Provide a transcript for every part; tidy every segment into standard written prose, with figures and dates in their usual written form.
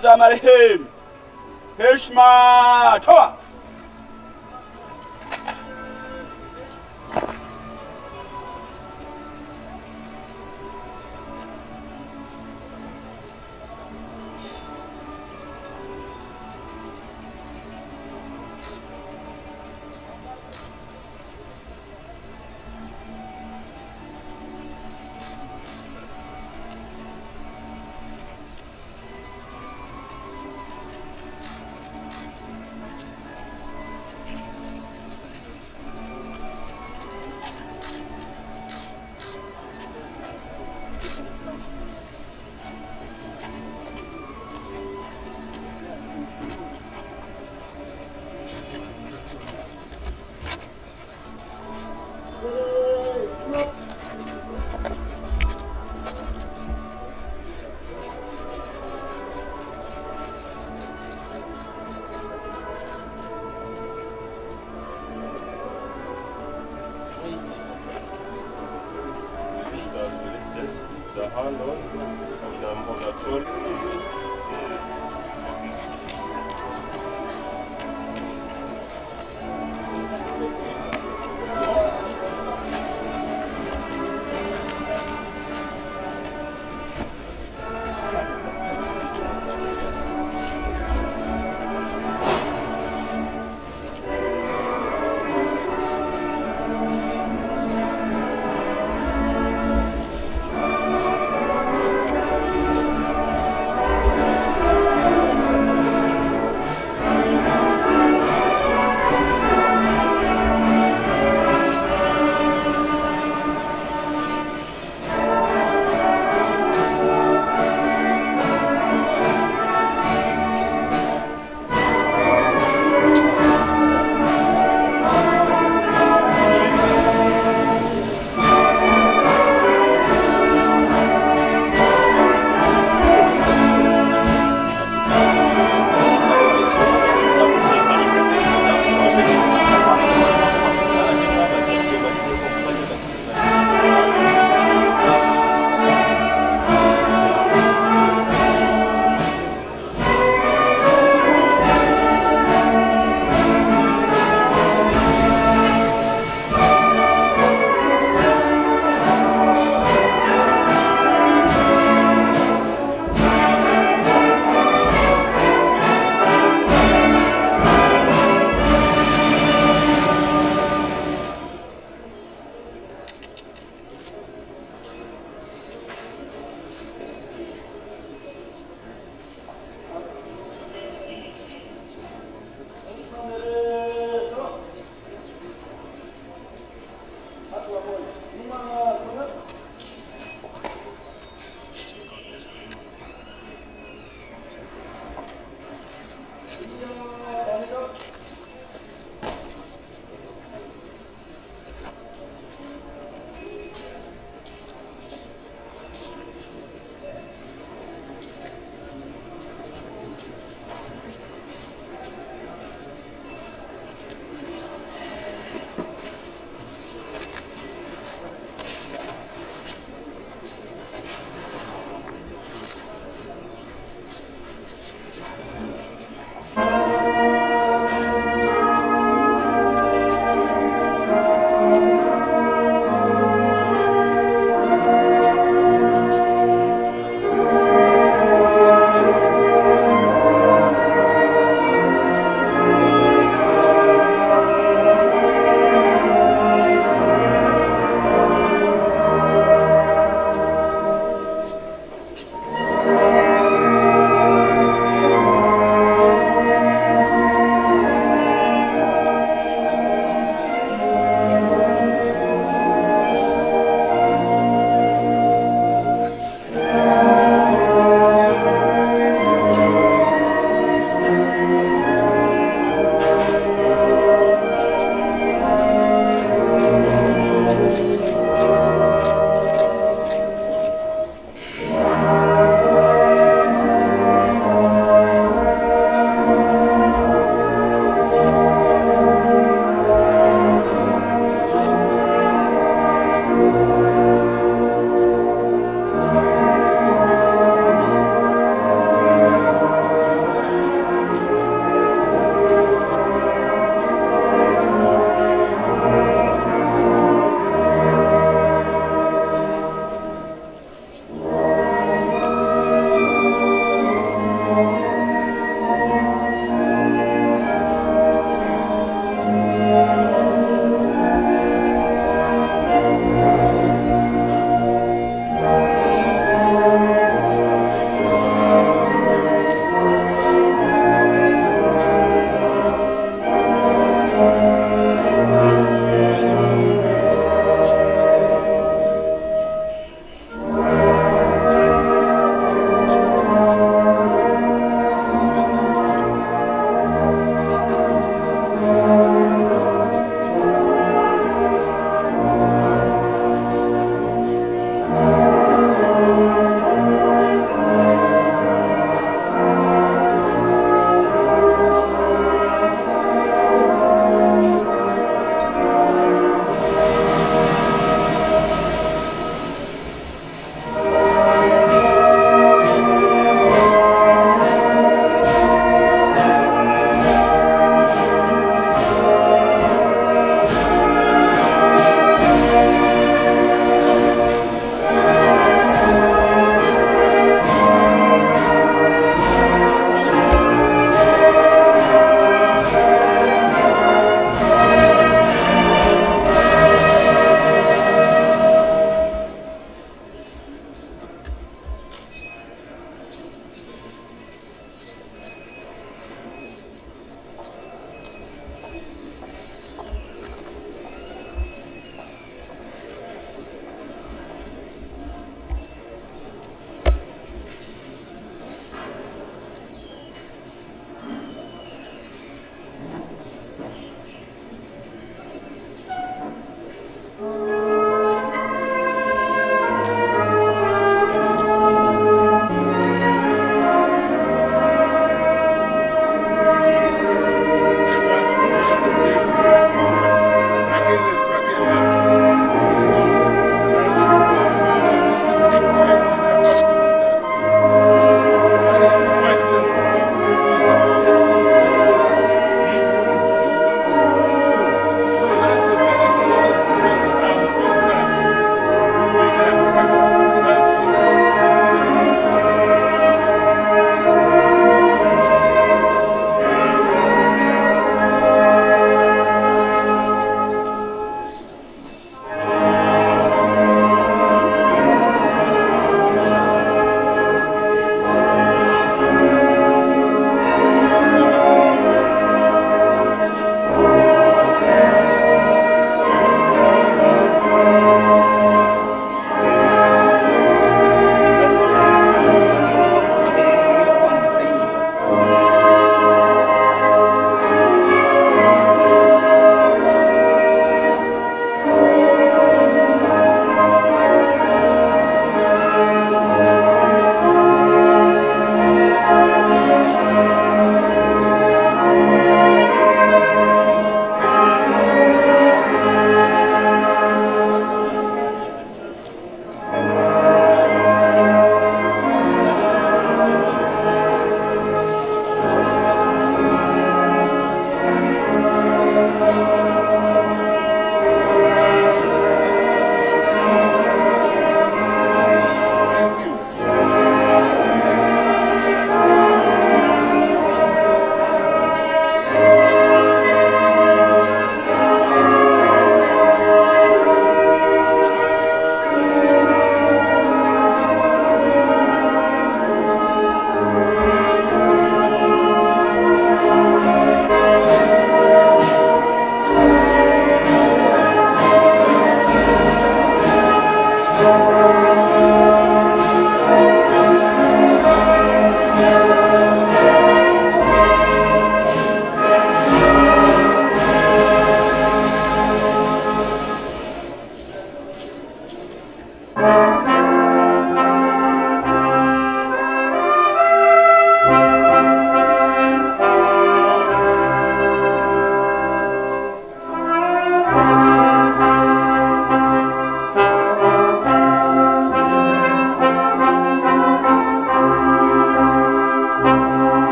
za marehemu. Heshima, toa.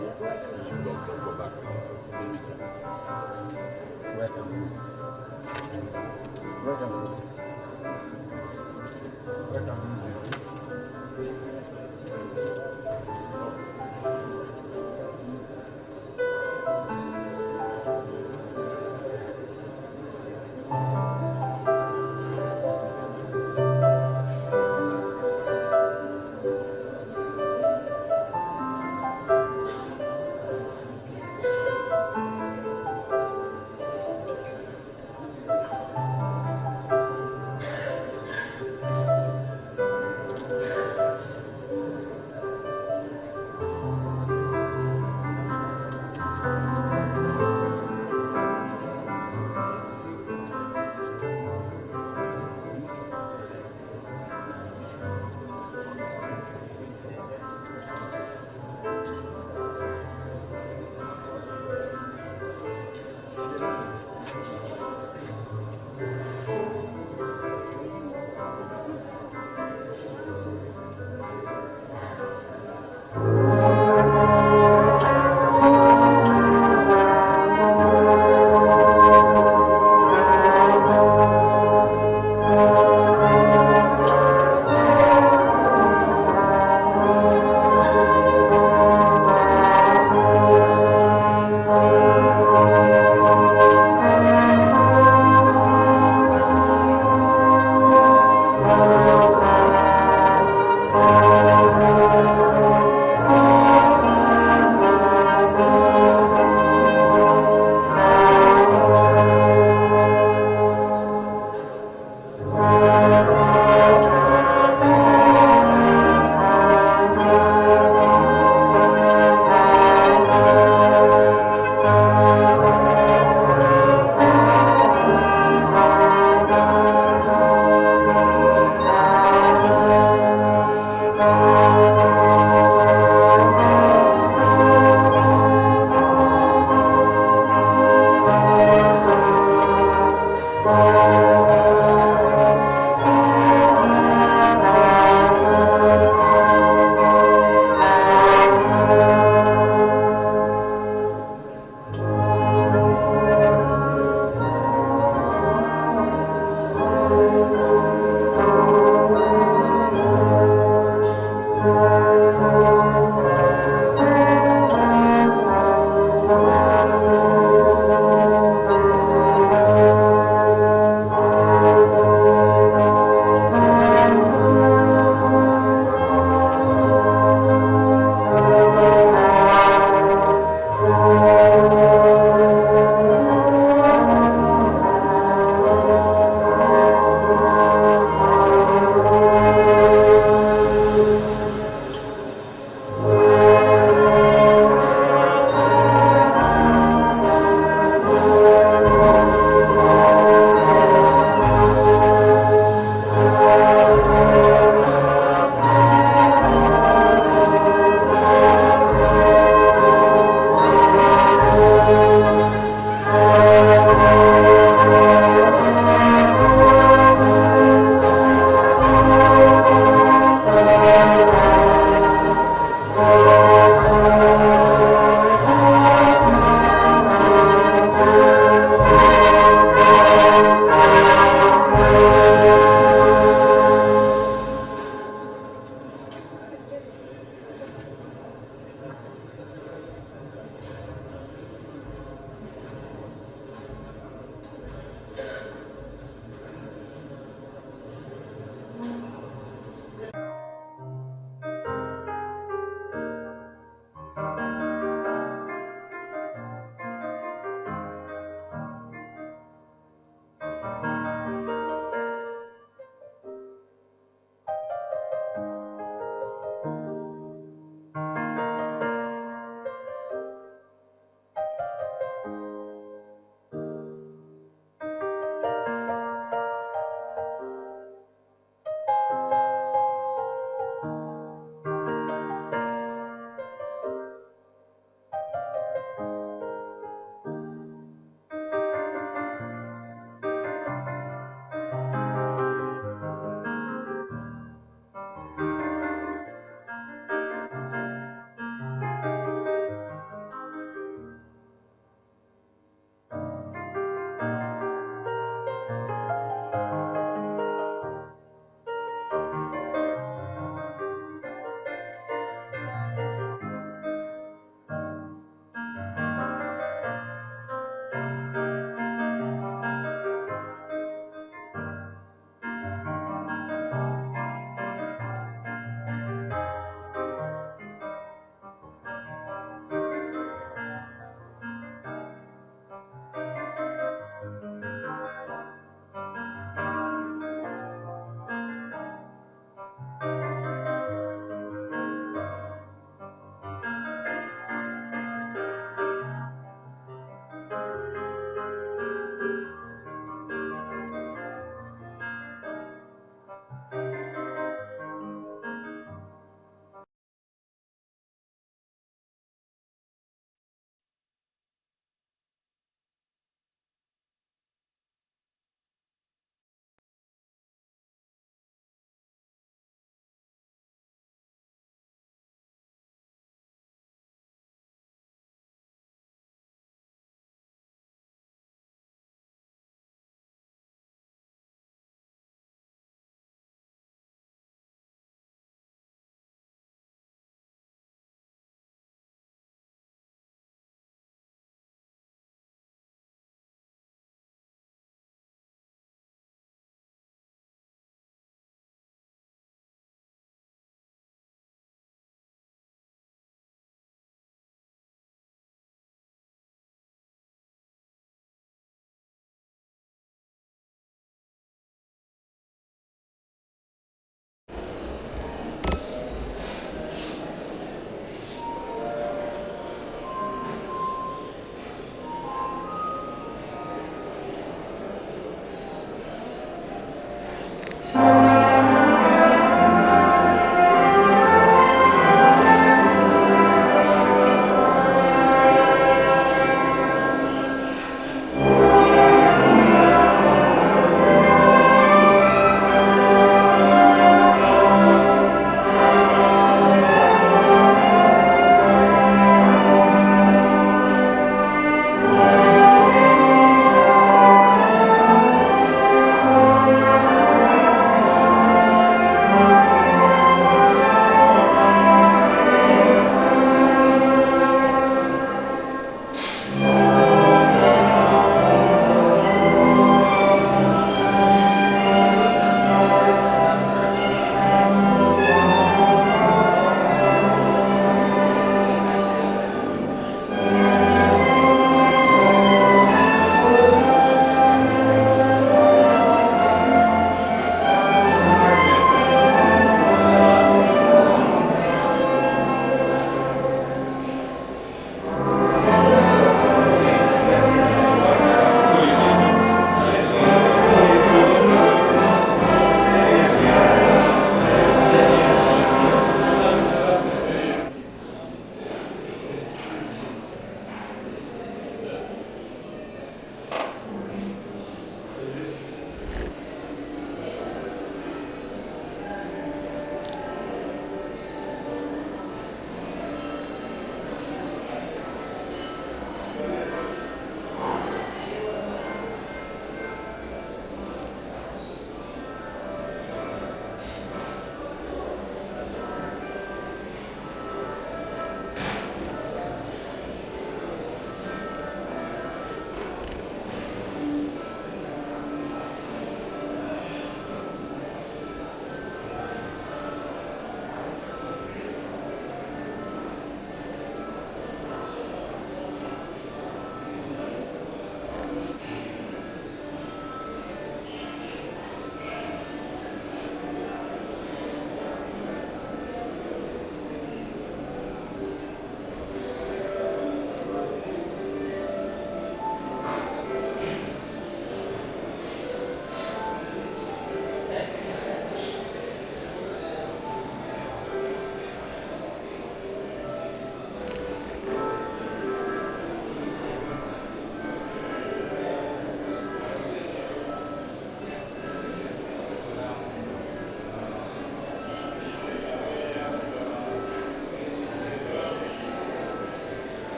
You don't go back. Welcome. Welcome.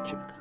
check.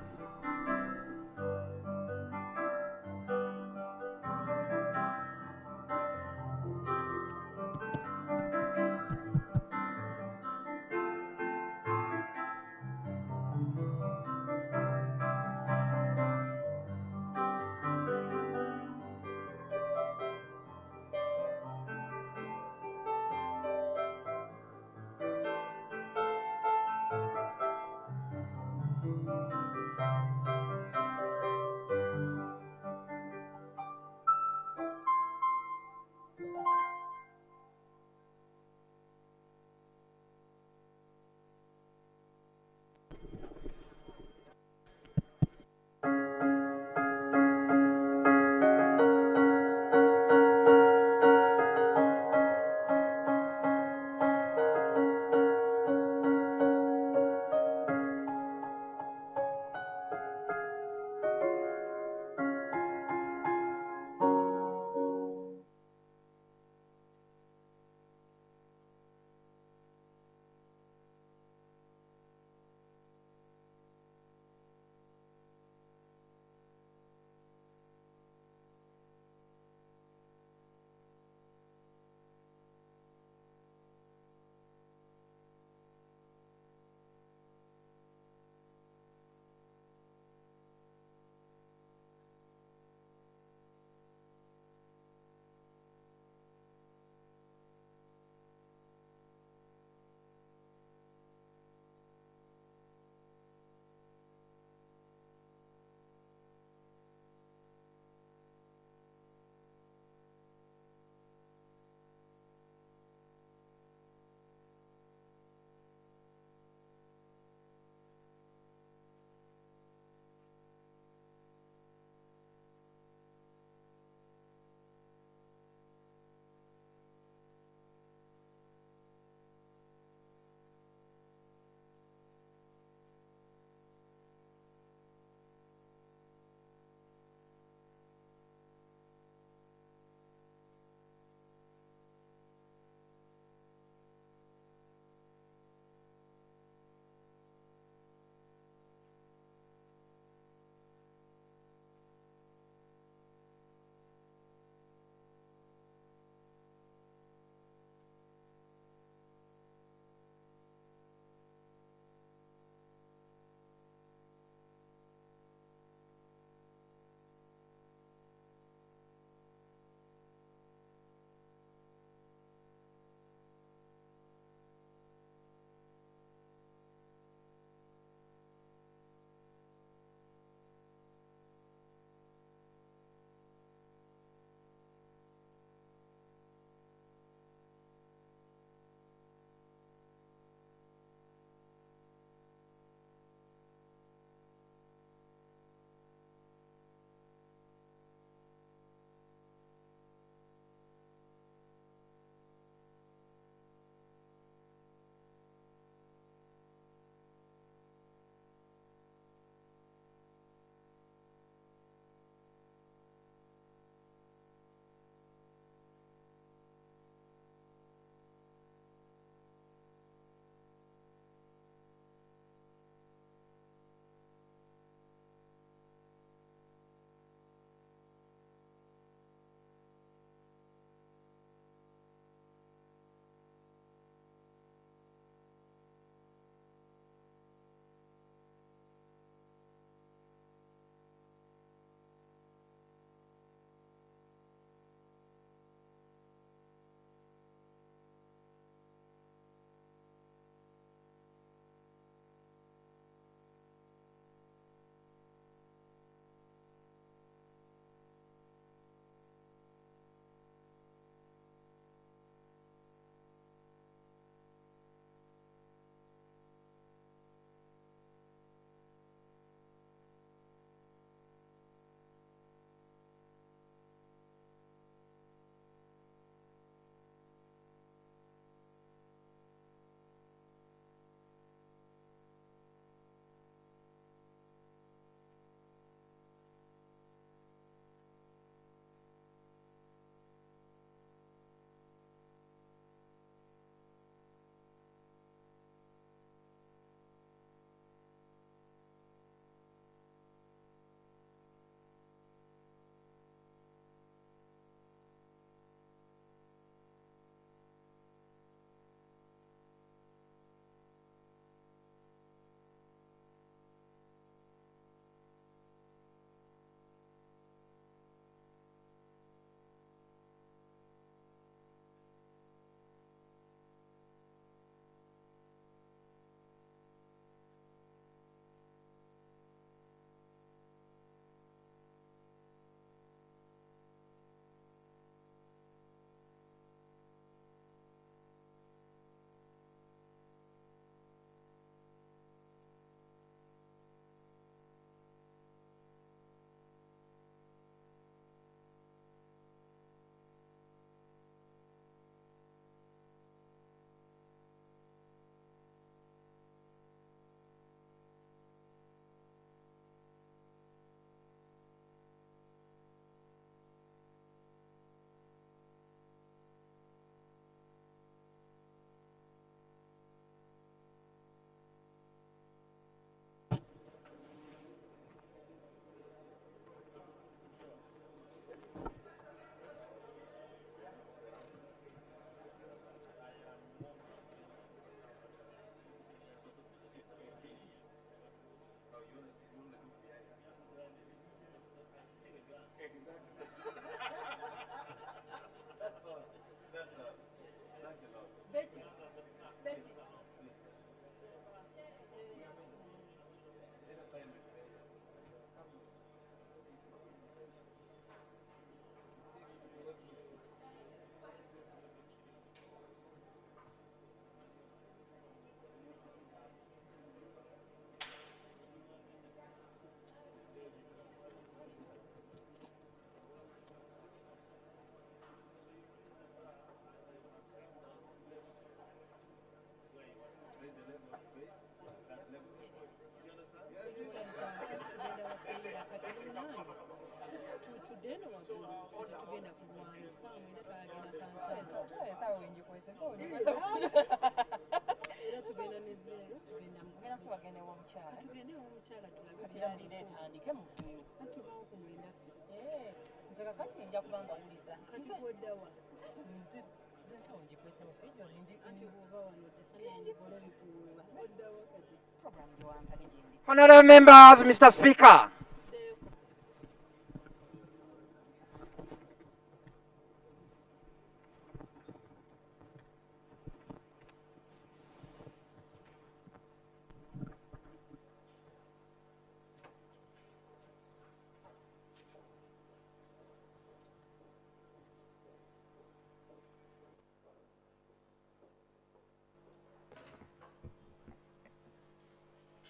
Honorable members, Mr. Speaker.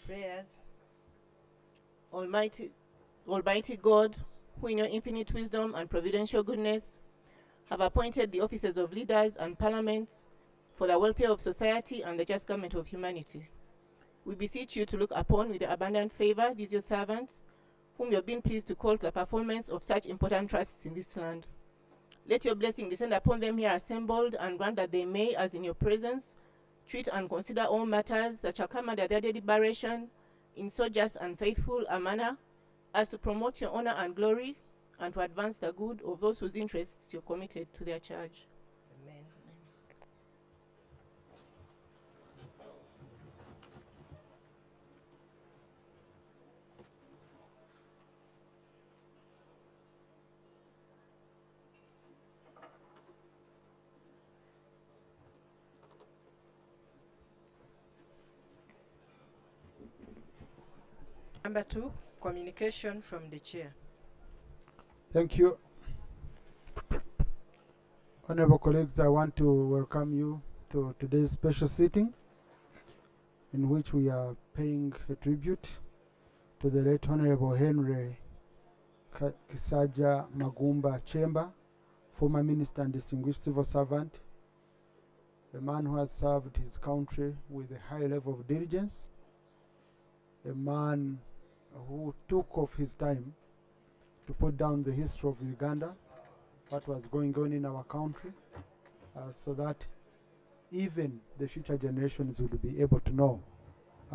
Prayers. Almighty God, who in your infinite wisdom and providential goodness have appointed the offices of leaders and parliaments for the welfare of society and the just government of humanity. We beseech you to look upon with abundant favor these your servants, whom you have been pleased to call to the performance of such important trusts in this land. Let your blessing descend upon them here assembled, and grant that they may, as in your presence, treat and consider all matters that shall come under their deliberation in so just and faithful a manner as to promote your honor and glory, and to advance the good of those whose interests you have committed to their charge. Amen. Number 2, communication from the chair. Thank you. Honorable colleagues, I want to welcome you to today's special sitting in which we are paying a tribute to the late Honorable Henry Kisaja Magumba Kyemba, former minister and distinguished civil servant, a man who has served his country with a high level of diligence, a man who took off his time to put down the history of Uganda, what was going on in our country, so that even the future generations would be able to know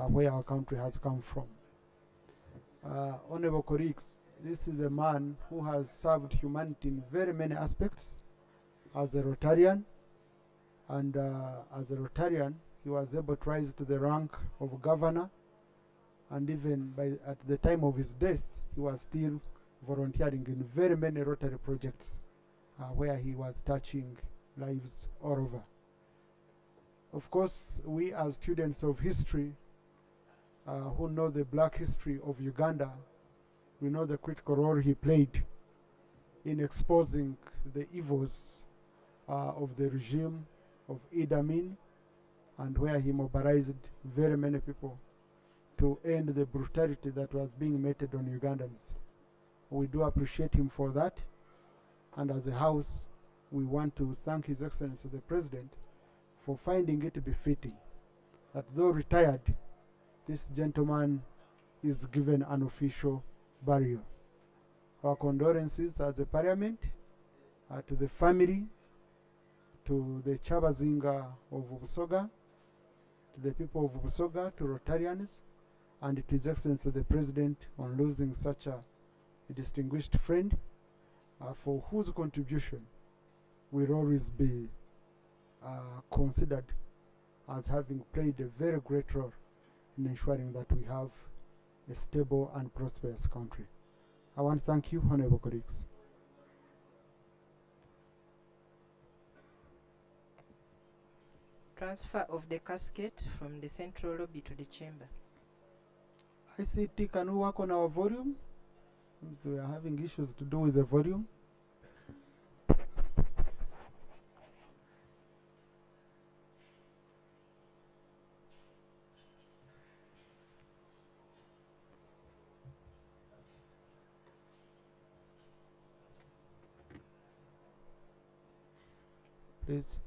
where our country has come from. Honorable colleagues, this is a man who has served humanity in very many aspects as a Rotarian, and as a Rotarian he was able to rise to the rank of governor, and even at the time of his death he was still volunteering in very many Rotary projects where he was touching lives all over. Of course, we as students of history who know the black history of Uganda, we know the critical role he played in exposing the evils of the regime of Idi Amin, and where he mobilized very many people to end the brutality that was being meted on Ugandans. We do appreciate him for that, and as a house we want to thank His Excellency the President for finding it befitting that though retired, this gentleman is given an official burial. Our condolences as a parliament to the family, to the Chabazinga of Busoga, to the people of Busoga, to Rotarians, and to His Excellency the President on losing such a distinguished friend, for whose contribution will always be considered as having played a very great role in ensuring that we have a stable and prosperous country. I want to thank you, honorable colleagues. Transfer of the casket from the central lobby to the chamber. ICT, can we work on our volume? We are having issues to do with the volume. Please.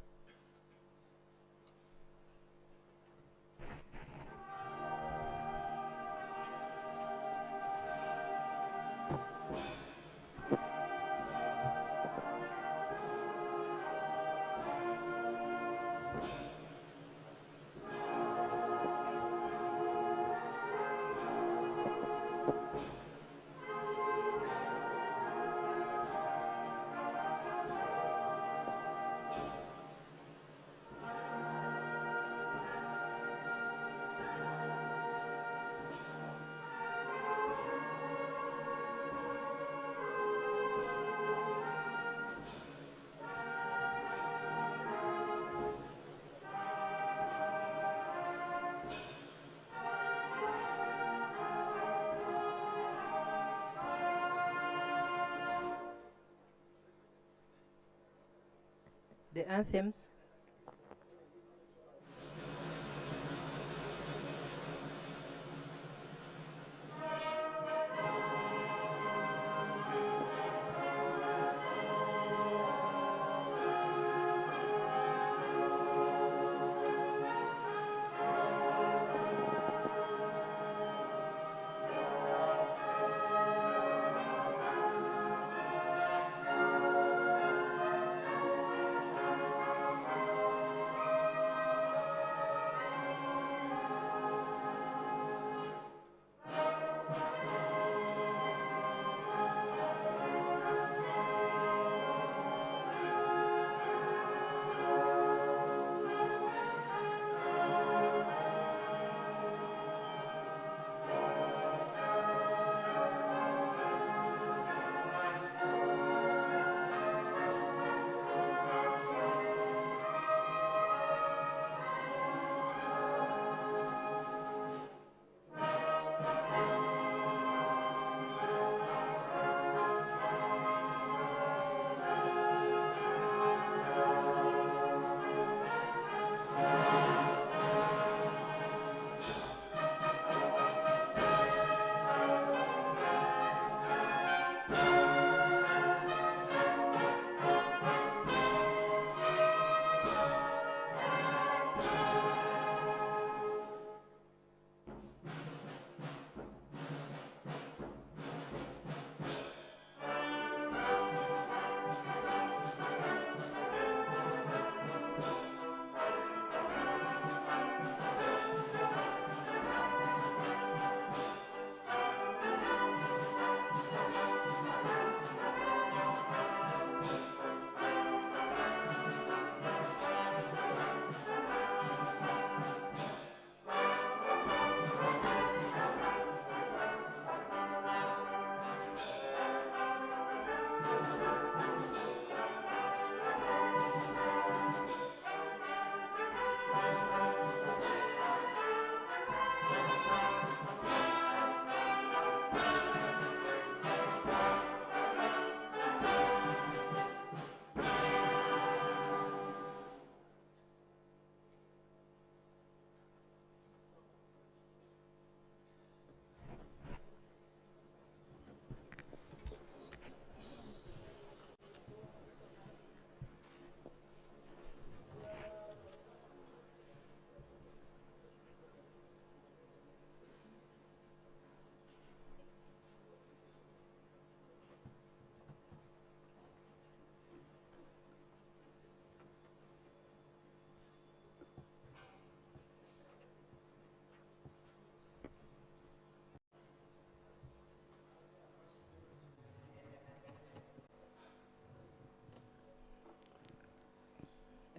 The anthems.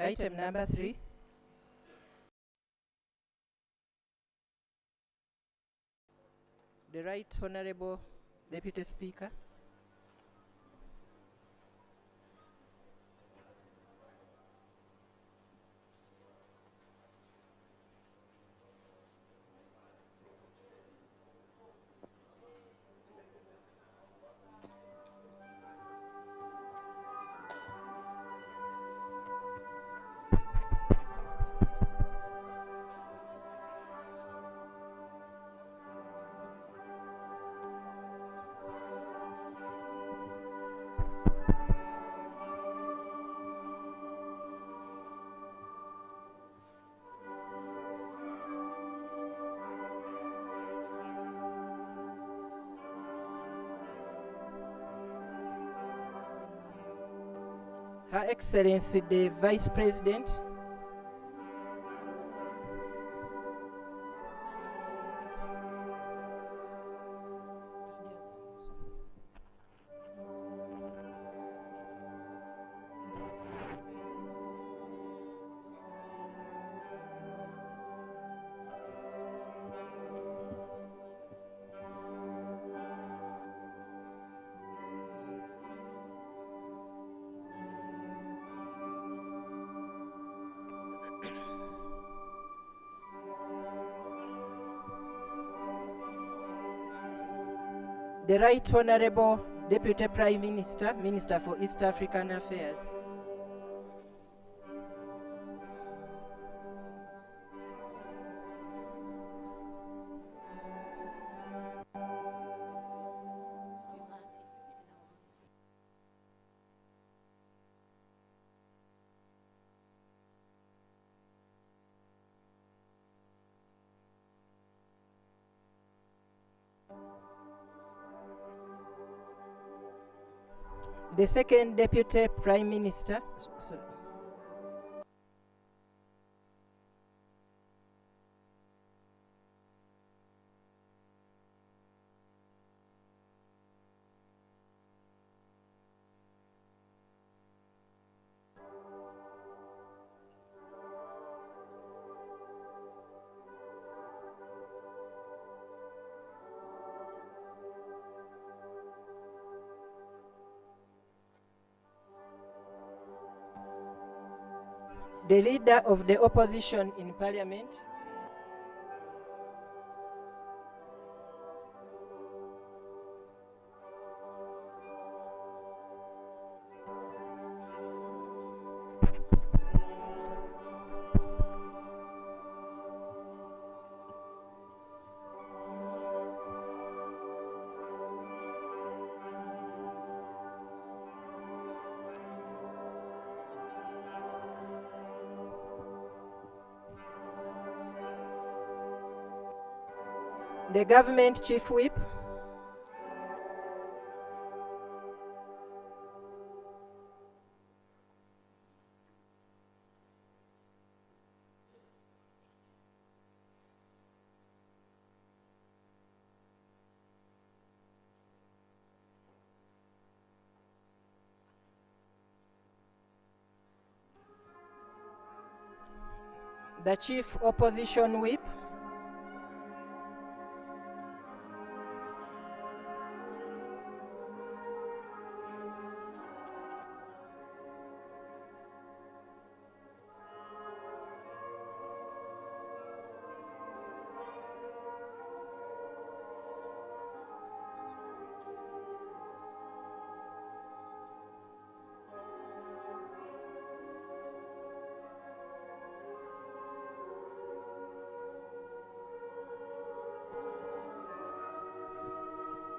Item number 3. The Right Honorable Deputy Speaker. Her Excellency the Vice President, the Right Honorable Deputy Prime Minister, Minister for East African Affairs. The second Deputy Prime Minister, the Leader of the Opposition in Parliament, the Government Chief Whip, the Chief Opposition Whip,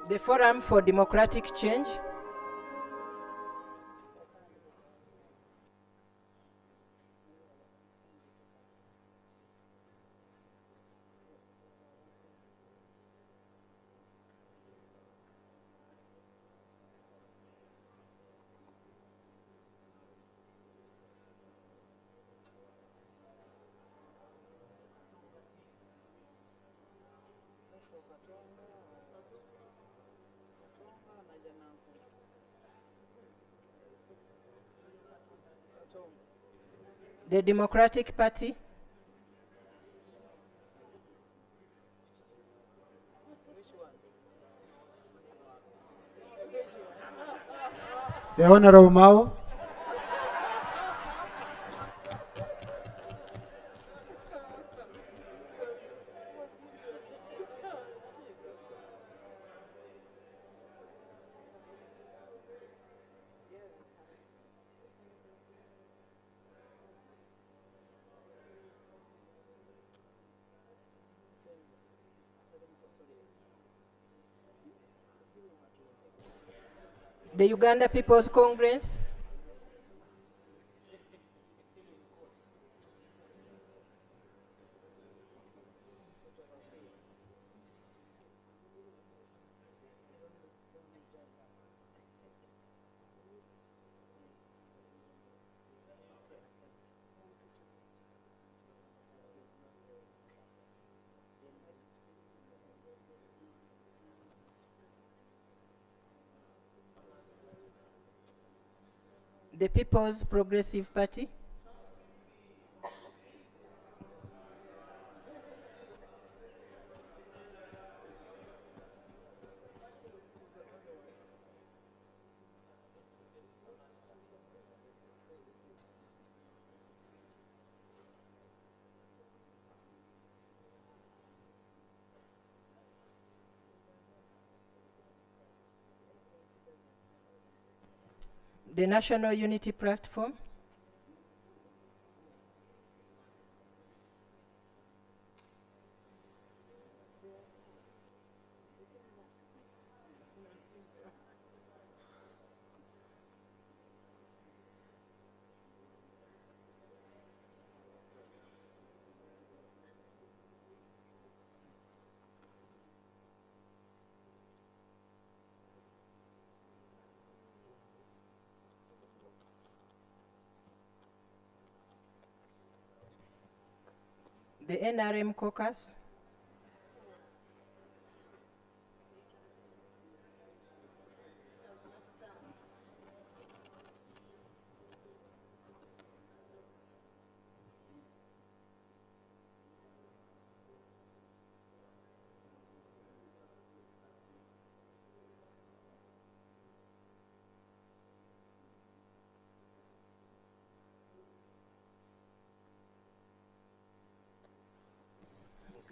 the Forum for Democratic Change, the Democratic Party, The Honorable Mao, the Uganda People's Congress, The People's Progressive Party. The National Unity Platform. The NRM Caucus.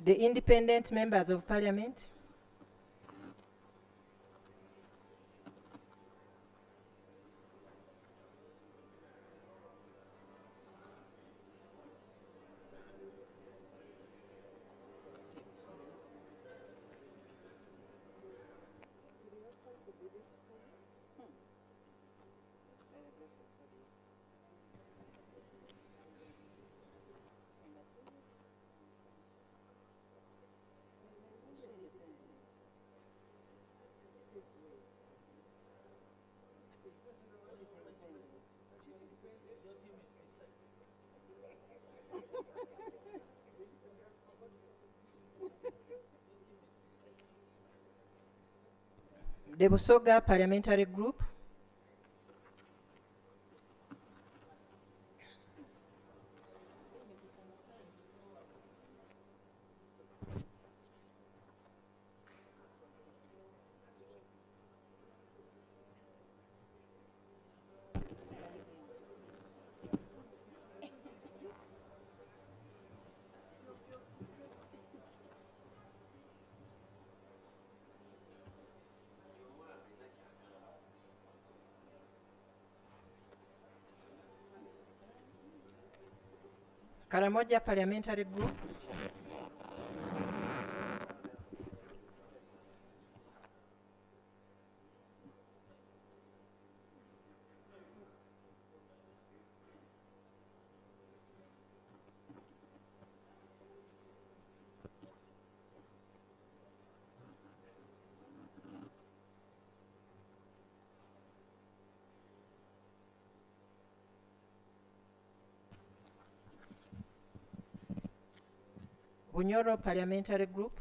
The Independent Members of Parliament. The Busoga Parliamentary Group. Karamoja Parliamentary Group. Bunyoro Parliamentary Group.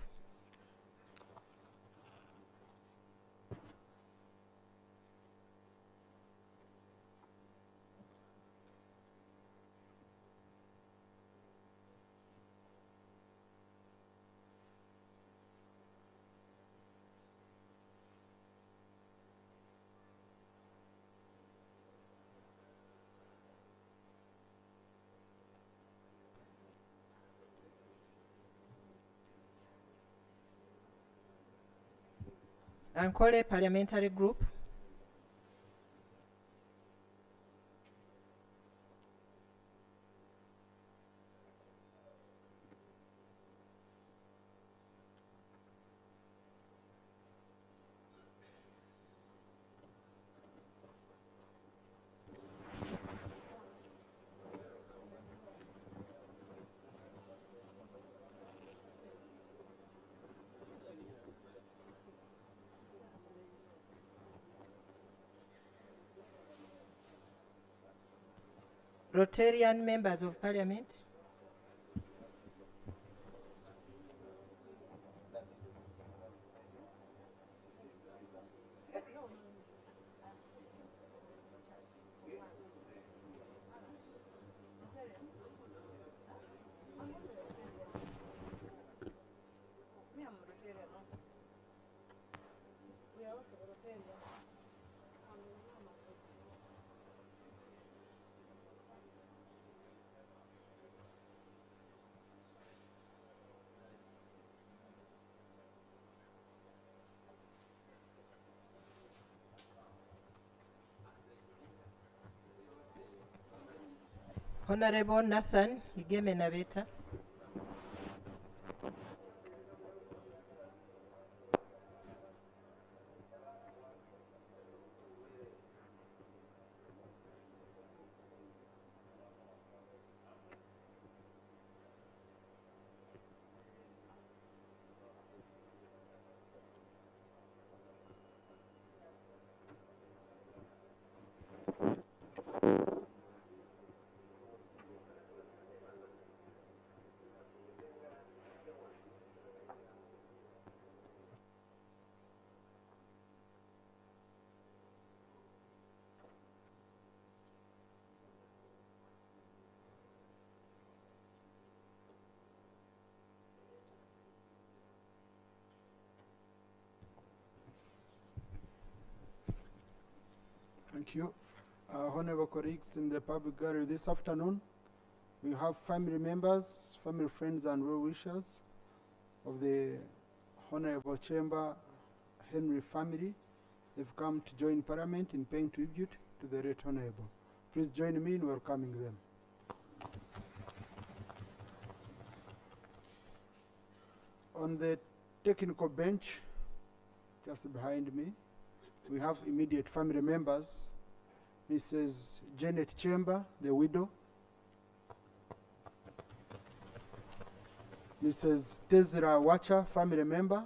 Ankole Parliamentary Group. Rotarian Members of Parliament. Honorable Nathan Higeme Nabeta. Thank you. Honorable colleagues in the public gallery this afternoon, we have family members, family friends and well-wishers of the Honorable Kyemba Henry family. They've come to join Parliament in paying tribute to the late Honorable. Please join me in welcoming them. On the technical bench, just behind me, we have immediate family members. Mrs. Janet Kyemba, the widow. Mrs. Tezra Wacha, family member.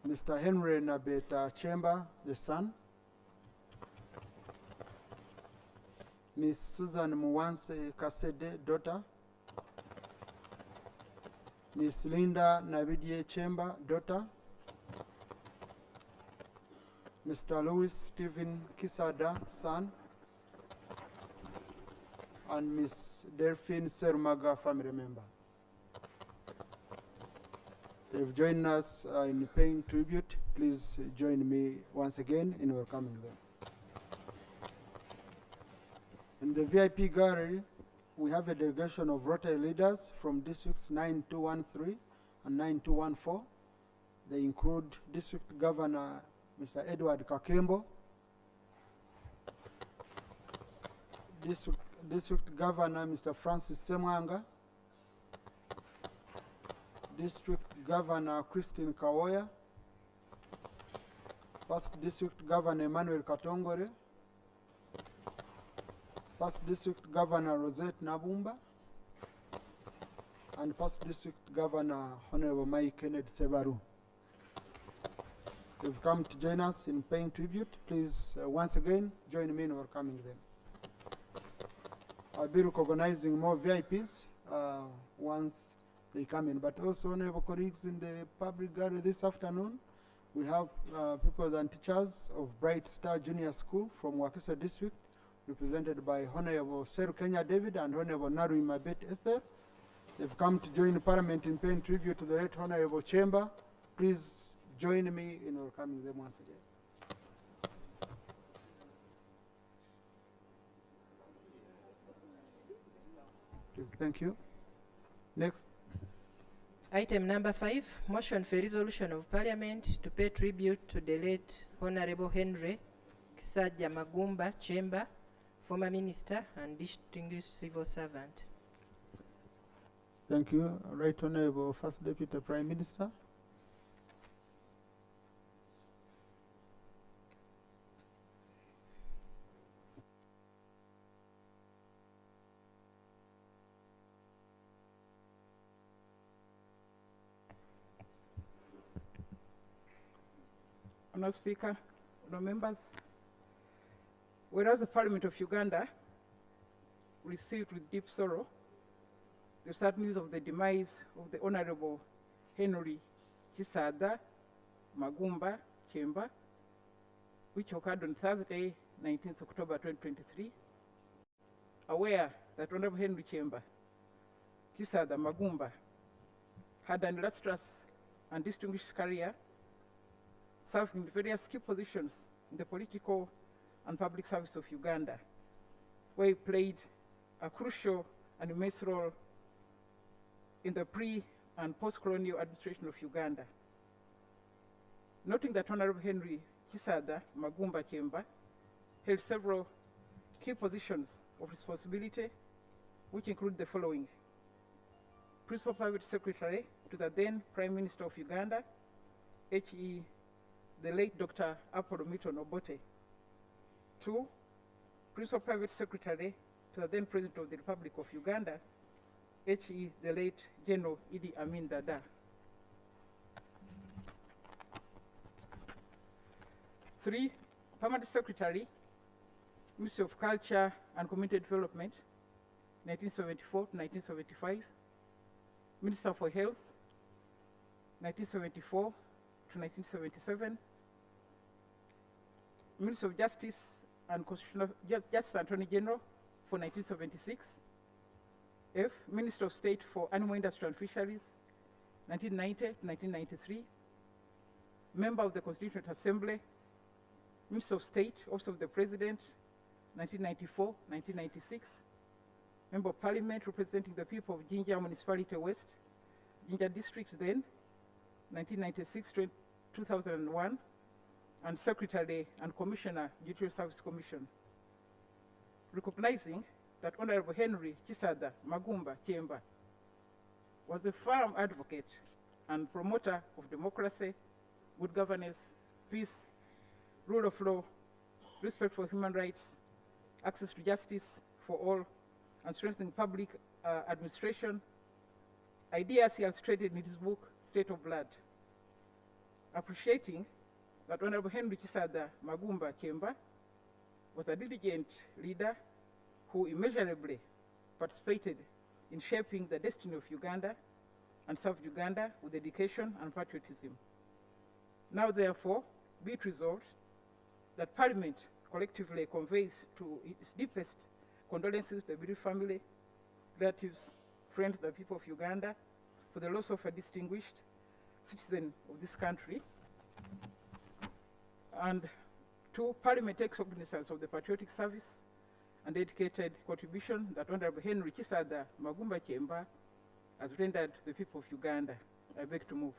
Mr. Henry Nabeta Kyemba, the son. Miss Susan Muwanse Kasede, daughter. Miss Linda Nabidie Kyemba, daughter. Mr. Louis Stephen Kisada, son. And Miss Delphine Serumaga, family member. They've joined us in paying tribute. Please join me once again in welcoming them. In the VIP gallery, we have a delegation of Rotary leaders from districts 9213 and 9214. They include District Governor Mr. Edward Kakembo, District Governor Mr. Francis Semwanga, District Governor Christine Kawoya, Past District Governor Emmanuel Katongore, Past District Governor Rosette Nabumba, and Past District Governor Honorable Mike Kennedy Sebaru. They've come to join us in paying tribute. Please, once again, join me in welcoming them. I'll be recognizing more VIPs once they come in, but also honorable colleagues in the public gallery this afternoon. We have pupils and teachers of Bright Star Junior School from Wakiso District, represented by Honorable Seru Kenya David and Honorable Narui Mabet Esther. They've come to join Parliament in paying tribute to the late Honorable Kyemba. Please join me in welcoming them once again. Please, thank you. Next. Item number 5, motion for resolution of Parliament to pay tribute to the late Honorable Henry Kisajja Magumba Kyemba, former minister and distinguished civil servant. Thank you. Right Honorable First Deputy Prime Minister. Honourable Speaker, honourable members, whereas the Parliament of Uganda received with deep sorrow the sad news of the demise of the Honourable Henry Kisada Magumba Kyemba, which occurred on Thursday, 19th October 2023, aware that Honourable Henry Kyemba Kisada Magumba had an illustrious and distinguished career, serving in various key positions in the political and public service of Uganda, where he played a crucial and immense role in the pre- and post-colonial administration of Uganda. Noting that Honorable Henry Kisada Magumba Kyemba held several key positions of responsibility, which include the following: Principal Private Secretary to the then Prime Minister of Uganda, H.E. the late Dr. Apollo Milton Obote. 2, Principal Private Secretary to the then President of the Republic of Uganda, H.E. the late General Idi Amin Dada. 3, Permanent Secretary, Ministry of Culture and Community Development, 1974 to 1975. Minister for Health, 1974 to 1977. Minister of Justice and Constitutional Justice Attorney General for 1976. F, Minister of State for Animal Industry and Fisheries, 1990 to 1993. Member of the Constituent Assembly, Minister of State, Office of the President, 1994-1996. Member of Parliament representing the people of Jinja Municipality West, Jinja District then, 1996 to 2001, and Secretary and Commissioner, Judicial Service Commission. Recognizing that Honorable Henry Chisada Magumba Kyemba was a firm advocate and promoter of democracy, good governance, peace, rule of law, respect for human rights, access to justice for all, and strengthening public administration, ideas he illustrated in his book, State of Blood. Appreciating that Honorable Henry Chisada Magumba Kyemba was a diligent leader who immeasurably participated in shaping the destiny of Uganda and served Uganda with dedication and patriotism. Now, therefore, be it resolved that Parliament collectively conveys to its deepest condolences to the bereaved family, relatives, friends, the people of Uganda, for the loss of a distinguished citizen of this country. And 2, Parliament takes cognizance of the patriotic service and dedicated contribution that Honorable Henry Chisada Magumba Kyemba has rendered to the people of Uganda. I beg to move.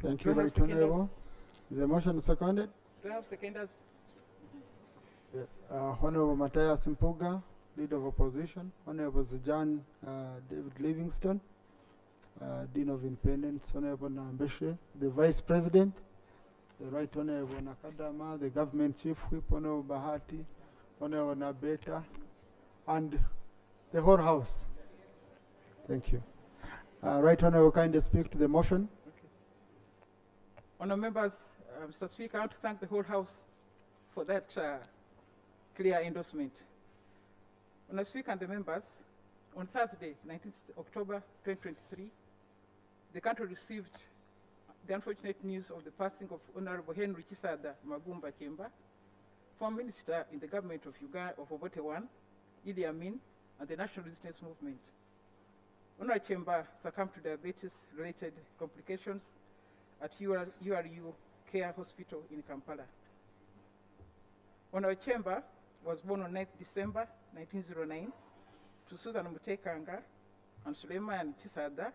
Thank you, Right Honorable. Is the motion seconded? Do I have seconders? Honorable Matthias Mpuga, Leader of Opposition. Honorable Zijan David Livingstone, Dean of Independence. Honorable Nambeshe, the Vice President. The Right Honorable Nakadama, the Government Chief Whip. Honorable Bahati, Honorable Nabeta, and the whole House. Thank you. Right Honorable, kindly speak to the motion. Okay. Honourable members, Mr. Speaker, I want to thank the whole House for that clear endorsement. Honourable Speaker and the members, on Thursday, 19th October 2023, the country received the unfortunate news of the passing of Honourable Henry Chisada Magumba Kyemba, former minister in the government of Uganda of Obote I, Idi Amin, and the National Resistance Movement. Honourable Kyemba succumbed to diabetes-related complications at URU Care Hospital in Kampala. Honourable Kyemba was born on 9th December 1909 to Susan Mutekanga and Suleiman Chisada,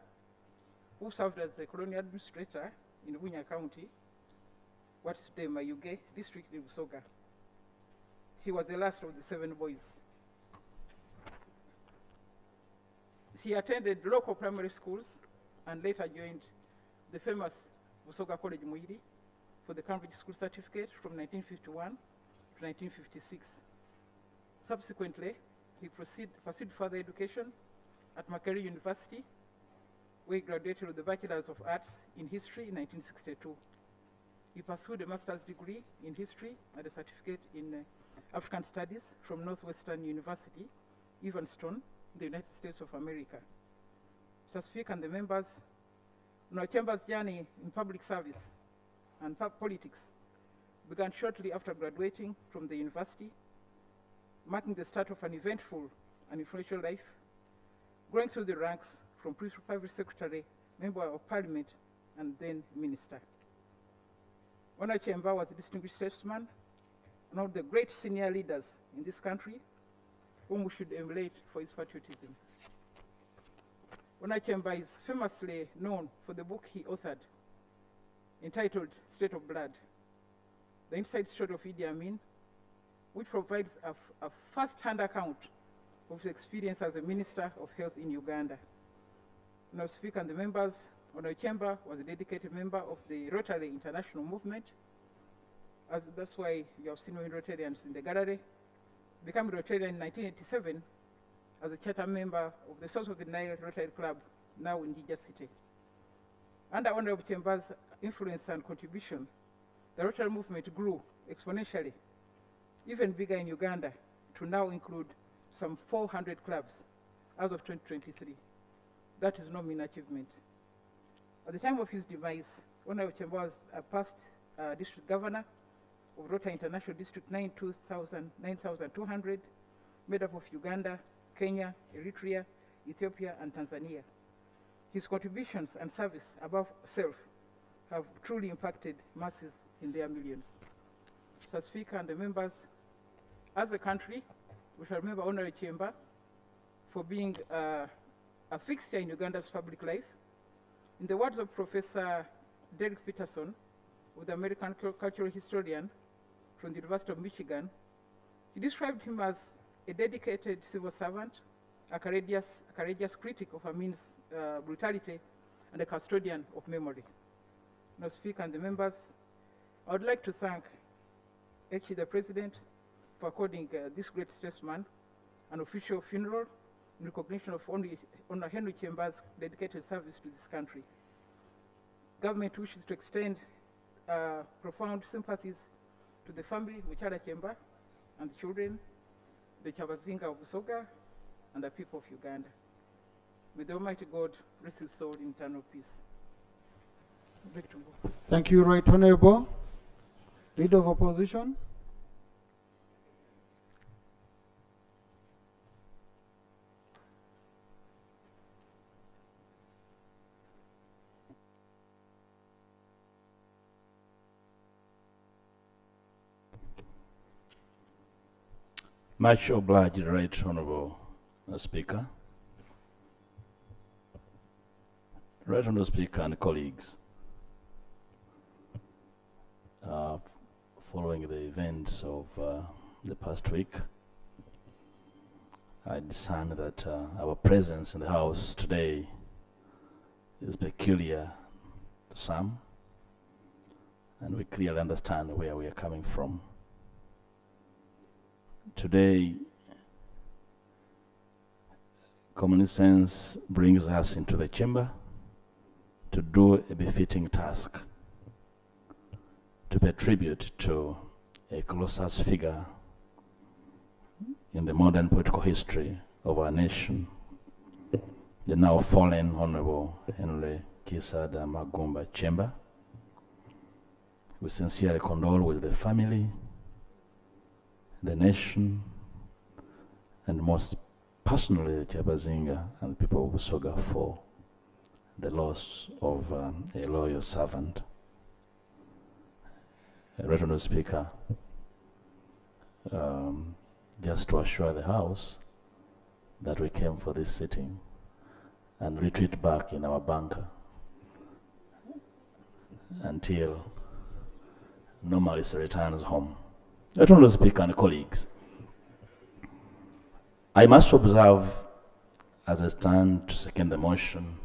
who served as the colonial administrator in Bunya County, what's today Mayuge district in Busoga. He was the last of the 7 boys. He attended local primary schools and later joined the famous Busoga College Muiri for the Cambridge School Certificate from 1951 to 1956. Subsequently, he pursued further education at Makerere University, where he graduated with the Bachelor's of Arts in History in 1962. He pursued a master's degree in History and a certificate in African Studies from Northwestern University, Evanston, the United States of America. Mr. Speaker and the members, Honourable Kyemba's journey in public service and politics began shortly after graduating from the university, marking the start of an eventful and influential life, growing through the ranks from Private Secretary, Member of Parliament, and then Minister. Honourable Kyemba was a distinguished statesman, one of the great senior leaders in this country, whom we should emulate for his patriotism. Honourable Kyemba is famously known for the book he authored, entitled State of Blood, the inside story of Idi Amin, which provides a first-hand account of his experience as a Minister of Health in Uganda. Honourable Speaker and the members, Honourable Kyemba was a dedicated member of the Rotary International Movement. That's why you have seen many Rotarians in the gallery. Became a Rotarian in 1987 as a charter member of the Source of the Nile Rotary Club, now in Jinja City. Under Honourable Kyemba's influence and contribution, the Rotary movement grew exponentially, even bigger in Uganda, to now include some 400 clubs as of 2023. That is no mean achievement. At the time of his demise, Honourable Kyemba was a past district governor of Rotary International District 9,200, made up of Uganda, Kenya, Eritrea, Ethiopia, and Tanzania. His contributions and service above self have truly impacted masses in their millions. Mr. Speaker and the members, as a country, we shall remember Honourable Kyemba for being a fixture in Uganda's public life. In the words of Professor Derek Peterson, the American cultural historian from the University of Michigan, he described him as a dedicated civil servant, a courageous critic of Amin's brutality, and a custodian of memory. Now, Speaker and the members, I would like to thank actually the President for according this great statesman an official funeral in recognition of Honourable Henry Kyemba's dedicated service to this country. Government wishes to extend profound sympathies to the family of Mukyala Kyemba and the children, the Kyabazinga of Busoga, and the people of Uganda. May the Almighty God rest his soul in eternal peace. Back to you. Thank you, Right Honourable. Leader of Opposition. Much obliged, Right Honourable Speaker. Right Honourable Speaker and colleagues, following the events of the past week, I discern that our presence in the House today is peculiar to some, and we clearly understand where we are coming from. Today, common sense brings us into the chamber to do a befitting task, to pay tribute to a closest figure in the modern political history of our nation, the now fallen Honourable Henry Kisada Magumba Kyemba. We sincerely condole with the family, the nation, and most personally the Kyabazinga and the people of Busoga for the loss of a loyal servant. Right Honourable Speaker, just to assure the House that we came for this sitting and retreat back in our bunker until normalcy returns home. Right Honourable Speaker and colleagues, I must observe, as I stand to second the motion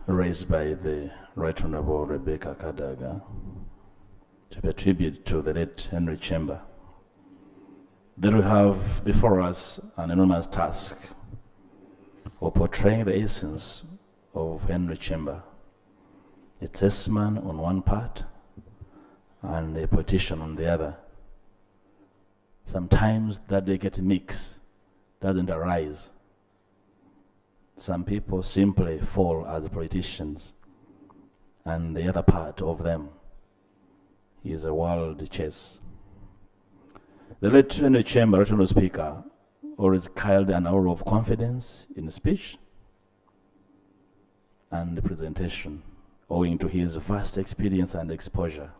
raised by the Right Honourable Rebecca Kadaga to pay tribute to the late Henry Kyemba, that we have before us an enormous task of portraying the essence of Henry Kyemba, a statesman on one part and a politician on the other. Sometimes that delicate mix doesn't arise. Some people simply fall as politicians, and the other part of them is a world chess. The late Henry Kyemba, Right Honourable Speaker, always carried an aura of confidence in speech and presentation, owing to his vast experience and exposure.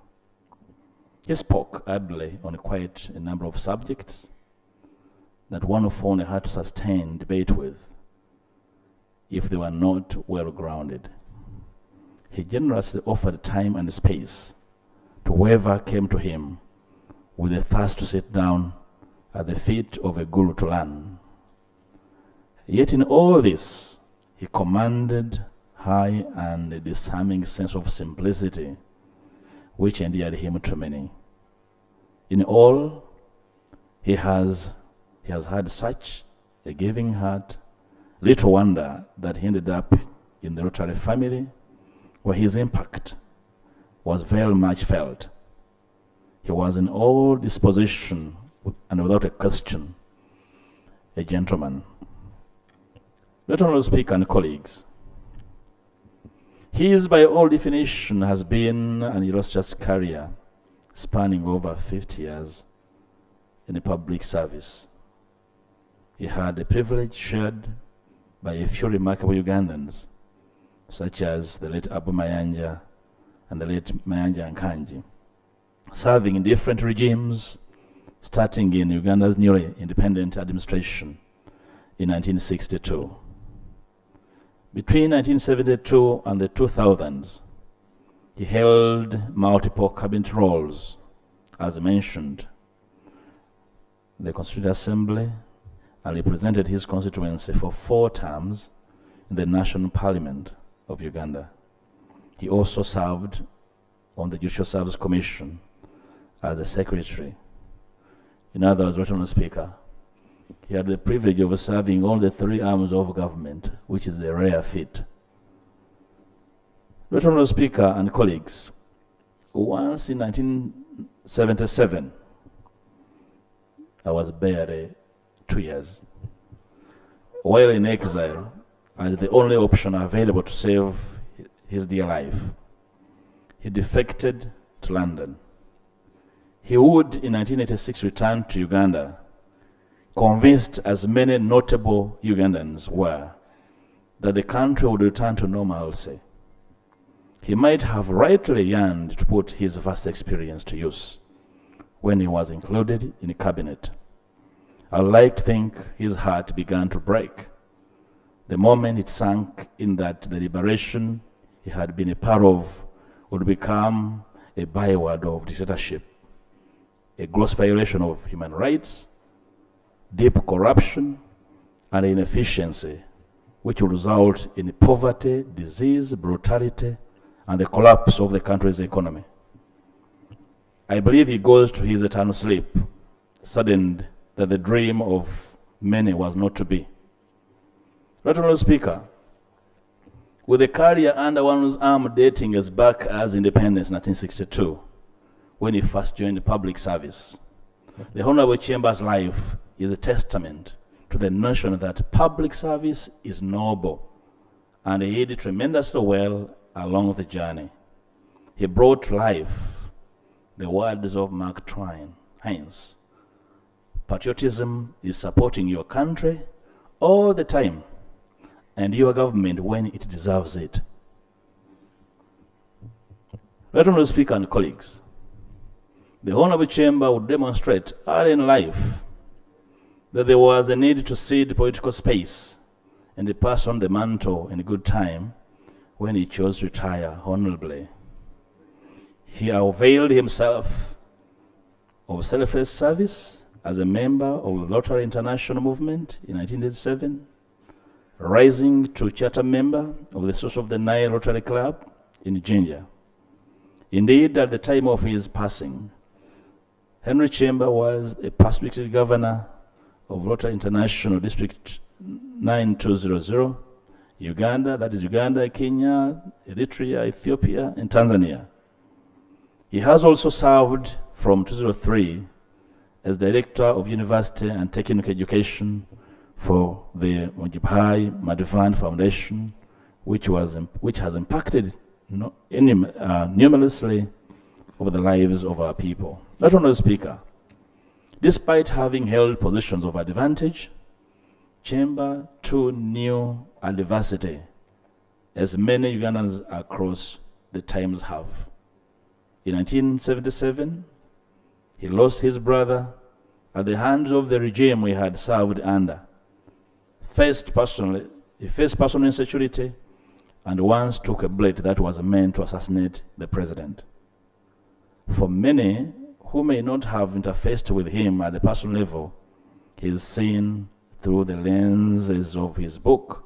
He spoke ably on quite a number of subjects that one of only had to sustain debate with if they were not well grounded. He generously offered time and space to whoever came to him with a thirst to sit down at the feet of a guru to learn. Yet in all this, he commanded high and a disarming sense of simplicity, which endeared him to many. In all, he has had such a giving heart. Little wonder that he ended up in the Rotary family, where his impact was very much felt. He was in all disposition and without a question, a gentleman. Honorable Speaker and colleagues, his, by all definition, has been an illustrious career spanning over 50 years in the public service. He had the privilege shared by a few remarkable Ugandans, such as the late Abu Mayanja and the late Mayanja Nkanji, serving in different regimes, starting in Uganda's newly independent administration in 1962. Between 1972 and the 2000s, he held multiple cabinet roles, as mentioned, the Constituent Assembly, and represented his constituency for 4 terms in the National Parliament of Uganda. He also served on the Judicial Service Commission as a secretary. In other words, Honorable Speaker, he had the privilege of serving all the 3 arms of government, which is a rare feat. Honorable Speaker and colleagues, once in 1977, I was barely 2 years. While in exile, as the only option available to save his dear life, he defected to London. He would, in 1986, return to Uganda, convinced, as many notable Ugandans were, that the country would return to normalcy. He might have rightly yearned to put his vast experience to use when he was included in the cabinet. I would like to think his heart began to break the moment it sank in that the liberation he had been a part of would become a byword of dictatorship, a gross violation of human rights, deep corruption, and inefficiency, which will result in poverty, disease, brutality, and the collapse of the country's economy. I believe he goes to his eternal sleep, saddened that the dream of many was not to be. Honorable Speaker, with a career under one's arm dating as back as independence 1962, when he first joined the public service, the Honorable Kyemba's life is a testament to the notion that public service is noble, and he did tremendously well along the journey. He brought to life the words of Mark Twain, hence, patriotism is supporting your country all the time, and your government when it deserves it. Honorable Speaker and colleagues, the Honorable Chamber would demonstrate early in life that there was a need to cede political space and to pass on the mantle in good time when he chose to retire honorably. He availed himself of selfless service as a member of the Rotary International Movement in 1987, rising to charter member of the Source of the Nile Rotary Club in Jinja. Indeed, at the time of his passing, Henry Kyemba was a past district governor of Rotary International District 9200, Uganda, that is Uganda, Kenya, Eritrea, Ethiopia, and Tanzania. He has also served from 2003 as Director of University and Technical Education for the Mujibhai Madhuvan Foundation, which has impacted numerously over the lives of our people. Honorable Speaker, despite having held positions of advantage, Kyemba too knew adversity, as many Ugandans across the times have. In 1977, he lost his brother at the hands of the regime he had served under. He faced personal insecurity and once took a bullet that was meant to assassinate the president. For many who may not have interfaced with him at the personal level is seen through the lenses of his book,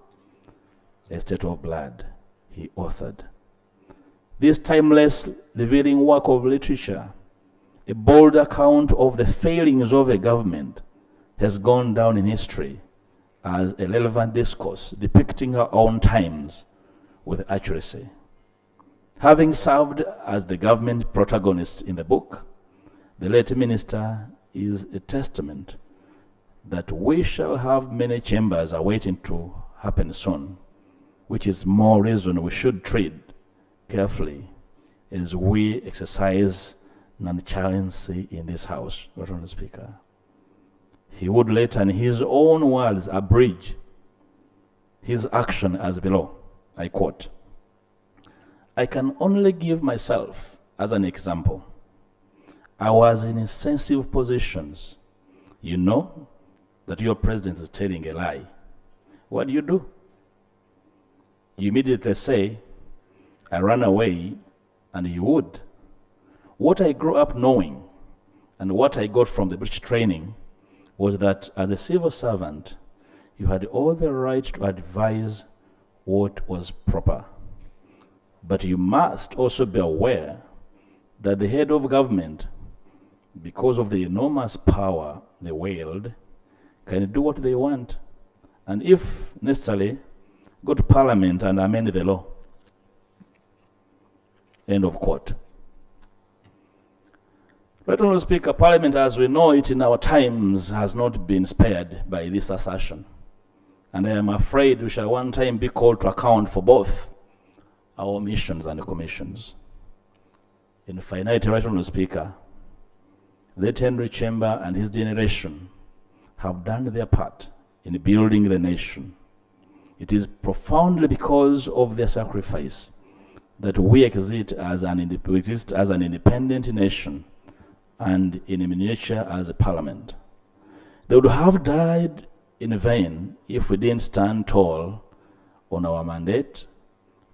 A State of Blood, he authored. This timeless, revealing work of literature, a bold account of the failings of a government, has gone down in history as a relevant discourse depicting our own times with accuracy. Having served as the government protagonist in the book, the late minister is a testament that we shall have many chambers awaiting to happen soon, which is more reason we should tread carefully as we exercise nonchalancy in this house. Right on the Speaker. He would later, in his own words, abridge his action as below. I quote, "I can only give myself as an example. I was in sensitive positions. You know that your president is telling a lie. What do? You immediately say, I ran away, and you would. What I grew up knowing and what I got from the British training was that as a civil servant, you had all the right to advise what was proper. But you must also be aware that the head of government, because of the enormous power they wield, can do what they want, and if necessary, go to Parliament and amend the law." End of quote. Right, Honourable Speaker, Parliament as we know it in our times has not been spared by this assertion. And I am afraid we shall one time be called to account for both our omissions and commissions. In finality, Right, Honourable Speaker, late Henry Kyemba and his generation have done their part in building the nation. It is profoundly because of their sacrifice that we exist as an independent nation and in miniature as a parliament. They would have died in vain if we didn't stand tall on our mandate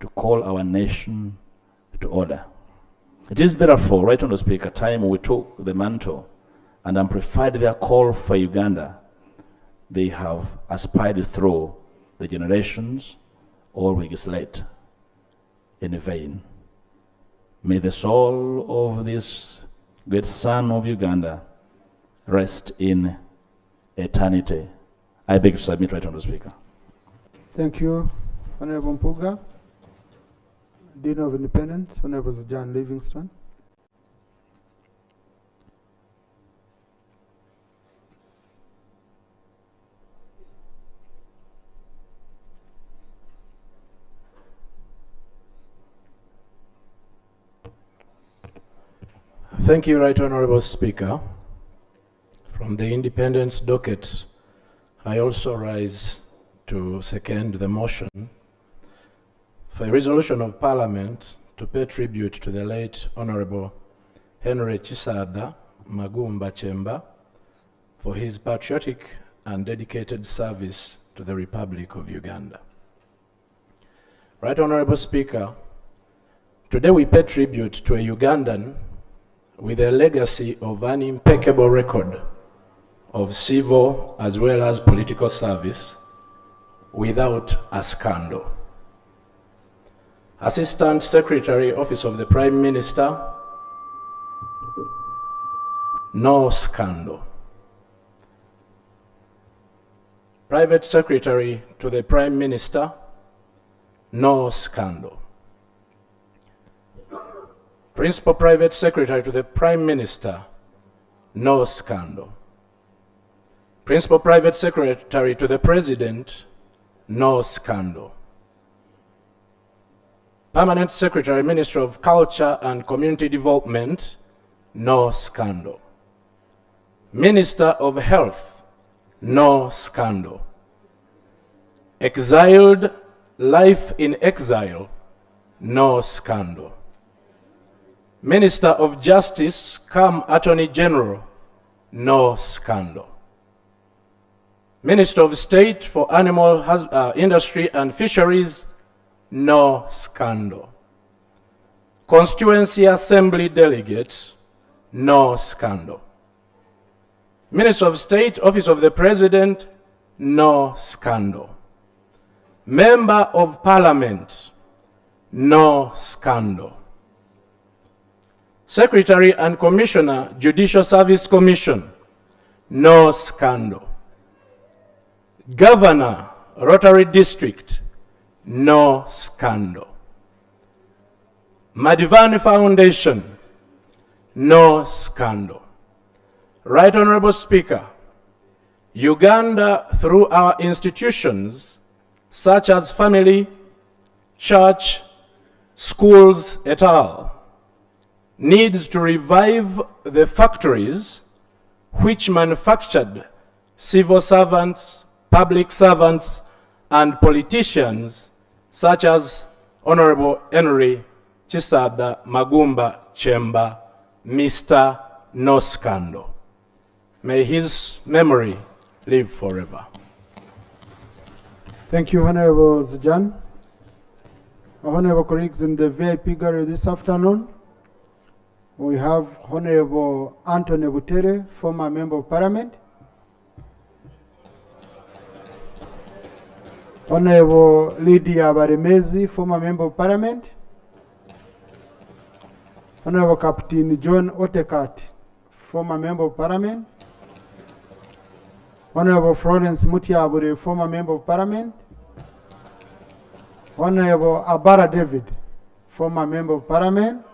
to call our nation to order. It is therefore, Right Honourable Speaker, time we took the mantle and amplified their call for Uganda they have aspired through the generations or legislate in vain. May the soul of this great son of Uganda rest in eternity. I beg to submit, Right Honourable Speaker. Thank you, Honourable Mpuga. Dean of Independence, Honourable John Livingston. Thank you, Right Honourable Speaker. From the Independence docket, I also rise to second the motion for a resolution of Parliament to pay tribute to the late Honourable Henry Chisada Magumba Kyemba for his patriotic and dedicated service to the Republic of Uganda. Right Honourable Speaker, today we pay tribute to a Ugandan with a legacy of an impeccable record of civil as well as political service without a scandal. Assistant Secretary, Office of the Prime Minister, no scandal. Private Secretary to the Prime Minister, no scandal. Principal Private Secretary to the Prime Minister, no scandal. Principal Private Secretary to the President, no scandal. Permanent Secretary, Minister of Culture and Community Development, no scandal. Minister of Health, no scandal. Exiled, life in exile, no scandal. Minister of Justice, come Attorney General, no scandal. Minister of State for Animal Industry and Fisheries, no scandal. Constituency Assembly Delegate, no scandal. Minister of State, Office of the President, no scandal. Member of Parliament, no scandal. Secretary and Commissioner, Judicial Service Commission, no scandal. Governor, Rotary District, no scandal. Madivani Foundation, no scandal. Right Honorable Speaker, Uganda, through our institutions such as family, church, schools, et al., needs to revive the factories which manufactured civil servants, public servants, and politicians such as Honorable Henry Chisada Magumba Kyemba, Mr. No Scandal. May his memory live forever. Thank you, Honorable Zijan. Honorable colleagues, in the VIP gallery this afternoon, we have Honorable Anthony Butere, former Member of Parliament. Honorable Lydia Baremezi, former Member of Parliament. Honorable Captain John Otekat, former Member of Parliament. Honorable Florence Mutiabure, former Member of Parliament. Honorable Abara David, former Member of Parliament.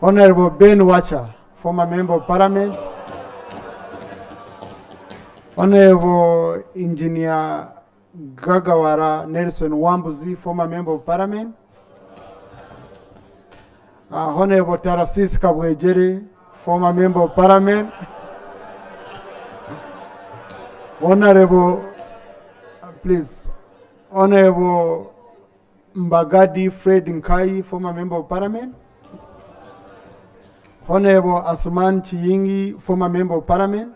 Honorable Ben Wacha, former Member of Parliament. Honorable Engineer Gagawara Nelson Wambuzi, former Member of Parliament. Honorable Tarasis Kabwejere, former Member of Parliament. Honorable, please, Honorable Mbagadi Fred Nkai, former Member of Parliament. Honorable Asuman Chiyingi, former Member of Parliament.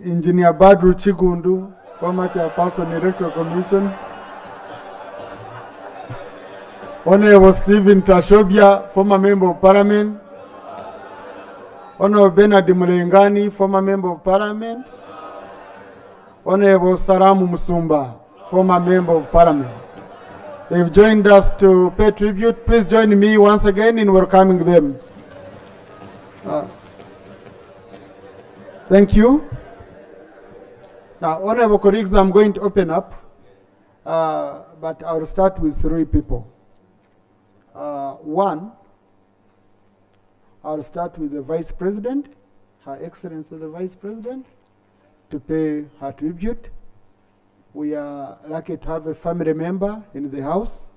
Engineer Badru Chigundu, former Chairperson, Electoral Commission. Honorable Stephen Tashobia, former Member of Parliament. Honorable Bernard Mulengani, former Member of Parliament. Honorable Saramu Musumba, former Member of Parliament. They've joined us to pay tribute. Please join me once again in welcoming them. Thank you. Now, honorable colleagues, I'm going to open up, but I'll start with 3 people. One, I'll start with the Vice President, Her Excellency the Vice President, to pay her tribute. We are lucky to have a family member in the House,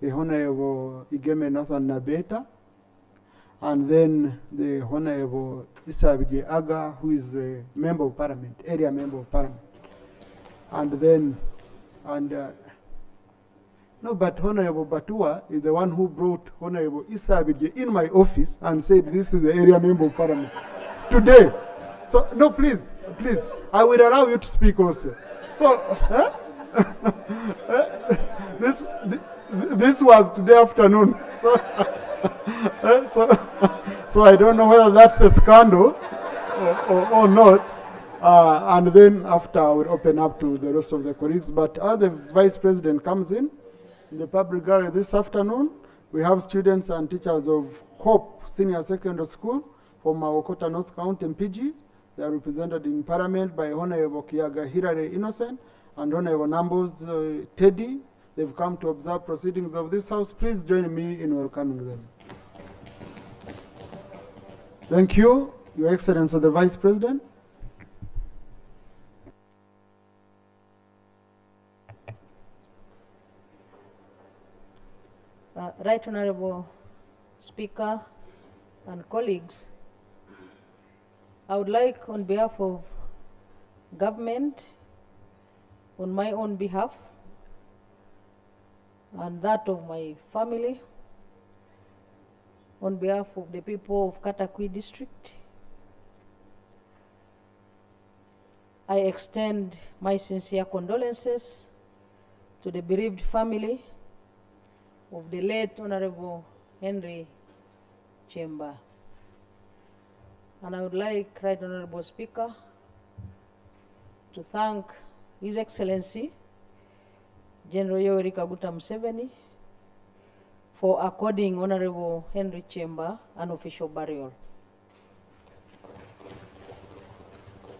the Honorable Igeme Nathan Nabeta, and then the Honorable Isabije Aga, who is a Member of Parliament, area Member of Parliament. And then, no, but Honorable Batua is the one who brought Honorable Isabije in my office and said, this is the area Member of Parliament today. So, no, please, I will allow you to speak also. So, this was today afternoon. So I don't know whether that's a scandal or not. And then after I will open up to the rest of the colleagues. But as the Vice President comes in the public gallery this afternoon, we have students and teachers of Hope Senior Secondary School from Mawokota North County MPG. They are represented in Parliament by Honorable Kiaga Hirare Innocent and Honorable Nambos Teddy. They've come to observe proceedings of this House. Please join me in welcoming them. Thank you, Your Excellency the Vice President. Right Honorable Speaker and colleagues, I would like, on behalf of government, on my own behalf, and that of my family, on behalf of the people of Katakwi District, I extend my sincere condolences to the bereaved family of the late Honorable Henry chamber. And I would like, Right Honorable Speaker, to thank His Excellency General Yoweri Kaguta Museveni for according Honorable Henry Kyemba an official burial.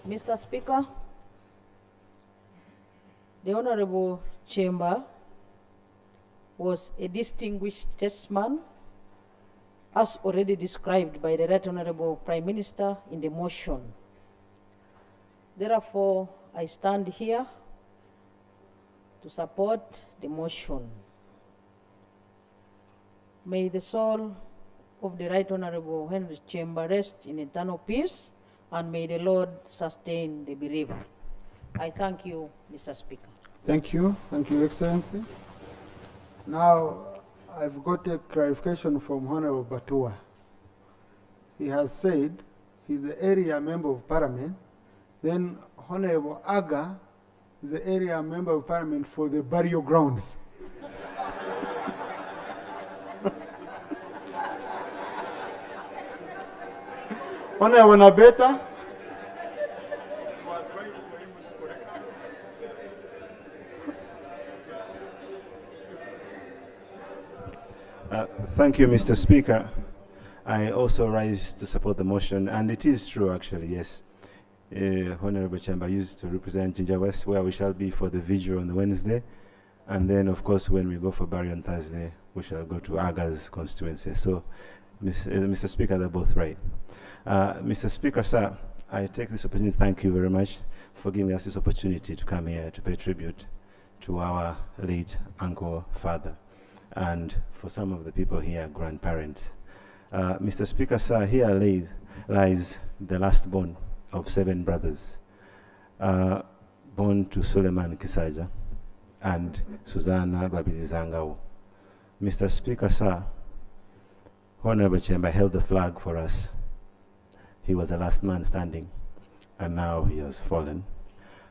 Mr. Speaker, the Honorable Kyemba was a distinguished statesman, as already described by the Right Honorable Prime Minister in the motion. Therefore, I stand here to support the motion. May the soul of the Right Honorable Henry Kyemba rest in eternal peace, and may the Lord sustain the bereaved. I thank you, Mr. Speaker. Thank you, Your Excellency. Now, I've got a clarification from Honorable Batua. He has said he's the area member of parliament, then Honorable Aga is the area member of parliament for the burial grounds. Honorable Nabeta. Thank you, Mr. Speaker. I also rise to support the motion, and it is true, actually, yes. Honorable Kyemba used to represent Ginger West, where we shall be for the vigil on the Wednesday, and then, of course, when we go for burial on Thursday, we shall go to Aga's constituency. So, Mr. Speaker, they're both right. Mr. Speaker, sir, I take this opportunity to thank you very much for giving us this opportunity to come here to pay tribute to our late uncle, father, and for some of the people here, grandparents. Mr. Speaker, sir, here lies the last born of 7 brothers, born to Suleiman Kisaja and Susanna Babidizangao. Mr. Speaker, sir, Honorable Kyemba held the flag for us. He was the last man standing, and now he has fallen.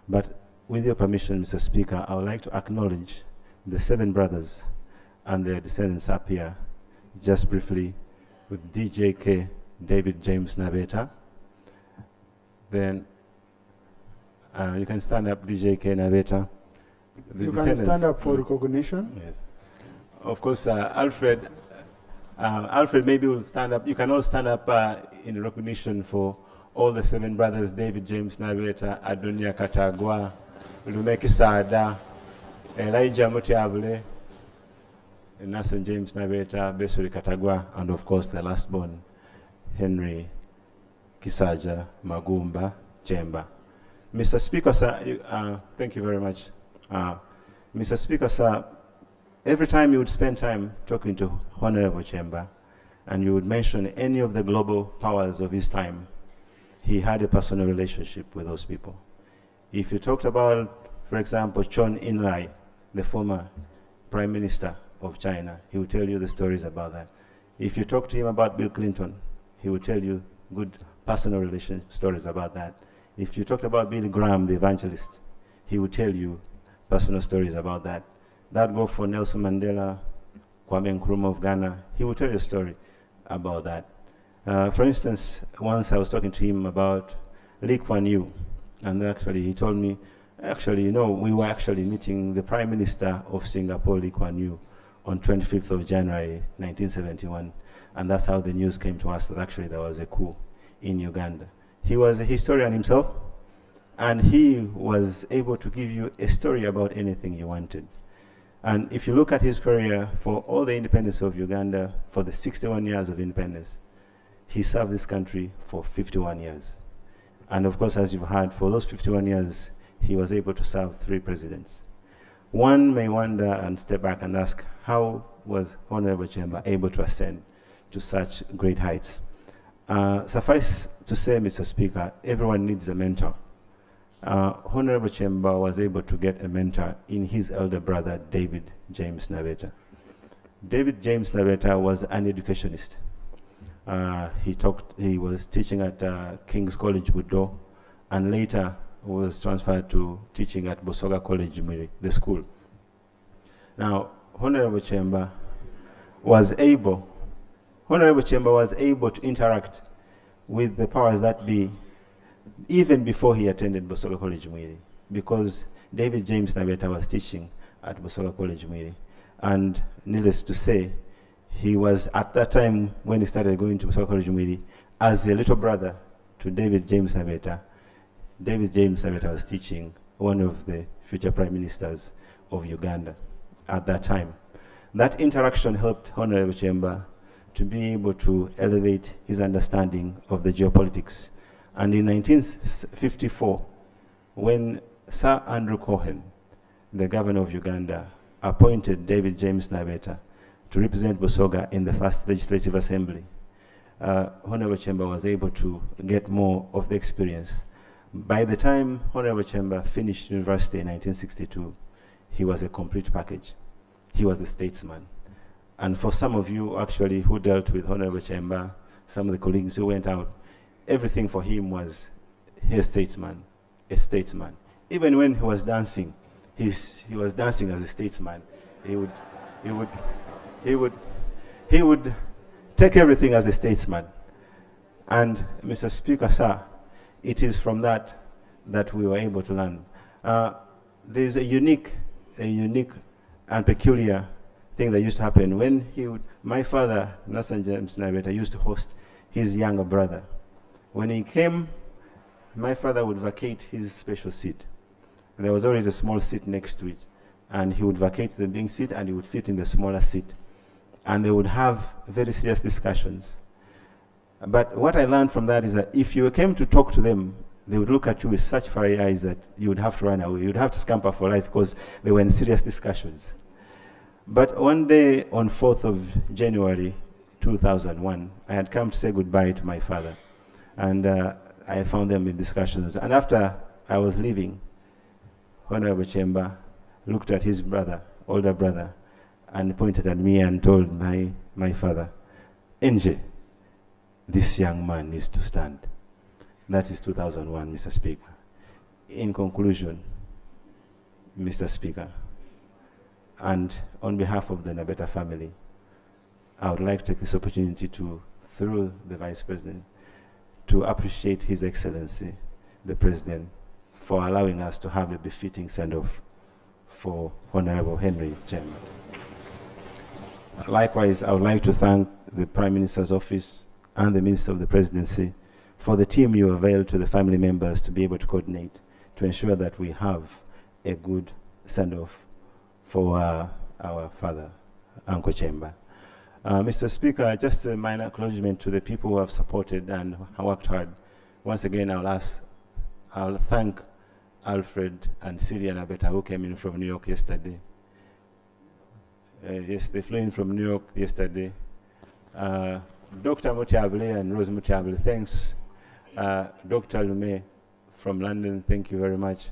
But with your permission, Mr. Speaker, I would like to acknowledge the 7 brothers and their descendants up here, just briefly, with DJK David James Nabeta. Then you can stand up, DJK Nabeta. You can stand up for recognition. Yes. Of course, Alfred maybe will stand up. You can all stand up in recognition for all the 7 brothers, David James Nabeta, Adunia Katagwa, Lumeki Sada, Elijah Mutiabule, Nassan James Nabeta, Besuri Katagwa, and of course the last born, Henry Kisaja Magumba Kyemba. Mr. Speaker, sir, thank you very much. Mr. Speaker, sir, every time you would spend time talking to Honorable Kyemba, and you would mention any of the global powers of his time, he had a personal relationship with those people. If you talked about, for example, Chon In-lai, the former Prime Minister of China, he would tell you the stories about that. If you talk to him about Bill Clinton, he would tell you good personal relation stories about that. If you talked about Billy Graham, the evangelist, he would tell you personal stories about that. That go for Nelson Mandela, Kwame Nkrumah of Ghana, he would tell you a story about that. For instance, once I was talking to him about Lee Kuan Yew, and actually he told me, actually, you know, we were actually meeting the Prime Minister of Singapore, Lee Kuan Yew, on 25th of January, 1971. And that's how the news came to us that actually there was a coup in Uganda. He was a historian himself, and he was able to give you a story about anything you wanted. And if you look at his career for all the independence of Uganda, for the 61 years of independence, he served this country for 51 years. And of course, as you've heard, for those 51 years, he was able to serve 3 presidents. One may wonder and step back and ask, how was Honorable Kyemba able to ascend to such great heights? Suffice to say, Mr. Speaker, everyone needs a mentor. Honorable Kyemba was able to get a mentor in his elder brother, David James Nabeta. David James Nabeta was an educationist. He was teaching at King's College, Budo, and later was transferred to teaching at Bosoga College, the school. Now, Honorable Kyemba was able Honorable Kyemba was able to interact with the powers that be even before he attended Busoga College Mwiri, because David James Nabeta was teaching at Busoga College Mwiri. And needless to say, he was at that time when he started going to Busoga College Mwiri as a little brother to David James Nabeta. David James Nabeta was teaching one of the future prime ministers of Uganda at that time. That interaction helped Honorable Kyemba to be able to elevate his understanding of the geopolitics. And in 1954, when Sir Andrew Cohen, the governor of Uganda, appointed David James Nabeta to represent Busoga in the first Legislative Assembly, Honorable Kyemba was able to get more of the experience. By the time Honorable Kyemba finished university in 1962, he was a complete package. He was a statesman. And for some of you actually who dealt with Honorable Kyemba, some of the colleagues who went out, everything for him was a statesman. Even when he was dancing, he was dancing as a statesman. He would take everything as a statesman. And Mr. Speaker, sir, it is from that we were able to learn. There's a unique and peculiar thing that used to happen when my father, Nathan James Nabeta, used to host his younger brother. When he came, my father would vacate his special seat. There was always a small seat next to it. And he would vacate the big seat and he would sit in the smaller seat. And they would have very serious discussions. But what I learned from that is that if you came to talk to them, they would look at you with such fiery eyes that you would have to run away. You would have to scamper for life because they were in serious discussions. But one day on 4th of January 2001, I had come to say goodbye to my father. And I found them in discussions. And after I was leaving, Honorable Kyemba looked at his brother, older brother, and pointed at me and told my father, "NJ, this young man needs to stand." That is 2001, Mr. Speaker. In conclusion, Mr. Speaker, and on behalf of the Nabeta family, I would like to take this opportunity to, through the Vice President, to appreciate His Excellency, the President, for allowing us to have a befitting send-off for Honorable Henry Kyemba. Likewise, I would like to thank the Prime Minister's Office and the Minister of the Presidency for the team you availed to the family members to be able to coordinate to ensure that we have a good send-off for our father, Uncle Kyemba. Mr. Speaker, just a minor acknowledgement to the people who have supported and worked hard. Once again, I'll thank Alfred and Syria Nabeta who came in from New York yesterday. Yes, they flew in from New York yesterday. Dr. Mutiable and Rose Mutiable, thanks. Dr. Lume from London, thank you very much.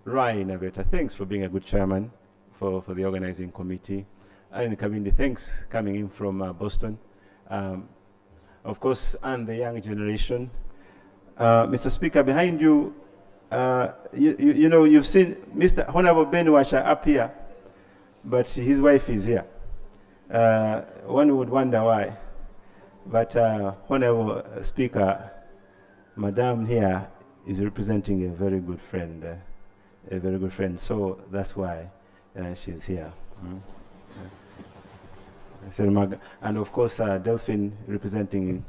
Rai Nabeta, thanks for being a good chairman for the organizing committee. Alan Kabindi, thanks coming in from Boston. Of course, and the young generation. Mr. Speaker, behind you, you know, you've seen Mr. Honorable Ben Washa up here, but his wife is here. One would wonder why. But Honorable Speaker, Madam here is representing a very good friend, So that's why she's here. And of course, Delphine representing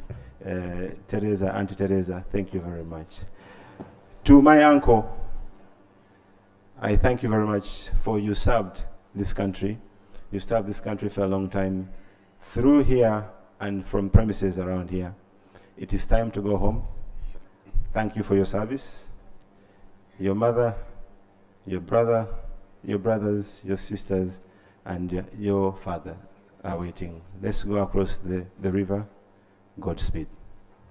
Teresa, Auntie Teresa, thank you very much. To my uncle, I thank you very much for you served this country. You served this country for a long time through here and from premises around here. It is time to go home. Thank you for your service. Your mother, your brother, your brothers, your sisters, and your father are waiting. Let's go across the river. Godspeed.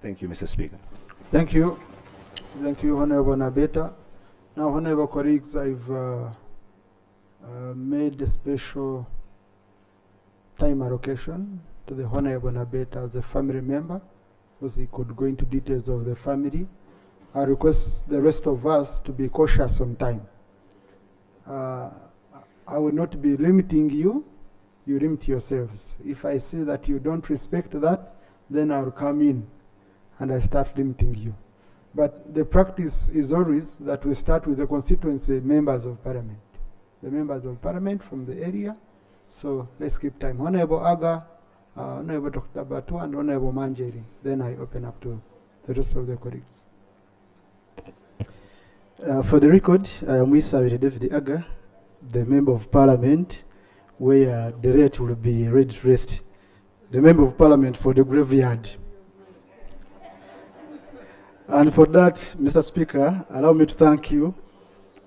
Thank you, Mr. Speaker. Thank you. Thank you, Honorable Nabeta. Now, Honorable colleagues, I've made a special time allocation to the Honorable Nabeta as a family member, because he could go into details of the family. I request the rest of us to be cautious on time. I will not be limiting you, you limit yourselves. If I see that you don't respect that, then I'll come in and I start limiting you. But the practice is always that we start with the constituency members of parliament. The members of parliament from the area. So let's keep time. Honorable Aga, Honorable Dr. Batu, and Honorable Manjeri. Then I open up to the rest of the colleagues. For the record, I am with David Aga, the member of parliament, where the rate will be ready to rest. The member of parliament for the graveyard. And for that, Mr. Speaker, allow me to thank you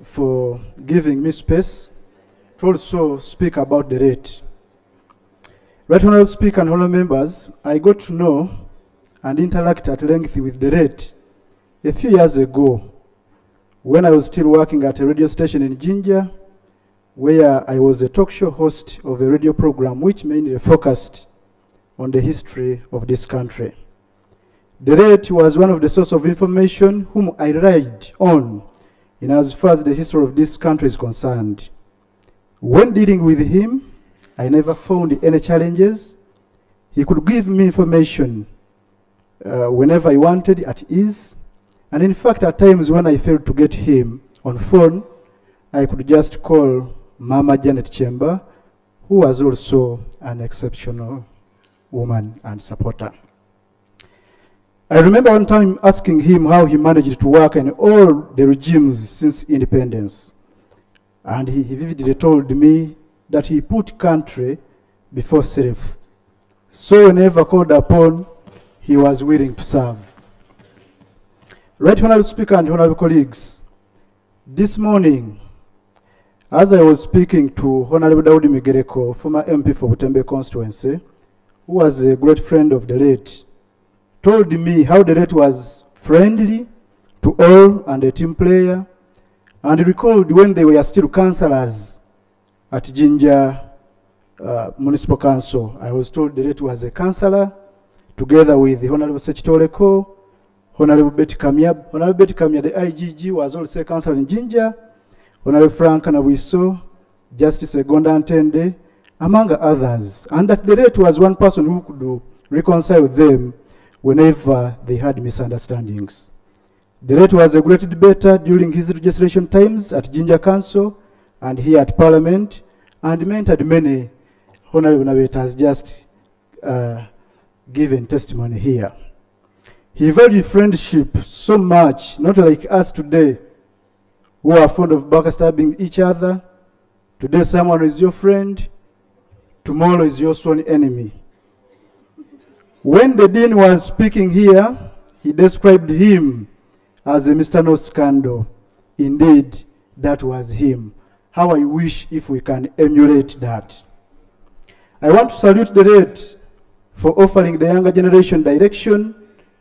for giving me space to also speak about the rate. Right Honourable Speaker and honourable members, I got to know and interact at length with the rate a few years ago when I was still working at a radio station in Jinja, where I was a talk show host of a radio program which mainly focused on the history of this country. The late was one of the sources of information whom I relied on in as far as the history of this country is concerned. When dealing with him, I never found any challenges. He could give me information whenever I wanted at ease. And in fact, at times when I failed to get him on phone, I could just call Mama Janet Kyemba, who was also an exceptional woman and supporter. I remember one time asking him how he managed to work in all the regimes since independence. And he vividly told me that he put country before self. So whenever called upon, he was willing to serve. Right Honourable Speaker and honourable colleagues, this morning, as I was speaking to Honourable Daudi Migereko, former MP for Butembe constituency, who was a great friend of the late, told me how the late was friendly to all and a team player, and recalled when they were still councillors at Jinja Municipal Council. I was told the late was a councillor, together with the Honourable Sechitoleko, Honourable Betty Kamya. Honourable Betty Kamya, the IGG, was also a councillor in Jinja, Honourable Frank Anawiso, Justice Egonda Antende, among others. And that the late was one person who could reconcile them whenever they had misunderstandings. The late was a great debater during his registration times at Jinja Council and here at Parliament, and mentored many. Honourable Nabet has just given testimony here. He valued friendship so much, not like us today, who are fond of backstabbing each other. Today someone is your friend, tomorrow is your sworn enemy. When the Dean was speaking here, he described him as a Mr. No Scandal. Indeed, that was him. How I wish if we can emulate that. I want to salute the late for offering the younger generation direction,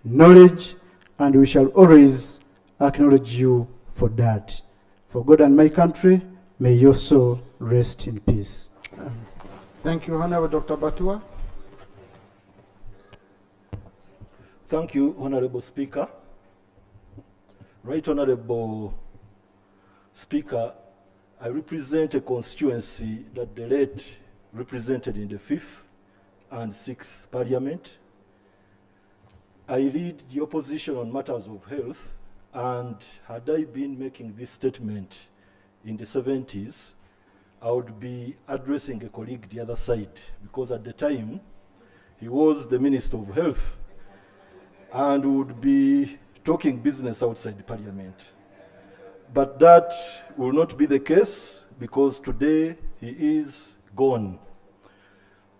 knowledge, and we shall always acknowledge you for that. For God and my country, may your soul rest in peace. Thank you, Honourable Dr. Batua. Thank you, Honourable Speaker. Right Honourable Speaker, I represent a constituency that the late represented in the 5th and 6th Parliament. I lead the opposition on matters of health, and had I been making this statement in the 70s, I would be addressing a colleague the other side, because at the time, he was the Minister of Health and would be talking business outside the Parliament. But that will not be the case, because today he is gone.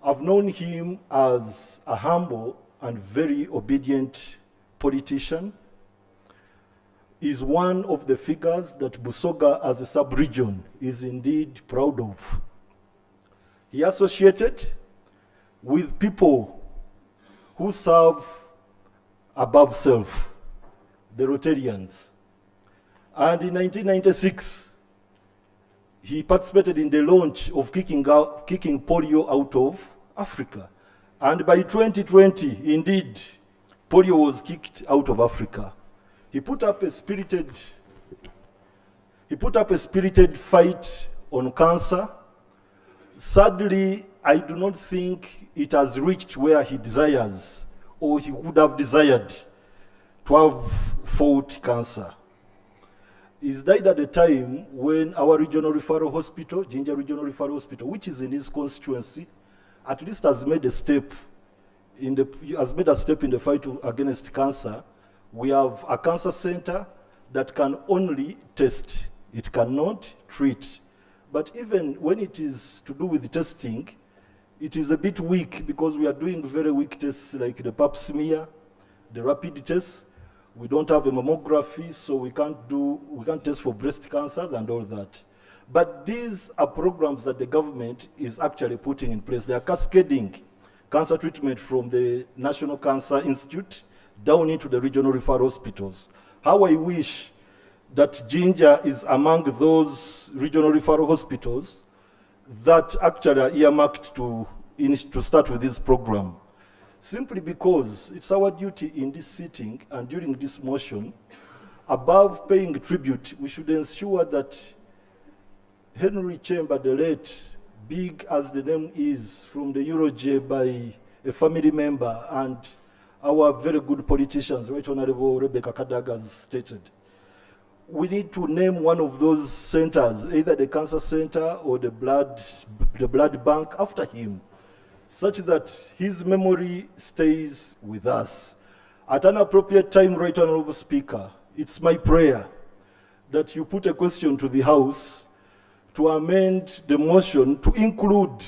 I've known him as a humble and very obedient politician. Is one of the figures that Busoga as a sub-region is indeed proud of. He associated with people who serve above self, the Rotarians. And in 1996, he participated in the launch of kicking polio out of Africa. And by 2020, indeed, polio was kicked out of Africa. He put up a spirited fight on cancer. Sadly, I do not think it has reached where he desires or he would have desired to have fought cancer. He's died at a time when our regional referral hospital, Jinja Regional Referral Hospital, which is in his constituency, at least has made a step in the fight against cancer. We have a cancer center that can only test. It cannot treat. But even when it is to do with testing, it is a bit weak because we are doing very weak tests like the pap smear, the rapid tests. We don't have a mammography, so we can't test for breast cancers and all that. But these are programs that the government is actually putting in place. They are cascading cancer treatment from the National Cancer Institute down into the regional referral hospitals. How I wish that Jinja is among those regional referral hospitals that actually are earmarked to start with this program. Simply because it's our duty in this sitting and during this motion, above paying tribute, we should ensure that Henry Kyemba, the late, big as the name is, from the Euroj by a family member and our very good politicians, Right Honorable Rebecca Kadaga has stated, we need to name one of those centers, either the cancer center or the blood bank after him, such that his memory stays with us. At an appropriate time, Right Honorable Speaker, it's my prayer that you put a question to the House to amend the motion to include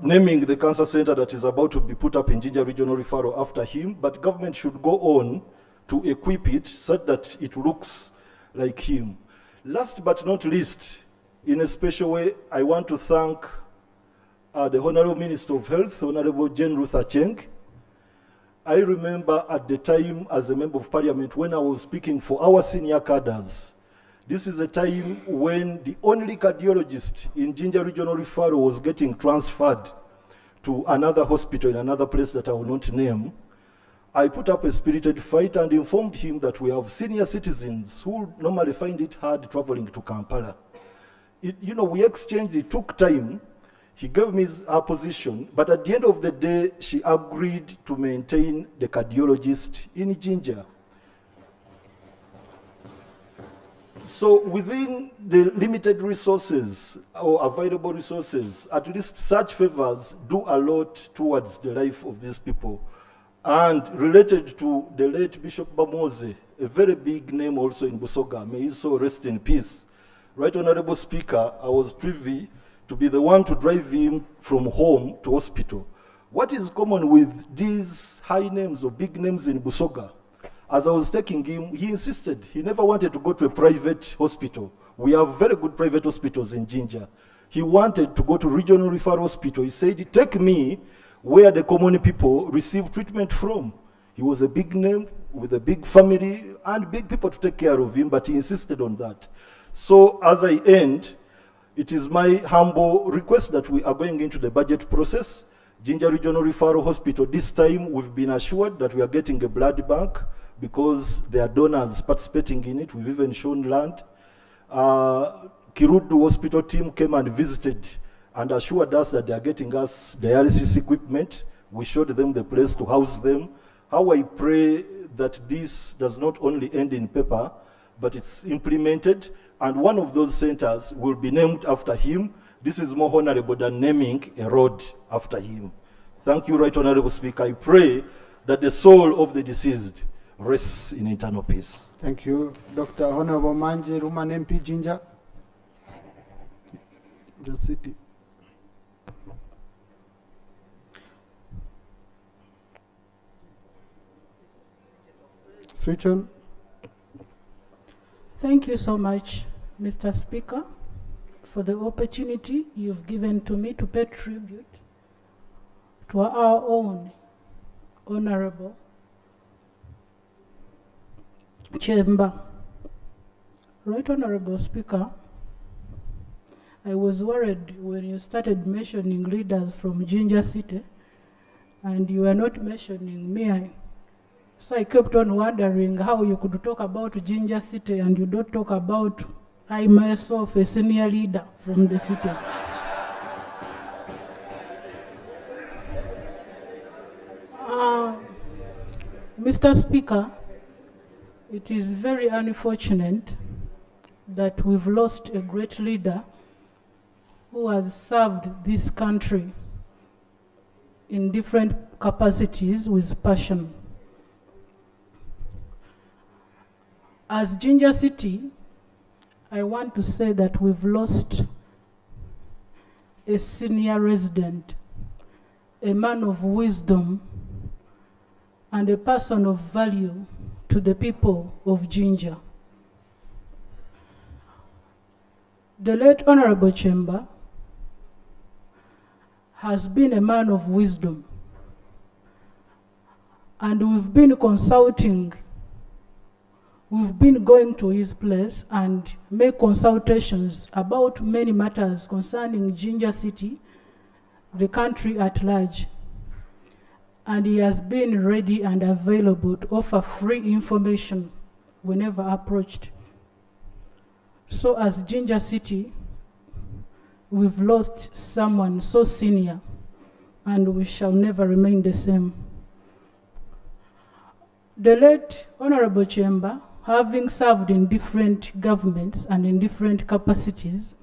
naming the cancer center that is about to be put up in Jinja Regional Referral after him, but government should go on to equip it such that it looks like him. Last but not least, in a special way, I want to thank the Honorable Minister of Health, Honorable Jane Ruth Acheng. I remember at the time as a Member of Parliament when I was speaking for our senior cadres, this is a time when the only cardiologist in Jinja Regional Referral was getting transferred to another hospital in another place that I will not name. I put up a spirited fight and informed him that we have senior citizens who normally find it hard traveling to Kampala. We exchanged, it took time. He gave me her position, but at the end of the day, she agreed to maintain the cardiologist in Jinja. So within the limited resources or available resources, at least such favors do a lot towards the life of these people. And related to the late Bishop Bamoze, a very big name also in Busoga, may he so rest in peace. Right Honorable Speaker, I was privy to be the one to drive him from home to hospital. What is common with these high names or big names in Busoga? As I was taking him, he insisted. He never wanted to go to a private hospital. We have very good private hospitals in Jinja. He wanted to go to regional referral hospital. He said, take me where the common people receive treatment from. He was a big name with a big family and big people to take care of him, but he insisted on that. So as I end, it is my humble request that we are going into the budget process. Jinja Regional Referral Hospital, this time we've been assured that we are getting a blood bank because there are donors participating in it. We've even shown land. Kirudu Hospital team came and visited and assured us that they are getting us dialysis equipment. We showed them the place to house them. How I pray that this does not only end in paper, but it's implemented, and one of those centers will be named after him. This is more honorable than naming a road after him. Thank you, Right Honorable Speaker. I pray that the soul of the deceased rests in eternal peace. Thank you. Dr. Honorable Manje, Ruman MP Jinja. The city. Switch on. Thank you so much, Mr. Speaker, for the opportunity you've given to me to pay tribute to our own Honorable Kyemba. Right Honorable Speaker, I was worried when you started mentioning leaders from Jinja City and you were not mentioning me. So I kept on wondering how you could talk about Jinja City and you don't talk about I myself, a senior leader from the city. Mr. Speaker, it is very unfortunate that we've lost a great leader who has served this country in different capacities with passion. As Jinja City, I want to say that we've lost a senior resident, a man of wisdom, and a person of value to the people of Jinja. The late Honorable Kyemba has been a man of wisdom, and we've been consulting. We've been going to his place and make consultations about many matters concerning Jinja City, the country at large. And he has been ready and available to offer free information whenever approached. So as Jinja City, we've lost someone so senior, and we shall never remain the same. The late Honorable Kyemba, having served in different governments and in different capacities,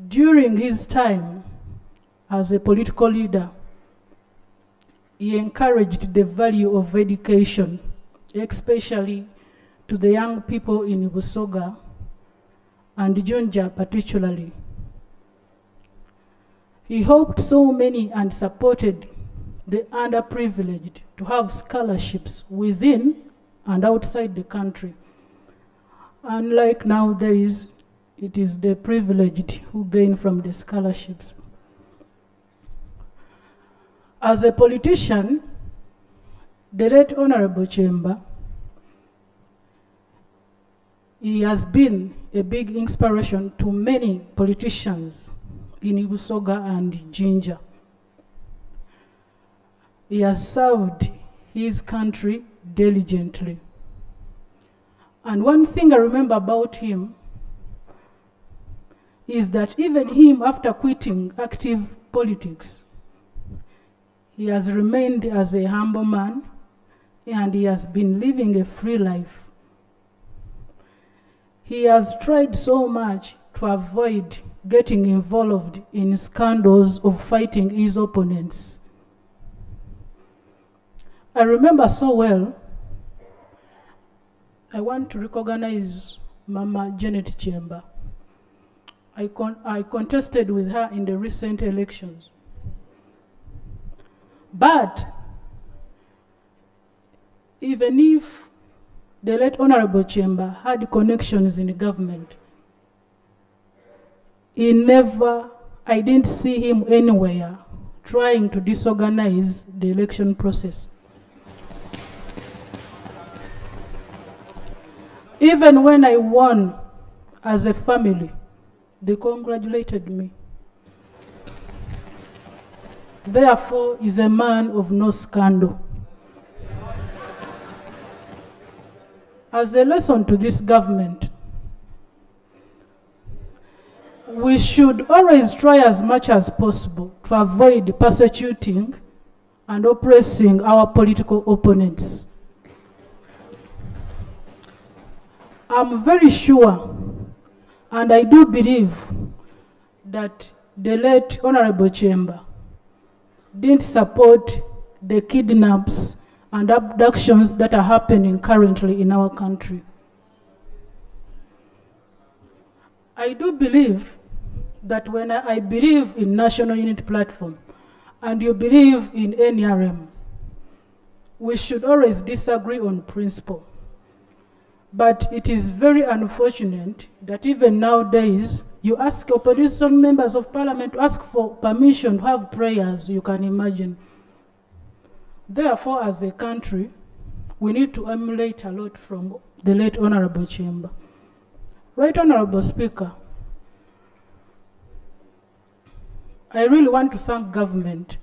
during his time as a political leader, he encouraged the value of education, especially to the young people in Busoga and Jinja particularly. He helped so many and supported the underprivileged to have scholarships within and outside the country. Unlike nowadays, it is the privileged who gain from the scholarships. As a politician, the late Honorable Kyemba, he has been a big inspiration to many politicians in Busoga and Jinja. He has served his country diligently. And one thing I remember about him is that even him, after quitting active politics, he has remained as a humble man, and he has been living a free life. He has tried so much to avoid getting involved in scandals of fighting his opponents. I remember so well, I want to recognize Mama Janet Kyemba. I contested with her in the recent elections. But even if the late Honorable Kyemba had connections in the government, I didn't see him anywhere trying to disorganize the election process. Even when I won as a family, they congratulated me. Therefore, he's a man of no scandal. As a lesson to this government, we should always try as much as possible to avoid persecuting and oppressing our political opponents. I'm very sure, and I do believe, that the late Honorable Kyemba didn't support the kidnaps and abductions that are happening currently in our country. I do believe that when I believe in National Unity Platform and you believe in NRM, we should always disagree on principle. But it is very unfortunate that even nowadays, you ask opposition members of parliament to ask for permission to have prayers, you can imagine. Therefore, as a country, we need to emulate a lot from the late Honorable Kyemba. Right Honorable Speaker, I really want to thank government.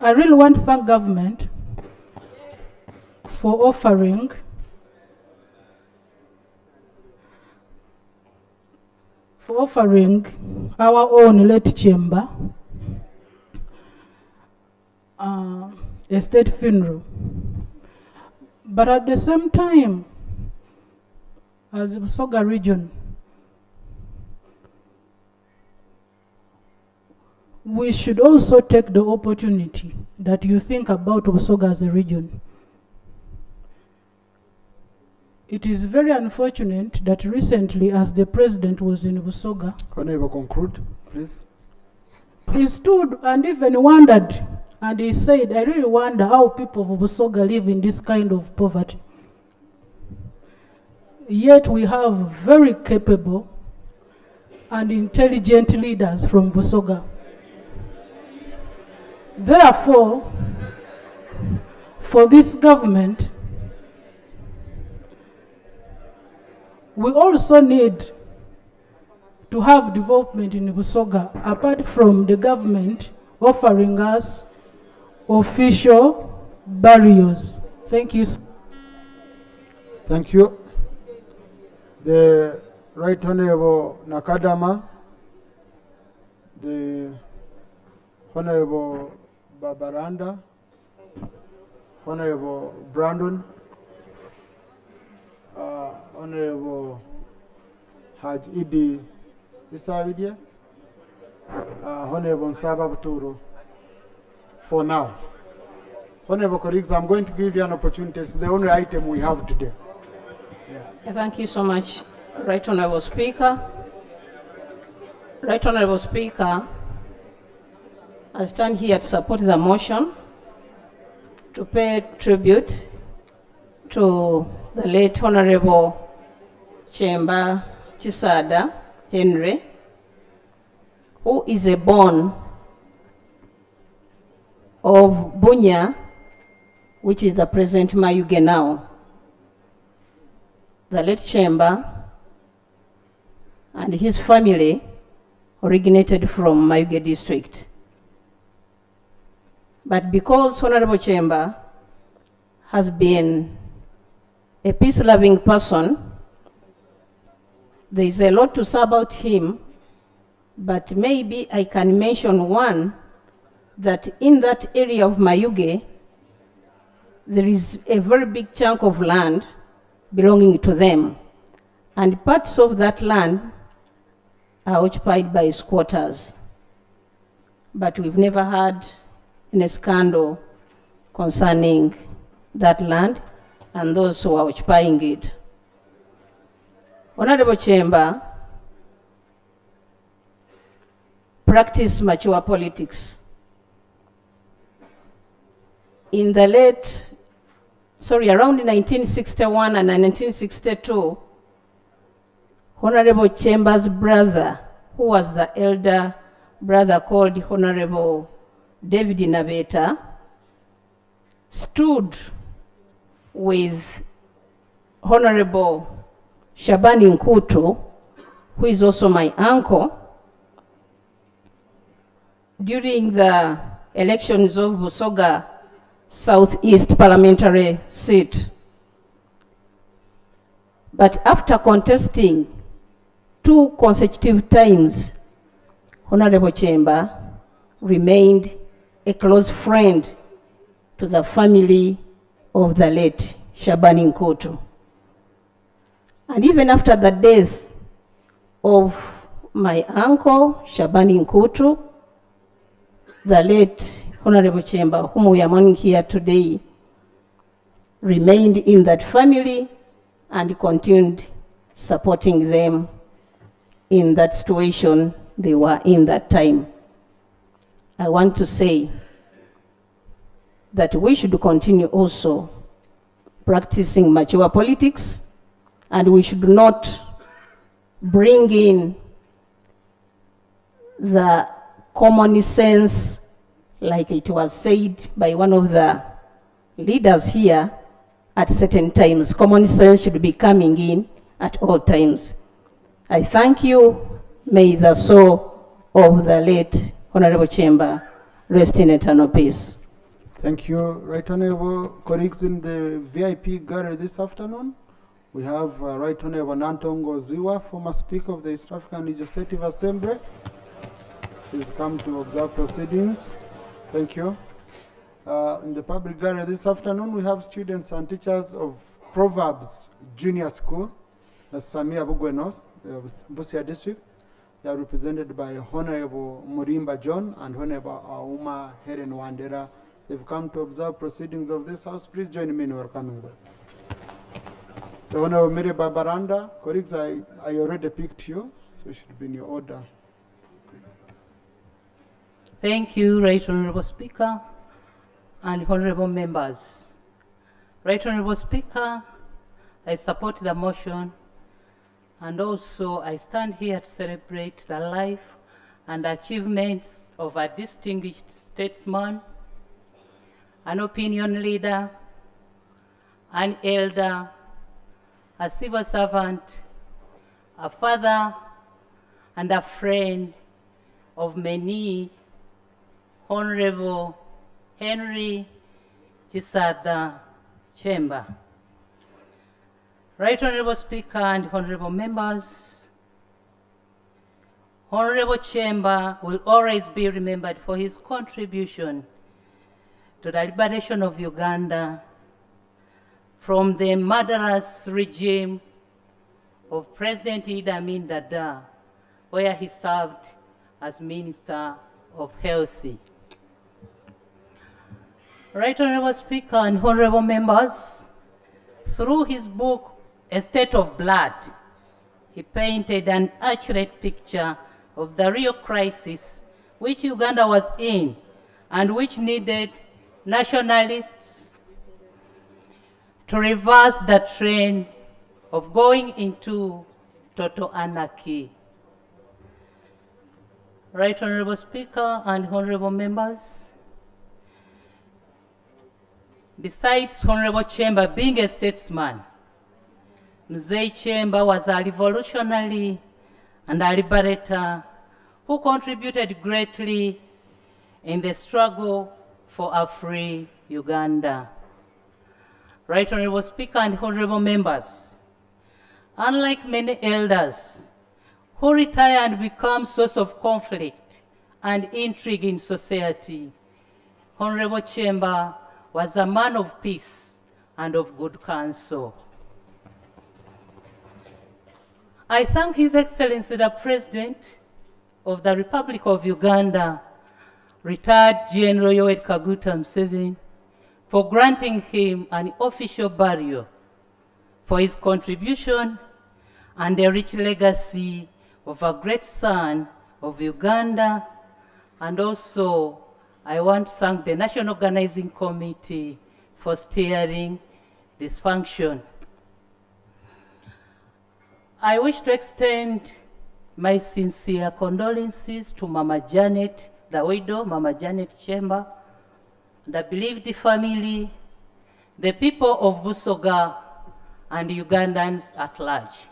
I really want to thank government for offering our own late Kyemba a state funeral. But at the same time, as the Busoga region, we should also take the opportunity that you think about Busoga as a region. It is very unfortunate that recently, as the president was in Busoga, Can you conclude, please? he stood and even wondered, and he said, I really wonder how people of Busoga live in this kind of poverty. Yet we have very capable and intelligent leaders from Busoga. Therefore, for this government, we also need to have development in Busoga, apart from the government offering us official barriers. Thank you. Thank you. The Right Honorable Nakadama, the Honorable Babaranda, Honorable Brandon, Honorable Haj Idi Isavidia, Honorable Nsaba Buturu, for now. Honorable colleagues, I'm going to give you an opportunity. It's the only item we have today. Thank you so much, Right Honorable Speaker. Right Honorable Speaker, I stand here to support the motion to pay tribute to the late Honorable Kyemba Chisada Henry, who is a born of Bunya, which is the present Mayuge now. The late Kyemba and his family originated from Mayuge district. But because Honorable Kyemba has been a peace-loving person, there is a lot to say about him, but maybe I can mention one, that in that area of Mayuge, there is a very big chunk of land belonging to them, and parts of that land are occupied by squatters. But we've never had any scandal concerning that land and those who are occupying it. Honorable Kyemba practiced mature politics. In the around 1961 and 1962, Honorable Kyemba's brother, who was the elder brother called Honorable David Nabeta, stood with Honorable Shabani Nkutu, who is also my uncle, during the elections of Busoga Southeast parliamentary seat. But after contesting 2 consecutive times, Honorable Kyemba remained a close friend to the family of the late Shabani Nkutu. And even after the death of my uncle, Shabani Nkutu, the late Honorable Kyemba, whom we are mourning here today, remained in that family and continued supporting them in that situation they were in that time. I want to say that we should continue also practicing mature politics, and we should not bring in the common sense, like it was said by one of the leaders here. At certain times, common sense should be coming in at all times. I thank you. May the soul of the late Honorable Kyemba rest in eternal peace. Thank you. Right Honorable colleagues in the VIP gallery this afternoon, we have Right Honorable Nantongo Ziwa, former Speaker of the East African Legislative Assembly. She's come to observe proceedings. Thank you. In the public gallery this afternoon, we have students and teachers of Proverbs Junior School, that's Samia Bugwenos, Busia District. They are represented by Honorable Murimba John and Honorable Auma Helen Wandera. They've come to observe proceedings of this house. Please join me in welcoming them. The Honorable Mary Babaranda, colleagues, I already picked you, so you should be in your order. Thank you, Right Honorable Speaker and honorable members. Right Honorable Speaker, I support the motion, and also I stand here to celebrate the life and achievements of a distinguished statesman, an opinion leader, an elder, a civil servant, a father, and a friend of many, Honorable Henry Chisada Kyemba. Right Honorable Speaker and honorable members, Honorable Kyemba will always be remembered for his contribution to the liberation of Uganda from the murderous regime of President Idi Amin Dada, where he served as Minister of Health. Right Honorable Speaker and honorable members, through his book, A State of Blood, he painted an accurate picture of the real crisis which Uganda was in and which needed nationalists to reverse the trend of going into total anarchy. Right Honorable Speaker and honorable members, besides Honorable Kyemba being a statesman, Mzee Kyemba was a revolutionary and a liberator who contributed greatly in the struggle for a free Uganda. Right Honorable Speaker and honorable members, unlike many elders who retire and become source of conflict and intrigue in society, Honorable Kyemba was a man of peace and of good counsel. I thank His Excellency the President of the Republic of Uganda, retired General Yoweri Kaguta Museveni, for granting him an official burial for his contribution and a rich legacy of a great son of Uganda. And also, I want to thank the National Organizing Committee for steering this function. I wish to extend my sincere condolences to Mama Janet, the widow, Mama Janet Kyemba, the bereaved family, the people of Busoga, and Ugandans at large.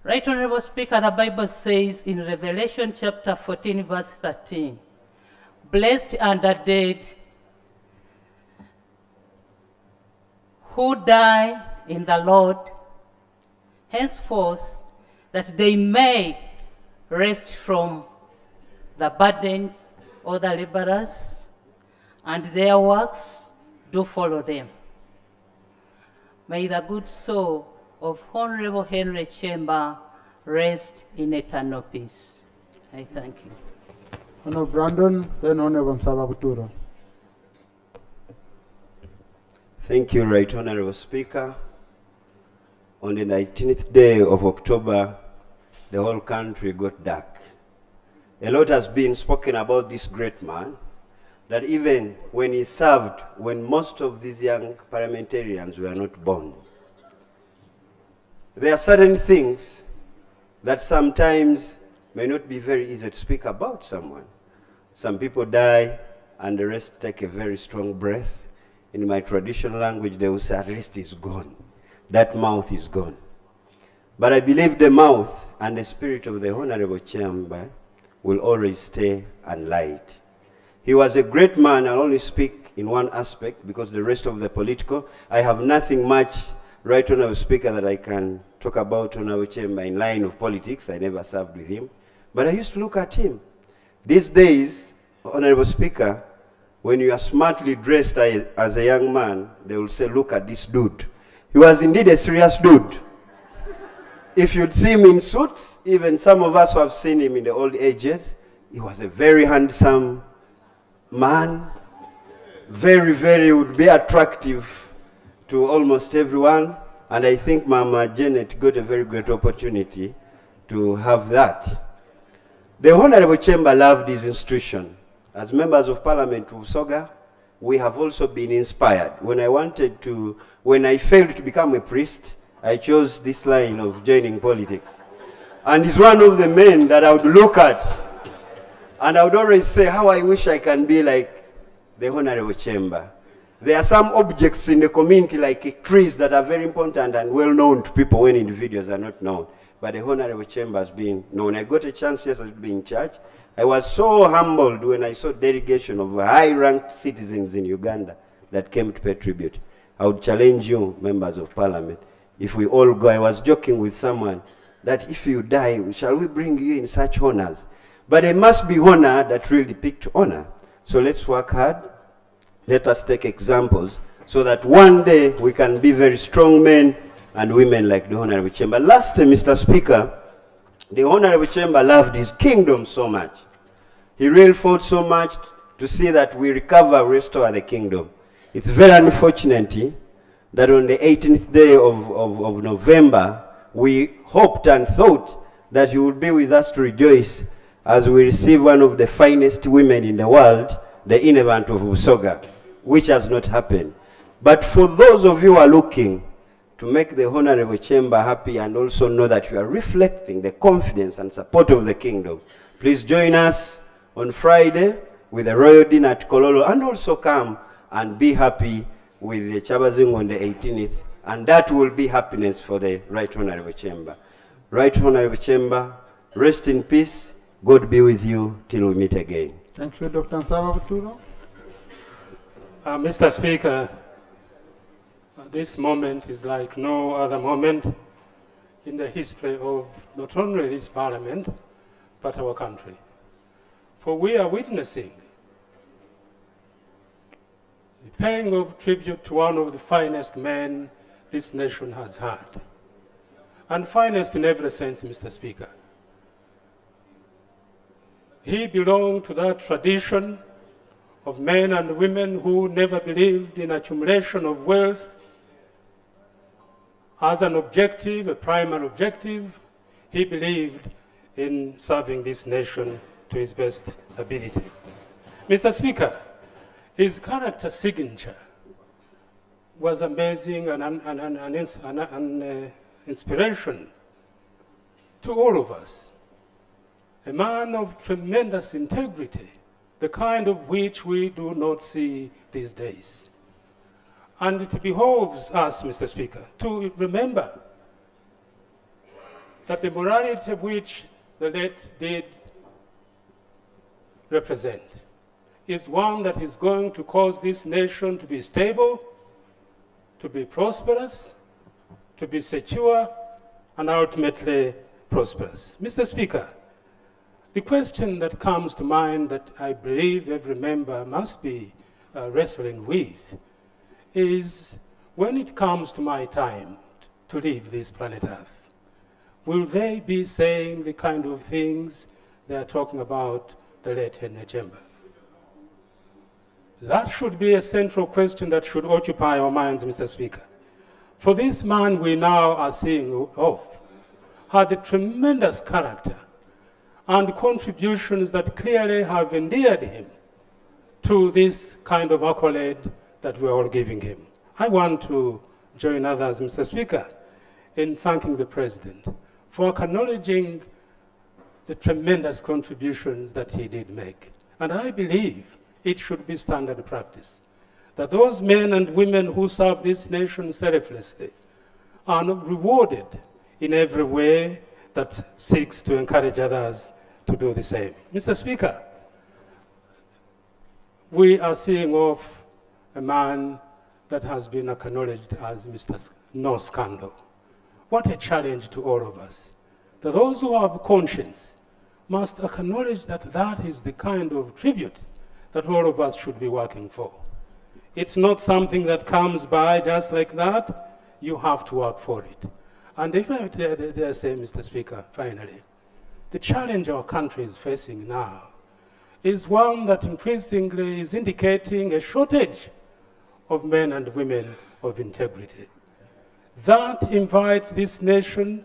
Right Honorable Speaker, the Bible says in Revelation chapter 14, verse 13, "Blessed are the dead who die in the Lord, henceforth, that they may rest from the burdens or the laborers, and their works do follow them." May the good soul of Honorable Henry Kyemba rest in eternal peace. I thank you. Honorable Brandon, then Honorable Nsababuturo. Thank you, Right Honorable Speaker. On the 19th day of October, the whole country got dark. A lot has been spoken about this great man, that even when he served, when most of these young parliamentarians were not born, there are certain things that sometimes may not be very easy to speak about someone. Some people die and the rest take a very strong breath. In my traditional language, they will say, at least he's gone. That mouth is gone. But I believe the mouth and the spirit of the Honorable Kyemba will always stay and light. He was a great man. I'll only speak in one aspect because the rest of the political, I have nothing much, Right Honorable Speaker, that I can talk about Honorable Kyemba in line of politics. I never served with him. But I used to look at him. These days, Honorable Speaker, when you are smartly dressed as a young man, they will say, look at this dude. He was indeed a serious dude. If you'd see him in suits, even some of us who have seen him in the old ages, he was a very handsome man, very would be attractive to almost everyone. And I think Mama Janet got a very great opportunity to have that. The Honorable Kyemba loved his institution. As members of Parliament of Soga, we have also been inspired. When I failed to become a priest, I chose this line of joining politics. And he's one of the men that I would look at, and I would always say how I wish I can be like the Honorable Kyemba. There are some objects in the community like trees that are very important and well known to people when individuals are not known. But the Honorable Kyemba has been known. I got a chance yesterday to be in church. I was so humbled when I saw delegation of high-ranked citizens in Uganda that came to pay tribute. I would challenge you, members of Parliament, if we all go. I was joking with someone that if you die, shall we bring you in such honors? But it must be honor that really depict honor. So let's work hard. Let us take examples so that one day we can be very strong men and women like the Honorable Kyemba. Lastly, Mr. Speaker, the Honorable Kyemba loved his kingdom so much. He really fought so much to see that we recover, restore the kingdom. It's very unfortunate that on the 18th day of November, we hoped and thought that you would be with us to rejoice as we receive one of the finest women in the world, the Inevant of Usoga, which has not happened. But for those of you who are looking to make the Honorable Kyemba happy and also know that you are reflecting the confidence and support of the kingdom, please join us on Friday with a royal dinner at Kololo, and also come and be happy with the Chabazing on the 18th, and that will be happiness for the Right Honorable Kyemba. Right Honorable Kyemba, rest in peace. God be with you till we meet again. Thank you, Dr. Nsaba Buturo. Mr. Speaker, this moment is like no other moment in the history of not only this Parliament, but our country. For we are witnessing the paying of tribute to one of the finest men this nation has had. And finest in every sense, Mr. Speaker. He belonged to that tradition of men and women who never believed in accumulation of wealth as an objective, a primary objective. He believed in serving this nation to his best ability. Mr. Speaker, his character signature was amazing and an inspiration to all of us. A man of tremendous integrity, the kind of which we do not see these days. And it behoves us, Mr. Speaker, to remember that the morality of which the late did represent is one that is going to cause this nation to be stable, to be prosperous, to be secure, and ultimately prosperous. Mr. Speaker, the question that comes to mind that I believe every member must be wrestling with is, when it comes to my time to leave this planet Earth, will they be saying the kind of things they are talking about the late Henry Kyemba? That should be a central question that should occupy our minds, Mr. Speaker. For this man we now are seeing off had a tremendous character and contributions that clearly have endeared him to this kind of accolade that we're all giving him. I want to join others, Mr. Speaker, in thanking the President for acknowledging the tremendous contributions that he did make. And I believe it should be standard practice that those men and women who serve this nation selflessly are rewarded in every way that seeks to encourage others to do the same. Mr. Speaker, we are seeing off a man that has been acknowledged as Mr. No Scandal. What a challenge to all of us. That those who have conscience must acknowledge that that is the kind of tribute that all of us should be working for. It's not something that comes by just like that. You have to work for it. And if I dare say, Mr. Speaker, finally, the challenge our country is facing now is one that increasingly is indicating a shortage of men and women of integrity. That invites this nation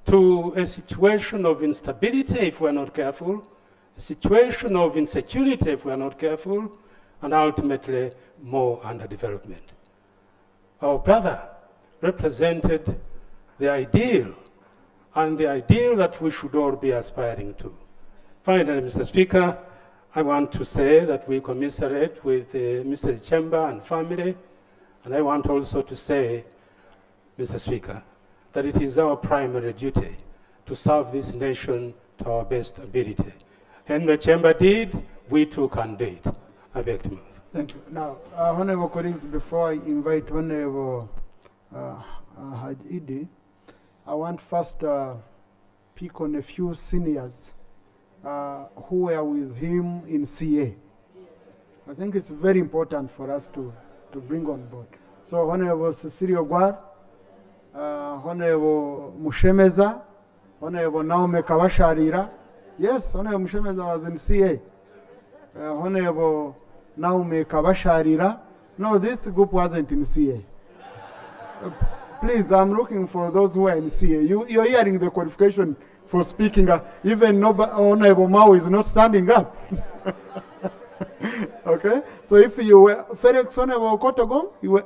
to a situation of instability if we're not careful, a situation of insecurity if we're not careful, and ultimately more underdevelopment. Our brother represented the ideal, and the ideal that we should all be aspiring to. Finally, Mr. Speaker, I want to say that we commiserate with Mr. Kyemba and family, and I want also to say, Mr. Speaker, that it is our primary duty to serve this nation to our best ability. Henry Kyemba did, we too can do it. I beg to move. Thank you. Now, honorable colleagues, before I invite Honorable Haj Idi, I want first pick on a few seniors who were with him in CA. I think it's very important for us to bring on board. So Honorable Cecilia Gwar, Honorable Mushemeza, Honorable Naume Kawasharira. Yes, Honorable Mushemeza was in CA. Honorable Naume Kawasharira. No, this group wasn't in CA. Please, I'm looking for those who are in CA. You're hearing the qualification for speaking. Even Honorable Mao is not standing up. Okay? So if you were Felix Honorable Kotogong, you were,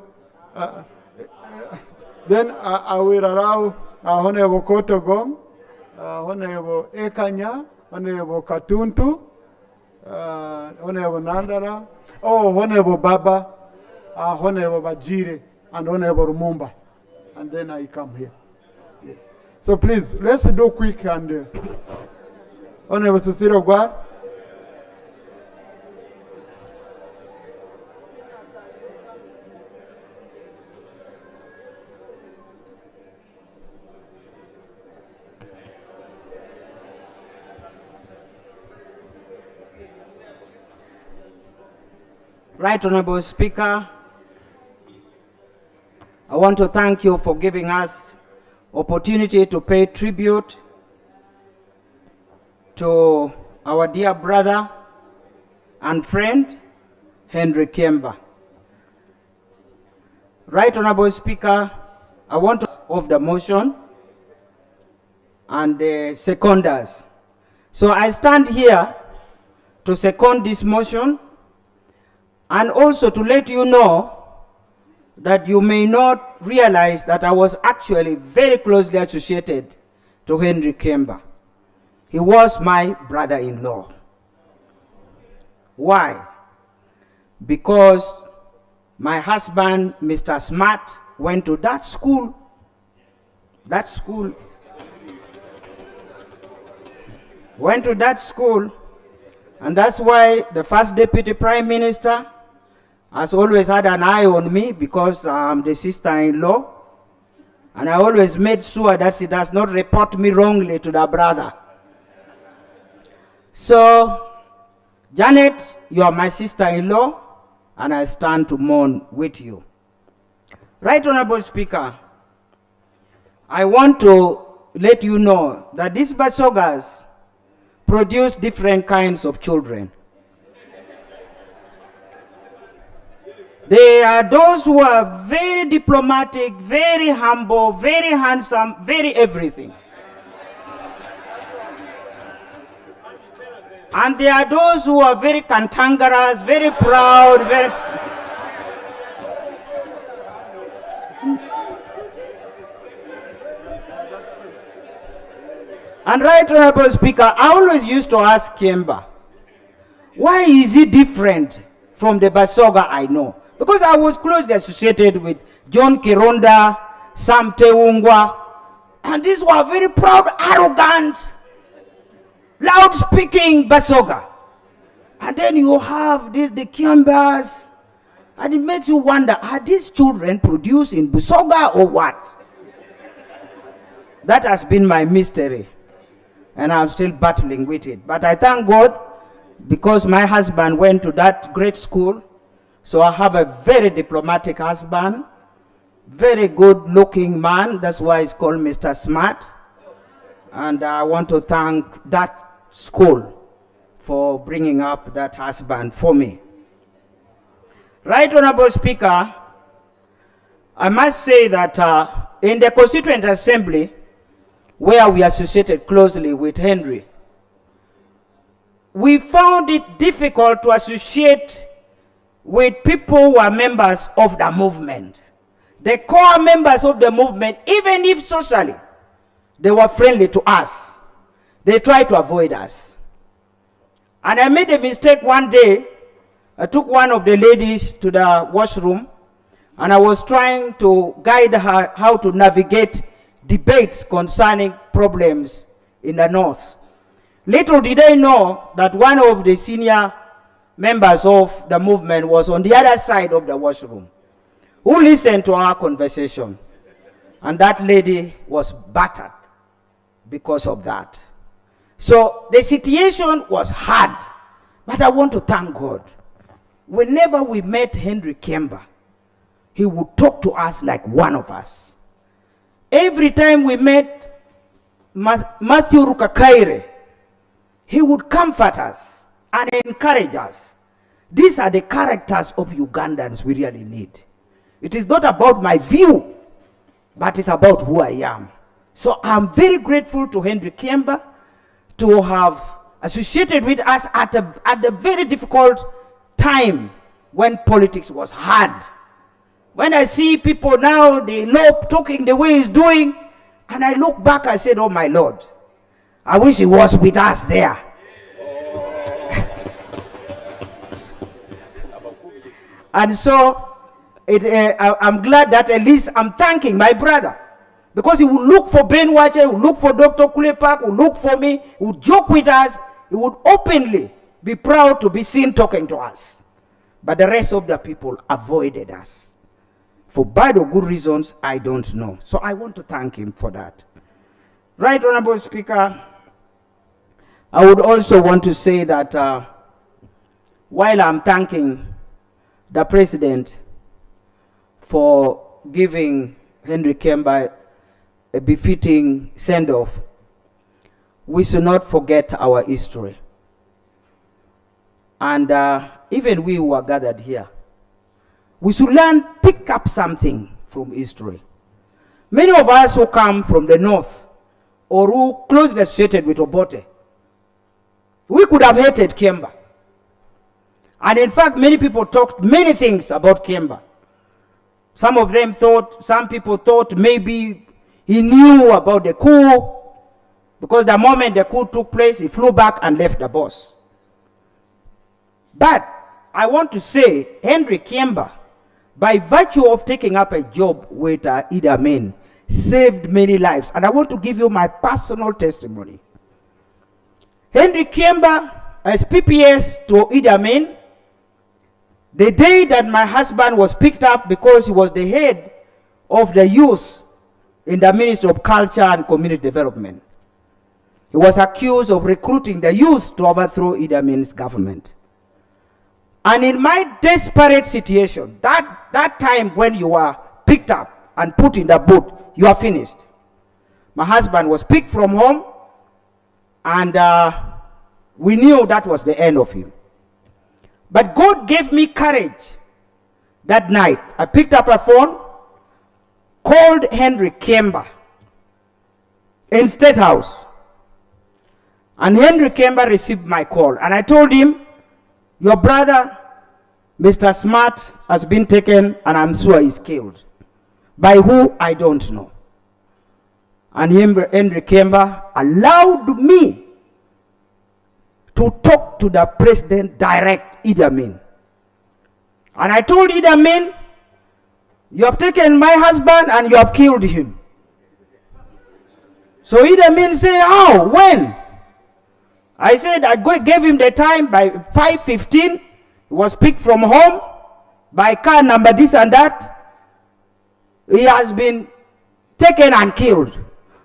then I will allow Honorable Kotogong, Honorable Ekanya, Honorable Katuntu, Honorable Nandara, Honorable Baba, Honorable Bajire, and Honorable Rumumba. And then I come here. Yes. So please, let's do quick and Honorable Cecilia Gwar. Right Honorable Speaker, I want to thank you for giving us opportunity to pay tribute to our dear brother and friend, Henry Kyemba. Right Honorable Speaker, I want to of the motion and the seconders. So I stand here to second this motion and also to let you know that you may not realize that I was actually very closely associated to Henry Kyemba. He was my brother-in-law. Why? Because my husband, Mr. Smart, went to that school. Went to that school, and that's why the first Deputy Prime Minister has always had an eye on me because I'm the sister-in-law, and I always made sure that she does not report me wrongly to the brother. So, Janet, you are my sister-in-law, and I stand to mourn with you. Right Honorable Speaker, I want to let you know that these Basogas produce different kinds of children. They are those who are very diplomatic, very humble, very handsome, very everything. And there are those who are very cantankerous, very proud, very... And Right Honorable Speaker, I always used to ask Kyemba, why is he different from the Basoga I know? Because I was closely associated with John Kironda, Sam Teungwa, and these were very proud, arrogant, loud-speaking Basoga. And then you have the Kyembas, and it makes you wonder, are these children produced in Busoga or what? That has been my mystery, and I'm still battling with it. But I thank God because my husband went to that great school. So I have a very diplomatic husband, very good looking man. That's why he's called Mr. Smart. And I want to thank that school for bringing up that husband for me. Right Honorable Speaker, I must say that in the Constituent Assembly, where we associated closely with Henry, we found it difficult to associate with people who are members of the movement. The core members of the movement, even if socially they were friendly to us, they tried to avoid us. And I made a mistake one day. I took one of the ladies to the washroom, and I was trying to guide her how to navigate debates concerning problems in the North. Little did I know that one of the senior members of the movement was on the other side of the washroom, who listened to our conversation. And that lady was battered because of that. So the situation was hard, but I want to thank God. Whenever we met Henry Kyemba, he would talk to us like one of us. Every time we met Matthew Rukakaire, he would comfort us and encourage us. These are the characters of Ugandans we really need. It is not about my view, but it's about who I am. So I'm very grateful to Henry Kyemba to have associated with us at a very difficult time when politics was hard. When I see people now, they love talking the way he's doing, and I look back, I said, oh my Lord, I wish he was with us there. And so I'm glad that at least I'm thanking my brother, because he would look for Ben Wache, he would look for Dr. Kulepak, he would look for me, he would joke with us, he would openly be proud to be seen talking to us. But the rest of the people avoided us. For bad or good reasons, I don't know. So I want to thank him for that. Right Honorable Speaker, I would also want to say that while I'm thanking the President for giving Henry Kyemba a befitting send-off, we should not forget our history. And even we who are gathered here, we should pick up something from history. Many of us who come from the North or who closely associated with Obote, we could have hated Kyemba. And in fact, many people talked many things about Kyemba. Some people thought maybe he knew about the coup, because the moment the coup took place, he flew back and left the boss. But I want to say, Henry Kyemba, by virtue of taking up a job with Idi Amin, saved many lives. And I want to give you my personal testimony. Henry Kyemba, as PPS to Idi Amin, the day that my husband was picked up, because he was the head of the youth in the Ministry of Culture and Community Development, he was accused of recruiting the youth to overthrow Idi Amin's government. And in my desperate situation, that time when you were picked up and put in the boat, you are finished. My husband was picked from home, and we knew that was the end of him. But God gave me courage that night. I picked up a phone, called Henry Kyemba in State House. And Henry Kyemba received my call. And I told him, your brother, Mr. Smart, has been taken, and I'm sure he's killed. By who, I don't know. And Henry Kyemba allowed me to talk to the president direct, Idi Amin. And I told Idi Amin, you have taken my husband and you have killed him. So Idi Amin said, how? When? I said, I gave him the time. By 5:15, he was picked from home by car number this and that. He has been taken and killed.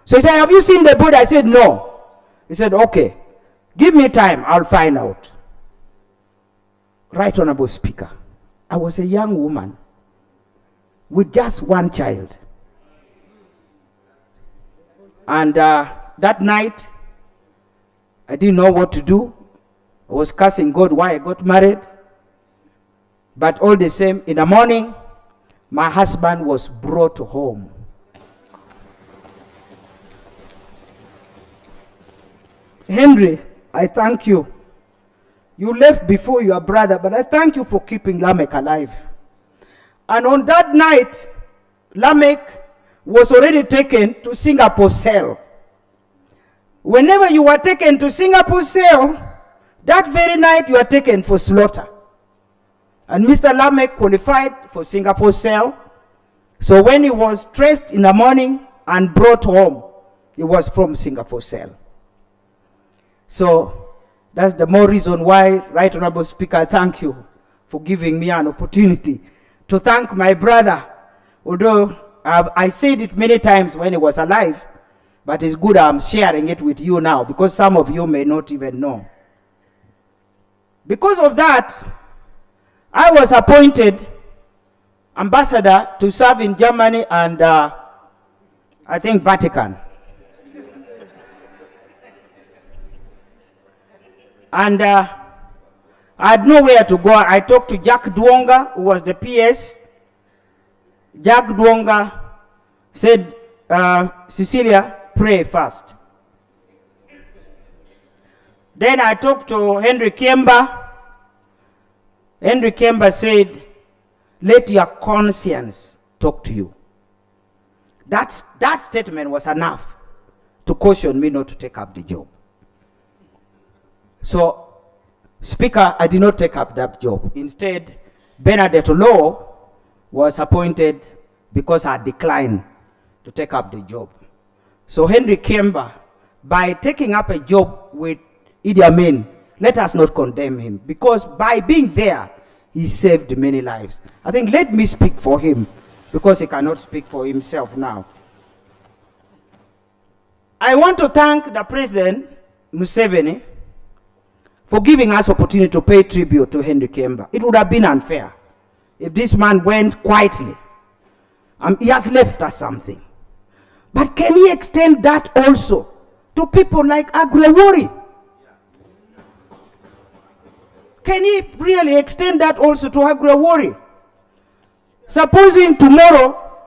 So he said, have you seen the body? I said, no. He said, okay, give me time, I'll find out. Right Honorable Speaker, I was a young woman with just one child. And that night, I didn't know what to do. I was cursing God why I got married. But all the same, in the morning, my husband was brought home. Henry, I thank you. You left before your brother, but I thank you for keeping Lamech alive. And on that night, Lamech was already taken to Singapore cell. Whenever you were taken to Singapore cell, that very night you are taken for slaughter. And Mr. Lamech qualified for Singapore cell. So when he was traced in the morning and brought home, he was from Singapore cell. So that's the more reason why, Right Honorable Speaker, I thank you for giving me an opportunity to thank my brother. Although I said it many times when he was alive, but it's good I'm sharing it with you now because some of you may not even know. Because of that, I was appointed ambassador to serve in Germany and I think Vatican. And I had nowhere to go. I talked to Jack Duonga, who was the PS. Jack Duonga said, Cecilia, pray first. Then I talked to Henry Kyemba. Henry Kyemba said, let your conscience talk to you. That statement was enough to caution me not to take up the job. So, Speaker, I did not take up that job. Instead, Bernadette Law was appointed because I declined to take up the job. So Henry Kyemba, by taking up a job with Idi Amin, let us not condemn him, because by being there, he saved many lives. I think let me speak for him, because he cannot speak for himself now. I want to thank the President, Museveni, for giving us opportunity to pay tribute to Henry Kyemba. It would have been unfair if this man went quietly. He has left us something. But can he extend that also to people like Agrewori? Can he really extend that also to Agrewori? Supposing tomorrow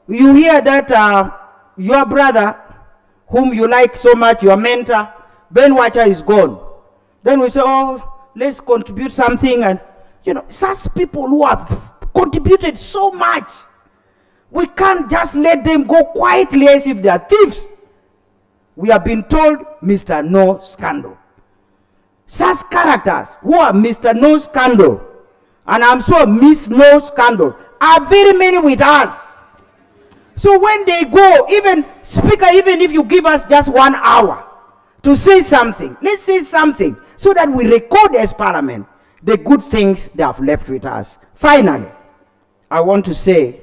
you hear that your brother, whom you like so much, your mentor, Ben Watcher is gone. Then we say, oh, let's contribute something. And, you know, such people who have contributed so much, we can't just let them go quietly as if they are thieves. We have been told, Mr. No Scandal. Such characters who are Mr. No Scandal, and I'm sure Miss No Scandal, are very many with us. So when they go, even Speaker, even if you give us just 1 hour to say something, let's say something, so that we record as Parliament the good things they have left with us. Finally, I want to say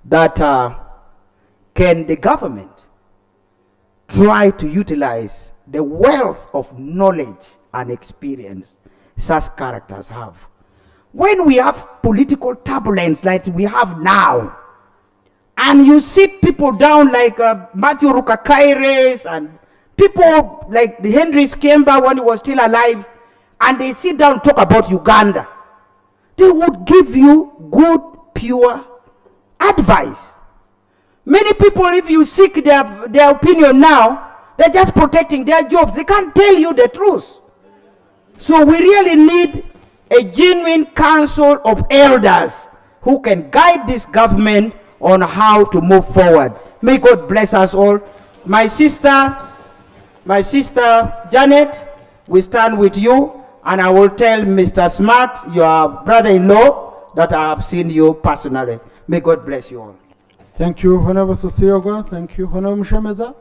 that can the government try to utilize the wealth of knowledge and experience such characters have? When we have political turbulence like we have now, and you sit people down like Matthew Rukakaires and people like the Henry Kyemba when he was still alive, and they sit down and talk about Uganda, they would give you good, pure advice. Many people, if you seek their opinion now, they're just protecting their jobs. They can't tell you the truth. So we really need a genuine council of elders who can guide this government on how to move forward. May God bless us all. My sister Janet, we stand with you, and I will tell Mr. Smart, your brother-in-law, that I have seen you personally. May God bless you all. Thank you, Honorable Sosyoga. Thank you, Honorable Mshemeza.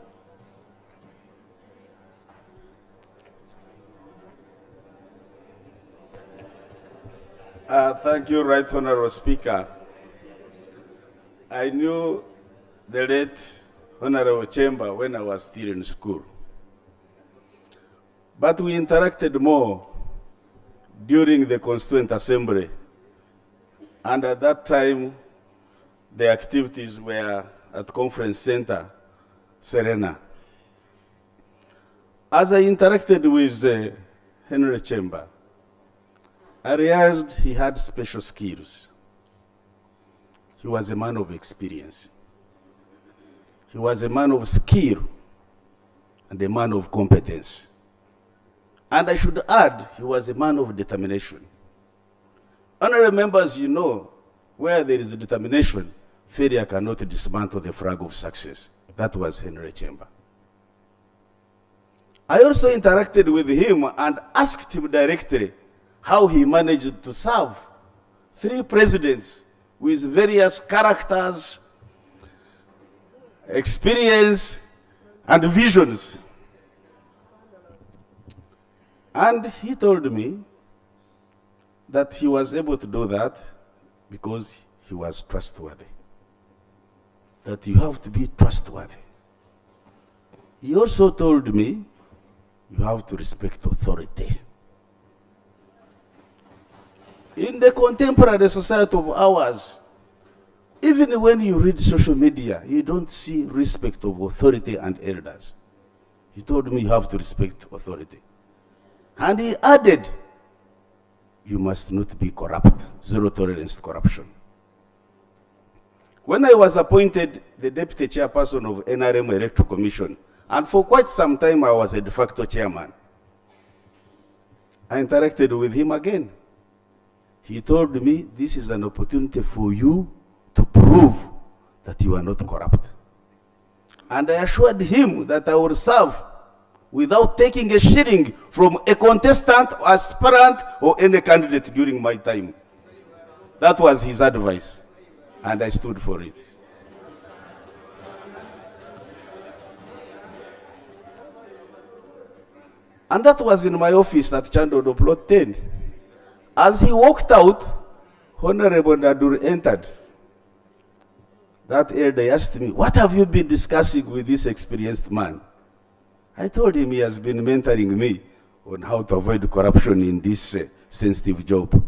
Thank you, Right Honorable Speaker. I knew the late Honorable Kyemba when I was still in school. But we interacted more during the Constituent Assembly. And at that time, the activities were at Conference Center, Serena. As I interacted with Henry Kyemba, I realized he had special skills. He was a man of experience. He was a man of skill and a man of competence. And I should add, he was a man of determination. Honorable members, you know, where there is a determination, failure cannot dismantle the flag of success. That was Henry Kyemba. I also interacted with him and asked him directly how he managed to serve 3 presidents with various characters, experience, and visions. And he told me that he was able to do that because he was trustworthy. That you have to be trustworthy. He also told me you have to respect authority. In the contemporary society of ours, even when you read social media, you don't see respect of authority and elders. He told me you have to respect authority. And he added, you must not be corrupt, zero tolerance to corruption. When I was appointed the deputy chairperson of NRM Electoral Commission, and for quite some time I was a de facto chairman, I interacted with him again. He told me, this is an opportunity for you to prove that you are not corrupt. And I assured him that I would serve without taking a shilling from a contestant, aspirant, or any candidate during my time. That was his advice, and I stood for it. And that was in my office at Chandodo Plot 10. As he walked out, Honorable Nadur entered. That elder asked me, what have you been discussing with this experienced man? I told him he has been mentoring me on how to avoid corruption in this sensitive job.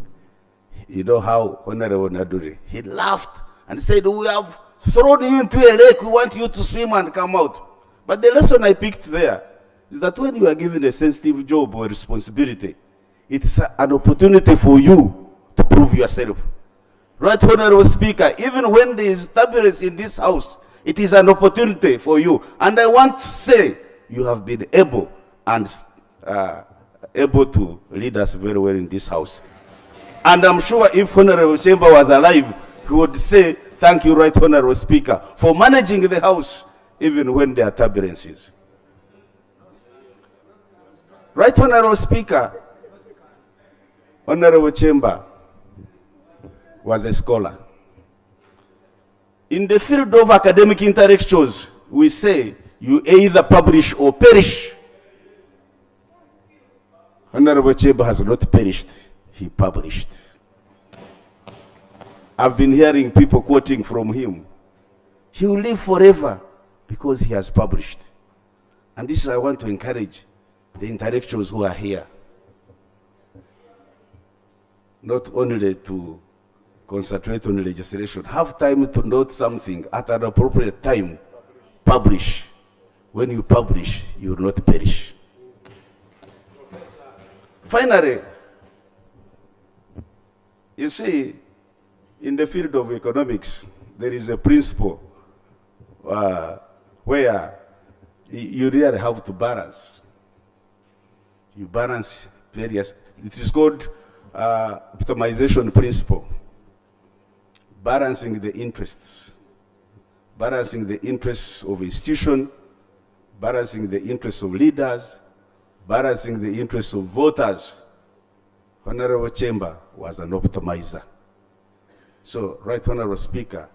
You know how Honorable Nadur, he laughed and said, we have thrown you into a lake, we want you to swim and come out. But the lesson I picked there is that when you are given a sensitive job or responsibility, it's an opportunity for you to prove yourself. Right, Honorable Speaker, even when there is turbulence in this house, it is an opportunity for you. And I want to say, you have been able and able to lead us very well in this house. And I'm sure if Honorable Kyemba was alive, he would say, thank you, Right Honorable Speaker, for managing the house, even when there are turbulences. Right Honorable Speaker, Honorable Kyemba was a scholar. In the field of academic intellectuals, we say you either publish or perish. Honorable Kyemba has not perished, he published. I've been hearing people quoting from him. He will live forever because he has published. And this is I want to encourage the intellectuals who are here. Not only to concentrate on legislation, have time to note something at an appropriate time, publish. When you publish, you will not perish. Finally, you see, in the field of economics, there is a principle where you really have to balance. You balance various, it is called optimization principle. Balancing the interests. Balancing the interests of institution, balancing the interests of leaders, balancing the interests of voters. Honorable Kyemba was an optimizer. So, Right Honorable Speaker,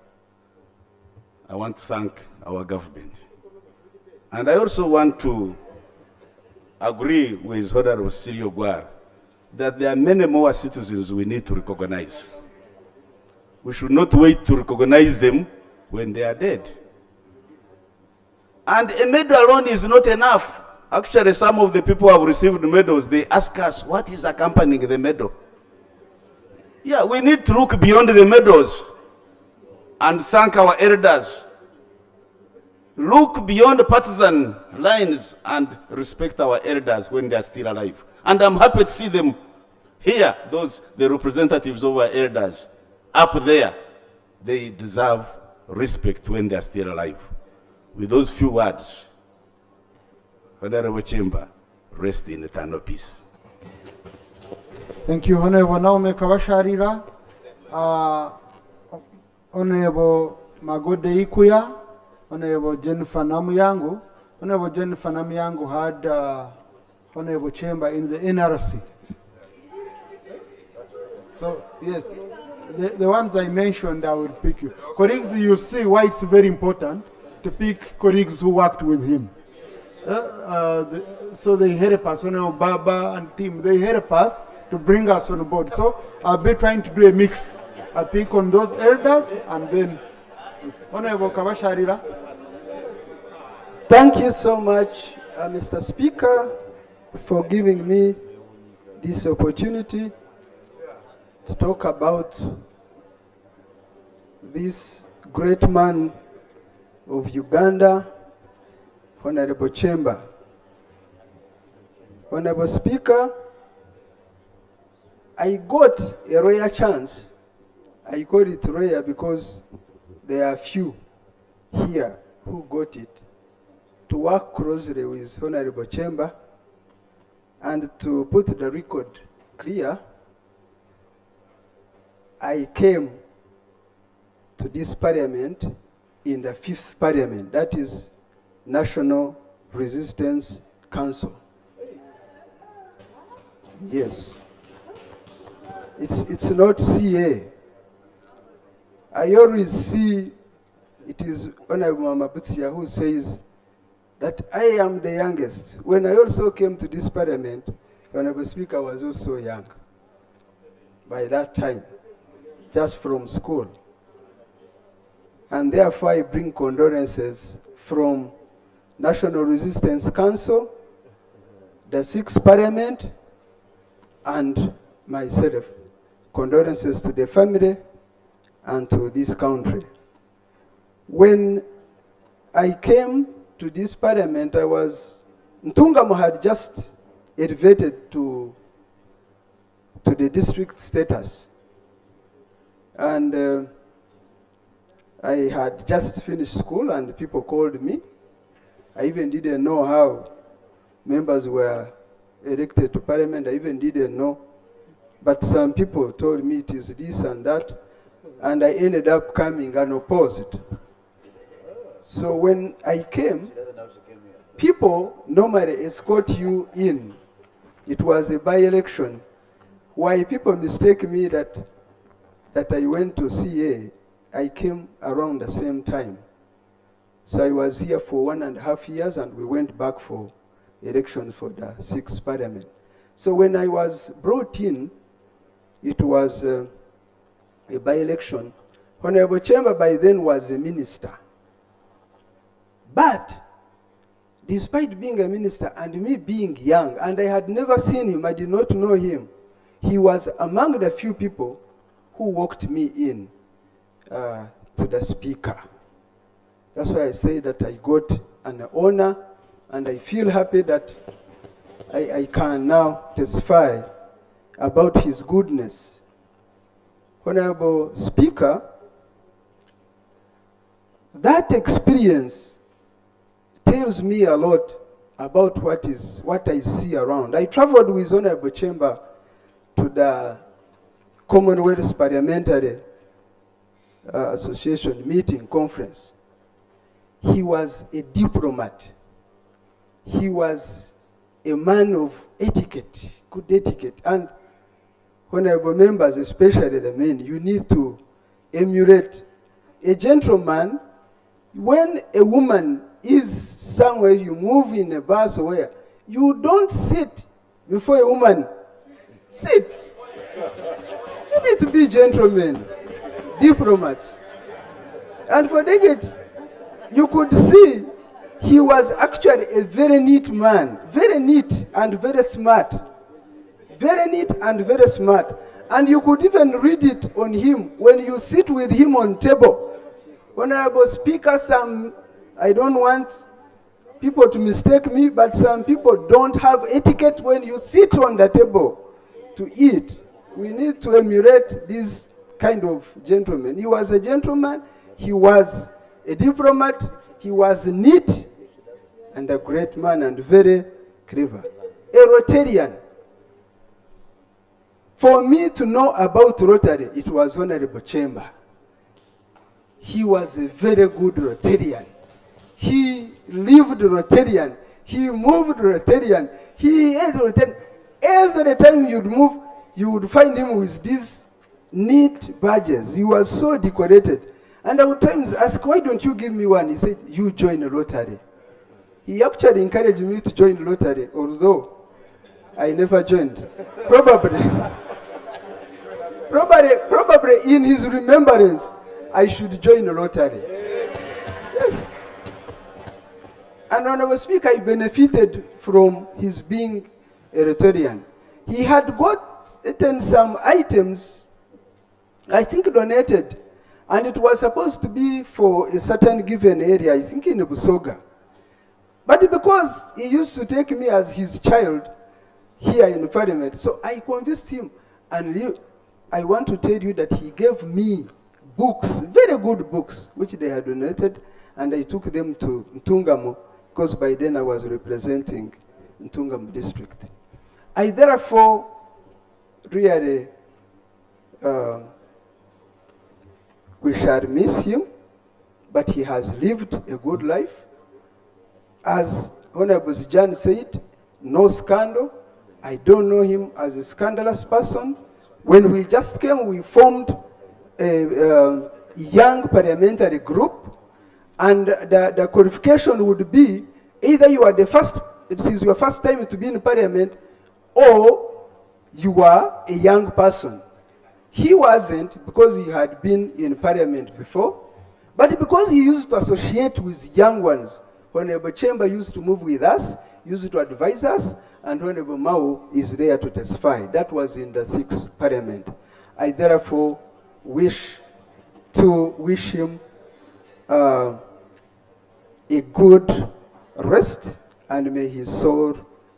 I want to thank our government. And I also want to agree with Honorable Silio Gwar that there are many more citizens we need to recognize. We should not wait to recognize them when they are dead. And a medal alone is not enough. Actually, some of the people who have received medals, they ask us, what is accompanying the medal? Yeah, we need to look beyond the medals and thank our elders. Look beyond partisan lines and respect our elders when they are still alive. And I'm happy to see them here, the representatives of our elders, up there. They deserve respect when they are still alive. With those few words, Honorable Kyemba, rest in eternal peace. Thank you, Honorable Naume Kabasharira. Honorable Magode Ikuya, Honorable Jennifer Namuyangu. Honorable Jennifer Namuyangu had Honorable Kyemba in the NRC. So, yes, the ones I mentioned, I will pick you. Colleagues, you see why it's very important to pick colleagues who worked with him. So they help us, Honorable Baba and team, they help us to bring us on board. So I'll be trying to do a mix. I pick on those elders and then Honorable Kabasharira. Thank you so much, Mr. Speaker, for giving me this opportunity to talk about this great man of Uganda, Honorable Kyemba. Honorable Speaker, I got a rare chance. I call it rare because there are few here who got it, to work closely with Honorable Kyemba and to put the record clear. I came to this parliament in the 5th parliament, that is National Resistance Council. Yes. It's not CA. I always see it is Honorable Mama Butsia who says that I am the youngest. When I also came to this parliament, Honorable Speaker was also young by that time, just from school. And therefore I bring condolences from National Resistance Council, the 6th Parliament, and myself. Condolences to the family and to this country. When I came to this parliament, Ntungamo had just elevated to the district status. And I had just finished school and people called me. I even didn't know how members were elected to parliament. I even didn't know. But some people told me it is this and that. And I ended up coming unopposed. So when I came, people normally escort you in. It was a by-election. Why people mistake me that I went to CA, I came around the same time. So I was here for 1.5 years and we went back for elections for the 6th Parliament. So when I was brought in, it was a by-election. Honorable Kyemba by then was a minister. But despite being a minister and me being young, and I had never seen him, I did not know him, he was among the few people who walked me in to the speaker. That's why I say that I got an honor and I feel happy that I can now testify about his goodness. Honorable Speaker, that experience tells me a lot about what I see around. I traveled with Honorable Kyemba to the Commonwealth Parliamentary Association meeting conference. He was a diplomat. He was a man of etiquette, good etiquette. And honorable members, especially the men, you need to emulate a gentleman. When a woman is somewhere, you move in a bus or where, you don't sit before a woman sits. You need to be gentlemen, diplomats. And for decades, you could see He was actually a very neat man, very neat and very smart. Very neat and very smart. And you could even read it on him when you sit with him on table. Honorable Speaker, I don't want people to mistake me, but some people don't have etiquette when you sit on the table to eat. We need to emulate this kind of gentleman. He was a gentleman, he was a diplomat, he was neat and a great man and very clever. A Rotarian. For me to know about Rotary, it was Honorable Kyemba. He was a very good Rotarian. He lived Rotarian. He moved Rotarian. He ate Rotarian. Every time you'd move, you would find him with these neat badges. He was so decorated. And I would times ask, why don't you give me one? He said, you join a Rotary. He actually encouraged me to join Rotary, although I never joined. Probably in his remembrance, I should join a Rotary. Yes. And Honorable Speaker, I benefited from his being a Rotarian. He had gotten some items, I think donated, and it was supposed to be for a certain given area, I think in Busoga. But because he used to take me as his child here in Parliament, so I convinced him, and I want to tell you that he gave me books, very good books, which they had donated, and I took them to Ntungamo, because by then I was representing Ntungamo district. I therefore really, we shall miss him, but he has lived a good life. As Honorable Jan said, no scandal. I don't know him as a scandalous person. When we just came, we formed a young parliamentary group, and the qualification would be either you are it is your first time to be in parliament, or you are a young person. He wasn't, because he had been in parliament before, but because he used to associate with young ones. Honorable Kyemba used to move with us, used to advise us, and Honorable Mao is there to testify. That was in the 6th Parliament. I therefore wish him a good rest, and may his soul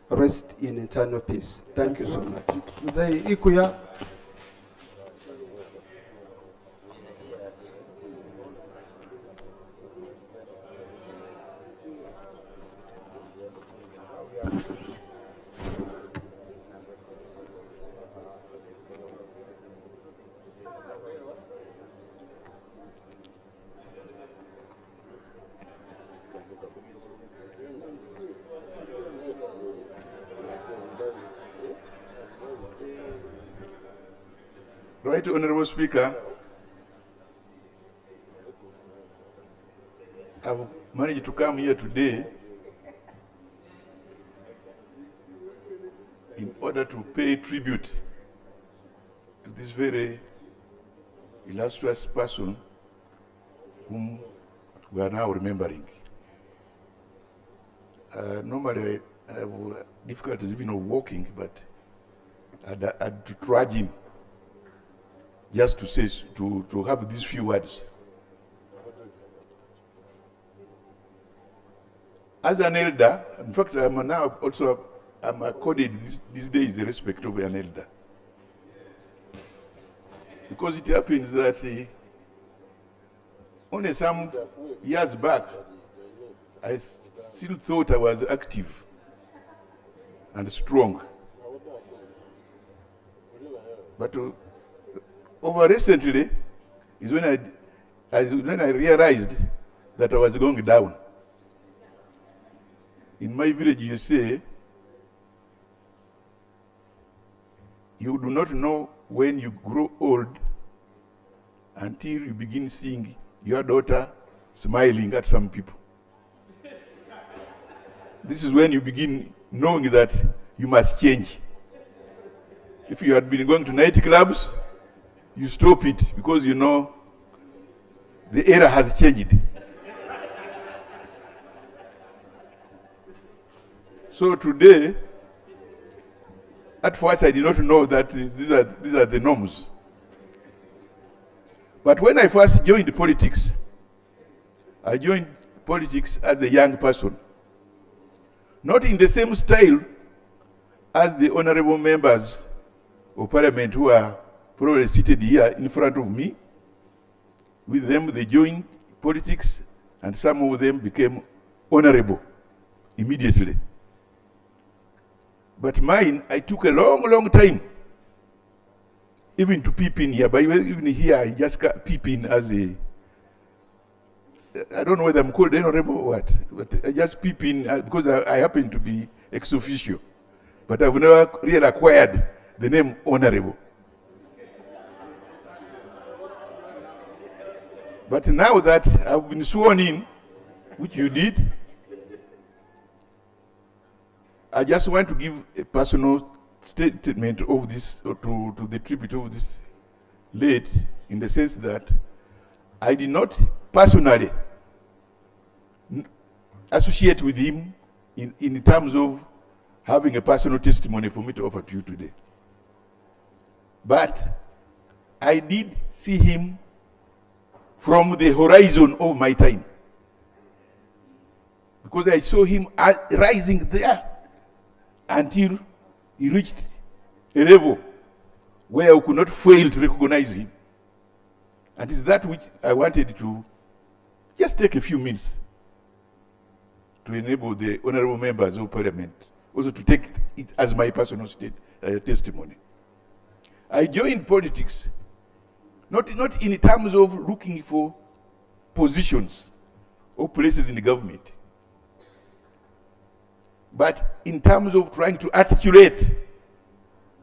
rest in eternal peace. Thank you so much. Right Honorable Speaker, I've managed to come here today in order to pay tribute to this very illustrious person whom we are now remembering. Normally I have difficulties even of walking, but I had to drag him just to say, to have these few words. As an elder, in fact, I'm now also, I'm accorded these days the respect of an elder. Because it happens that only some years back, I still thought I was active and strong. But over recently is when I realized that I was going down. In my village, you say, you do not know when you grow old until you begin seeing your daughter smiling at some people. This is when you begin knowing that you must change. If you had been going to night clubs, you stop it because you know the era has changed. So today, at first I did not know that these are the norms. But when I first joined politics, I joined politics as a young person. Not in the same style as the honorable members of parliament who are probably seated here in front of me. With them, they joined politics, and some of them became honorable immediately. But mine, I took a long time even to peep in here. But even here, I just peep in as a, I don't know whether I'm called honorable or what, but I just peep in because I happen to be ex officio. But I've never really acquired the name honorable. But now that I've been sworn in, which you did, I just want to give a personal statement of this, to the tribute of this late, in the sense that I did not personally associate with him in terms of having a personal testimony for me to offer to you today. But I did see him from the horizon of my time, because I saw him rising there until he reached a level where I could not fail to recognize him. And it's that which I wanted to just take a few minutes to enable the honorable members of parliament also to take it as my personal testimony. I joined politics not in terms of looking for positions or places in the government, but in terms of trying to articulate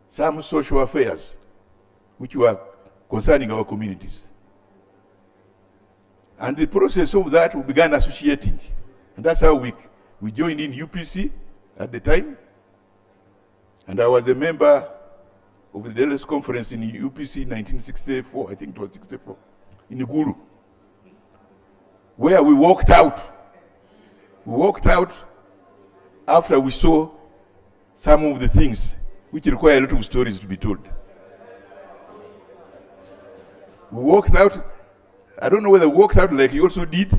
some social affairs which were concerning our communities. And the process of that, we began associating. And that's how we joined in UPC at the time. And I was a member of the Dallas Conference in UPC 1964, I think it was 64, in Igulu, where we walked out. We walked out after we saw some of the things which require a lot of stories to be told. We walked out. I don't know whether we walked out like you also did.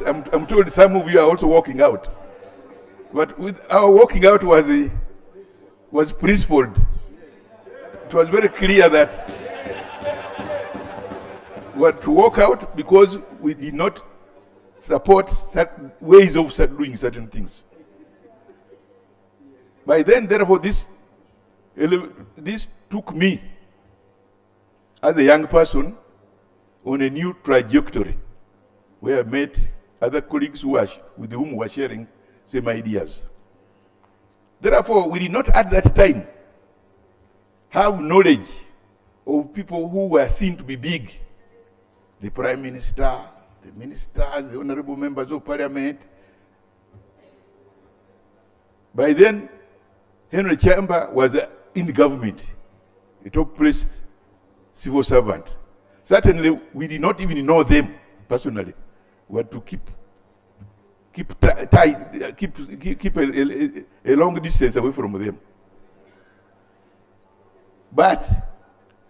I'm told some of you are also walking out. But with our walking out was principled. It was very clear that we had to walk out because we did not support ways of doing certain things. By then, therefore, this took me as a young person on a new trajectory where I met other colleagues with whom we were sharing same ideas. Therefore, we did not at that time have knowledge of people who were seen to be big. The Prime Minister, the ministers, the honorable members of parliament. By then, Henry Kyemba was in the government, a top-placed civil servant. Certainly, we did not even know them personally. We had to keep a long distance away from them. But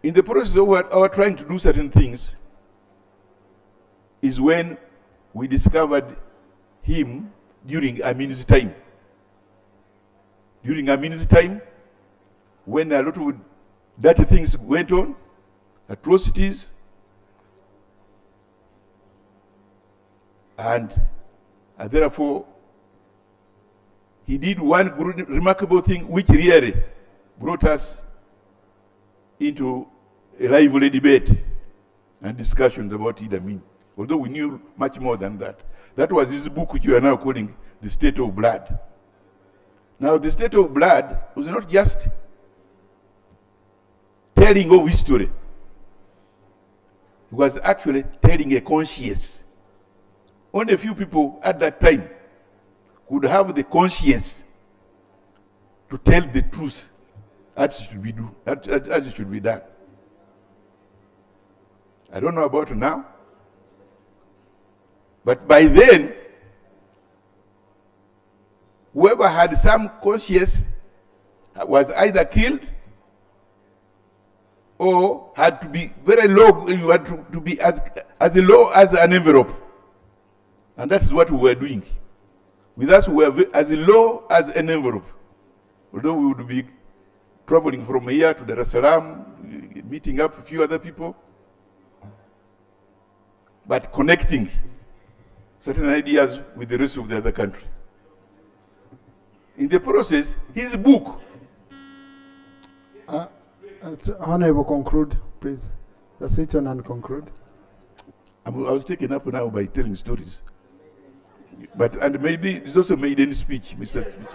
in the process of our trying to do certain things is when we discovered him during Amin's time. During Amin's time, when a lot of dirty things went on, atrocities, and therefore he did one remarkable thing which really brought us into a lively debate and discussions about Idi Amin, although we knew much more than that. That was his book which you are now calling The State of Blood. Now, The State of Blood was not just telling of history. It was actually telling a conscience. Only a few people at that time could have the conscience to tell the truth as it should be done. I don't know about now, but by then, whoever had some conscience was either killed or had to be very low, you had to be as low as an envelope. And that's what we were doing. With us, we were as low as an envelope. Although we would be traveling from here to Dar es Salaam, meeting up a few other people, but connecting certain ideas with the rest of the other country. In the process, his book. Honorable, conclude, please. Just switch on and conclude. I was taken up now by telling stories. And maybe it's also maiden speech, Mr. Speech.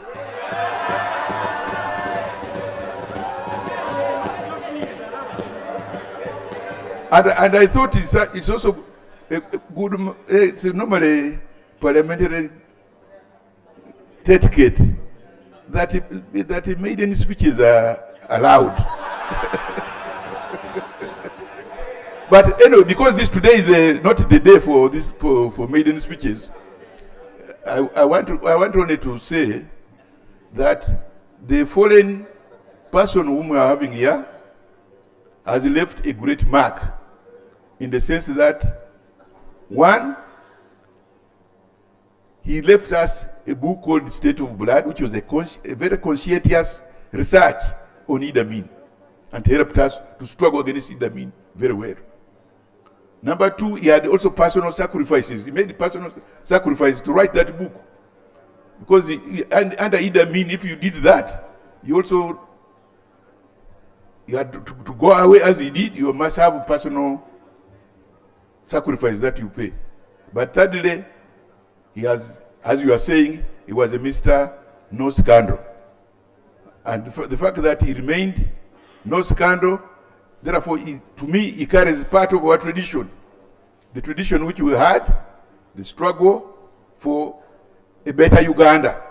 And I thought it's also a good, it's normally parliamentary etiquette that maiden speeches are allowed. But anyway, because today is not the day for maiden speeches, I want only to say that the fallen person whom we are having here has left a great mark, in the sense that, one, he left us a book called State of Blood, which was a very conscientious research on Idi Amin, and helped us to struggle against Idi Amin very well. Number two, he had also personal sacrifices. He made personal sacrifices to write that book. Because under Idi Amin, if you did that, you had to go away as he did, you must have personal sacrifice that you pay. But thirdly, he has, as you are saying, he was a Mr. No Scandal. And the fact that he remained no scandal, therefore, to me, he carries part of our tradition. The tradition which we had, the struggle for a better Uganda,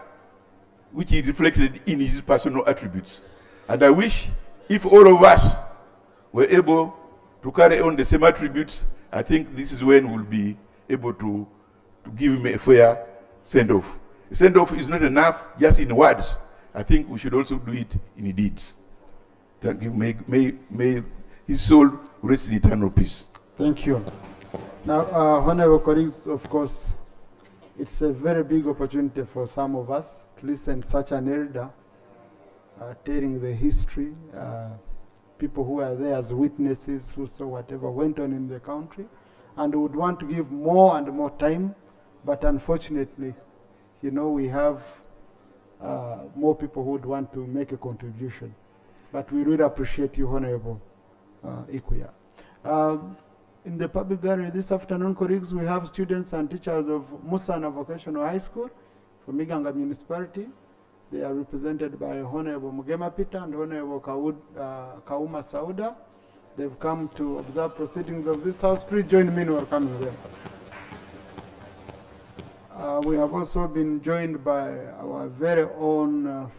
which he reflected in his personal attributes. And I wish if all of us were able to carry on the same attributes, I think this is when we'll be able to give him a fair send-off. A send-off is not enough just in words. I think we should also do it in deeds. Thank you. May his soul rest in eternal peace. Thank you. Now, honorable colleagues, of course, it's a very big opportunity for some of us to listen to such an elder telling the history, people who are there as witnesses, who saw whatever went on in the country, and would want to give more and more time, but unfortunately, you know, we have more people who would want to make a contribution. But we really appreciate you, Honorable Ikuya. In the public gallery this afternoon, colleagues, we have students and teachers of Musana Vocational High School from Iganga Municipality. They are represented by Honorable Mugema Peter and Honorable Kauma Sauda. They've come to observe proceedings of this house. Please join me in welcoming them. We have also been joined by our very own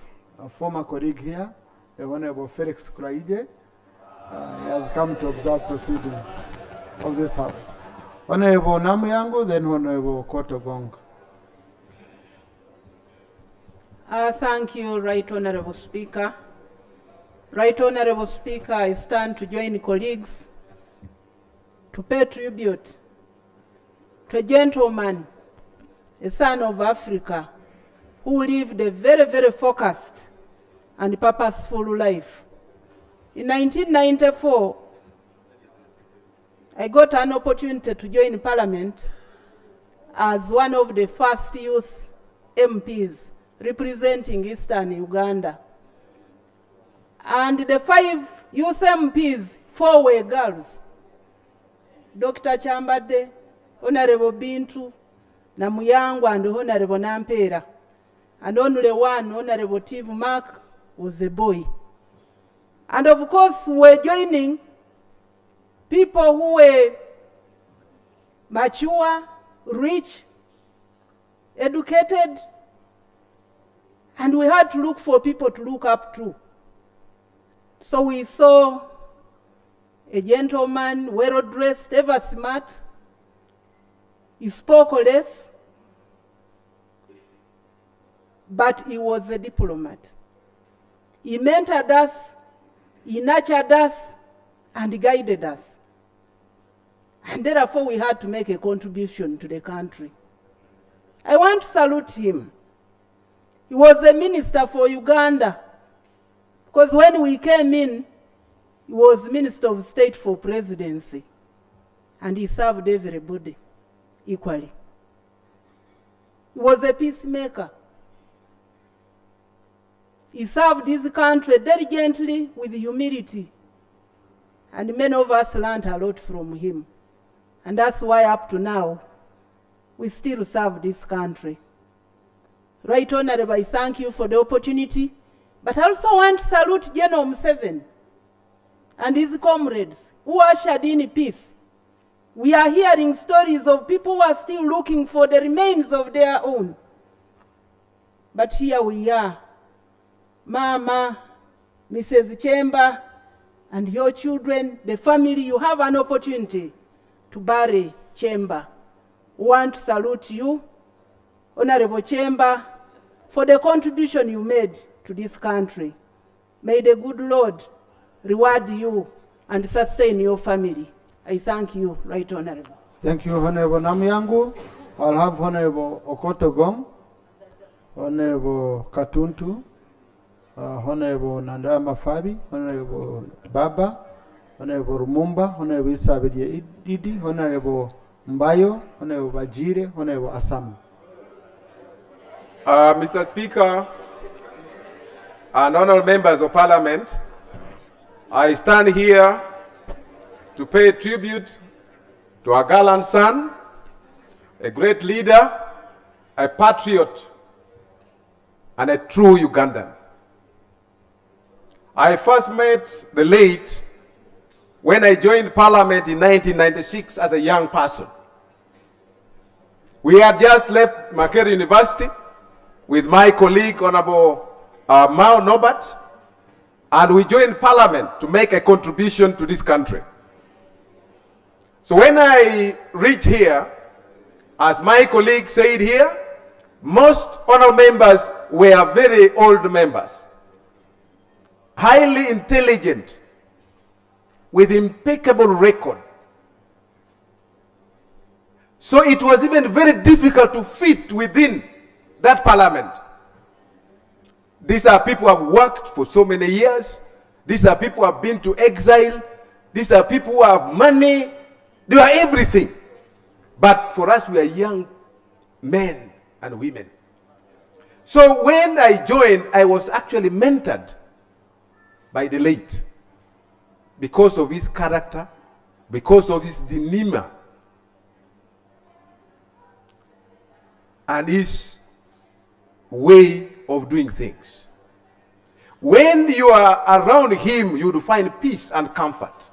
former colleague here, the Honorable Felix Kraije. He has come to observe proceedings of this house. Honorable Namuyango, then Honorable Kotogong. Thank you, Right Honorable Speaker. Right Honorable Speaker, I stand to join colleagues to pay tribute to a gentleman, a son of Africa, who lived a very, very focused and purposeful life. In 1994, I got an opportunity to join Parliament as one of the first youth MPs representing Eastern Uganda. And the 5 youth MPs, 4 were girls. Dr. Chambade, Honorable Bintu, Namuyango, and Honorable Nampera. And only one, Honorable Tiv Mark, was a boy. And of course, we were joining people who were mature, rich, educated, and we had to look for people to look up to. So we saw a gentleman, well-dressed, ever smart. He spoke less, but he was a diplomat. He mentored us, he nurtured us, and guided us. And therefore we had to make a contribution to the country. I want to salute him. He was a minister for Uganda, because when we came in, he was Minister of State for Presidency, and he served everybody equally. He was a peacemaker. He served his country diligently with humility, and many of us learned a lot from him. And that's why up to now, we still serve this country. Right Honorable, I thank you for the opportunity, but I also want to salute General Museveni and his comrades who ushered in peace. We are hearing stories of people who are still looking for the remains of their own. But here we are, Mama, Mrs. Kyemba, and your children, the family, you have an opportunity to bury Kyemba. We want to salute you, Honorable Kyemba, for the contribution you made to this country. May the good Lord reward you and sustain your family. I thank you, Right Honorable. Thank you, Honorable Namyangu. I'll have Honorable Okotogom, Honorable Katuntu, Honorable Nandama Fabi, Honorable Baba, Honorable Rumumba, Honorable Isabedi Didi, Honorable Mbayo, Honorable Bajire, Honorable Asamu. Mr. Speaker and honorable members of Parliament, I stand here to pay tribute to a gallant son, a great leader, a patriot, and a true Ugandan. I first met the late when I joined Parliament in 1996 as a young person. We had just left Makerere University with my colleague, Honorable Mao Norbert, and we joined Parliament to make a contribution to this country. So when I reached here, as my colleague said here, most honorable members were very old members, highly intelligent, with impeccable record. So it was even very difficult to fit within that parliament. These are people who have worked for so many years. These are people who have been to exile. These are people who have money. They are everything. But for us, we are young men and women. So when I joined, I was actually mentored by the late because of his character, because of his demeanor, and his way of doing things. When you are around him, you will find peace and comfort.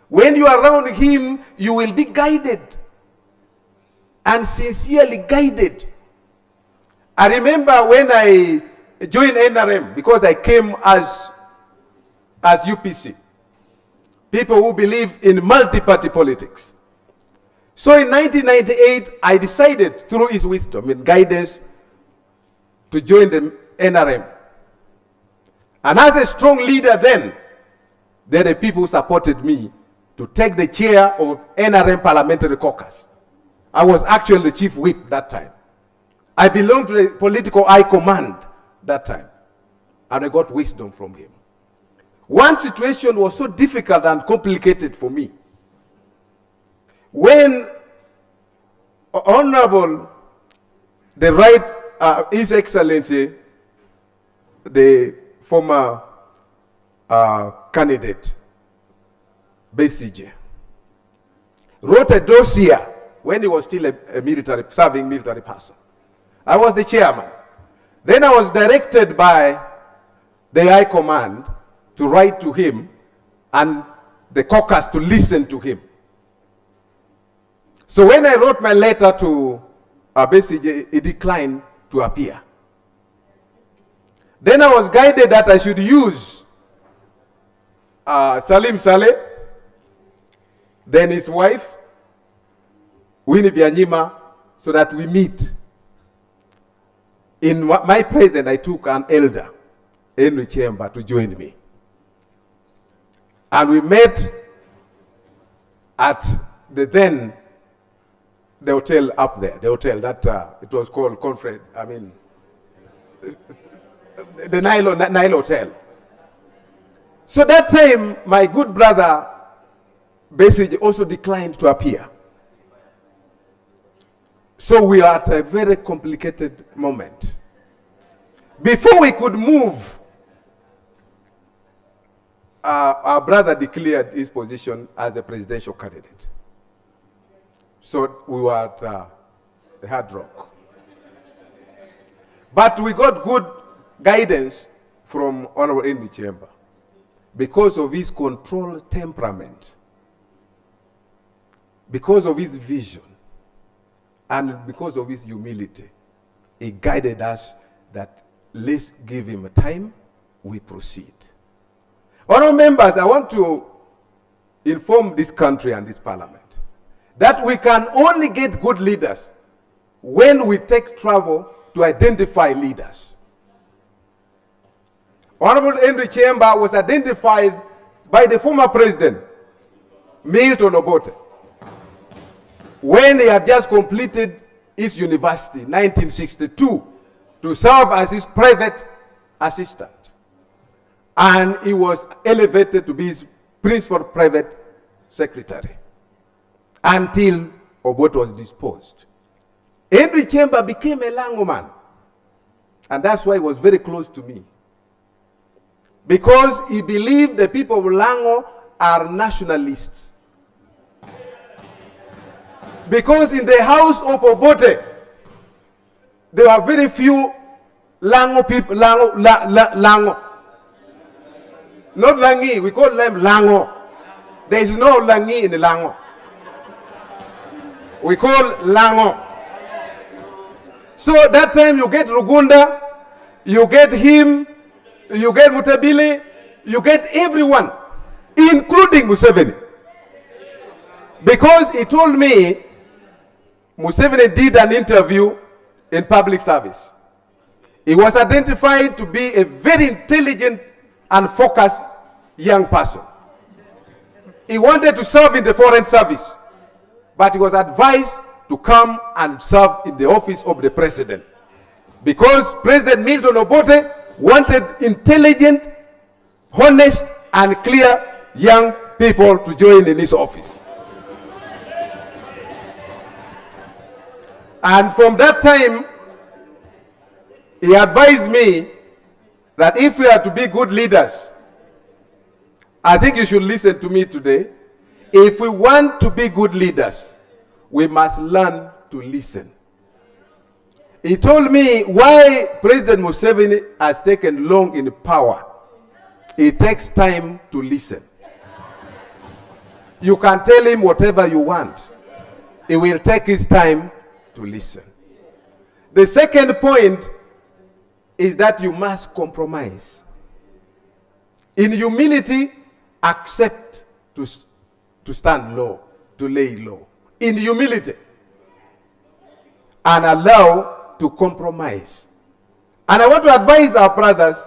When you are around him, you will be guided and sincerely guided. I remember when I joined NRM, because I came as UPC, people who believe in multi-party politics. So in 1998, I decided through his wisdom and guidance to join the NRM. And as a strong leader then, there are people who supported me to take the chair of NRM Parliamentary Caucus. I was actually the chief whip that time. I belonged to the political high command that time. And I got wisdom from him. One situation was so difficult and complicated for me. When Honorable, the right, His Excellency, the former candidate, Besigye, wrote a dossier when he was still a serving military person. I was the chairman. Then I was directed by the High Command to write to him and the caucus to listen to him. So when I wrote my letter to Besigye, he declined to appear. Then I was guided that I should use Salim Saleh, then his wife, Winnie Byanyima, so that we meet In my presence, I took an elder, Henry Kyemba, to join me. And we met at the hotel up there, the hotel that it was called Conference, the Nile Hotel. So that time, my good brother, Besige, also declined to appear. So we are at a very complicated moment. Before we could move, our brother declared his position as a presidential candidate. So we were at the Hard Rock. But we got good guidance from Honorable Henry Kyemba because of his controlled temperament, because of his vision, and because of his humility. He guided us that let's give him a time, we proceed. Honorable members, I want to inform this country and this parliament that we can only get good leaders when we take trouble to identify leaders. Honorable Henry Kyemba was identified by the former president, Milton Obote, when he had just completed his university, 1962, to serve as his private assistant. And he was elevated to be his principal private secretary until Obote was disposed. Henry Kyemba became a Lango man. And that's why he was very close to me. Because he believed the people of Lango are nationalists. Because in the house of Obote, there were very few Lango people, Lango. Not Langi, we call them Lango. There is no Langi in the Lango. We call Lango. So that time you get Rugunda, you get him, you get Mutabile, you get everyone, including Museveni. Because he told me, Museveni did an interview in public service. He was identified to be a very intelligent and focused young person. He wanted to serve in the foreign service, but he was advised to come and serve in the office of the president. Because President Milton Obote wanted intelligent, honest, and clear young people to join in his office. And from that time, he advised me that if we are to be good leaders, I think you should listen to me today. If we want to be good leaders, we must learn to listen. He told me why President Museveni has taken long in power. It takes time to listen. You can tell him whatever you want. He will take his time to listen. The second point is that you must compromise. In humility, accept to stand low, to lay low. In humility. And allow to compromise. And I want to advise our brothers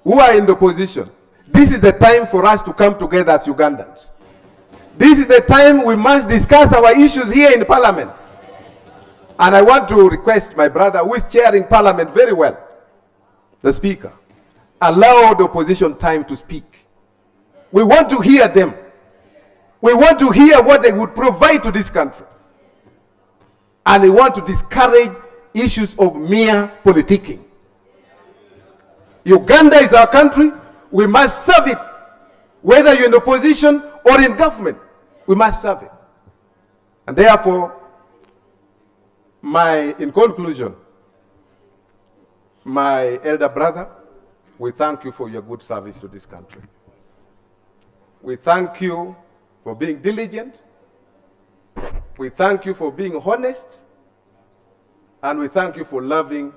who are in the opposition. This is the time for us to come together as Ugandans. This is the time we must discuss our issues here in Parliament. And I want to request my brother, who is chairing Parliament very well, the Speaker, allow the opposition time to speak. We want to hear them. We want to hear what they would provide to this country. And we want to discourage issues of mere politicking. Uganda is our country. We must serve it. Whether you're in opposition or in government, we must serve it. And therefore, in conclusion, my elder brother, we thank you for your good service to this country. We thank you for being diligent. We thank you for being honest. And we thank you for loving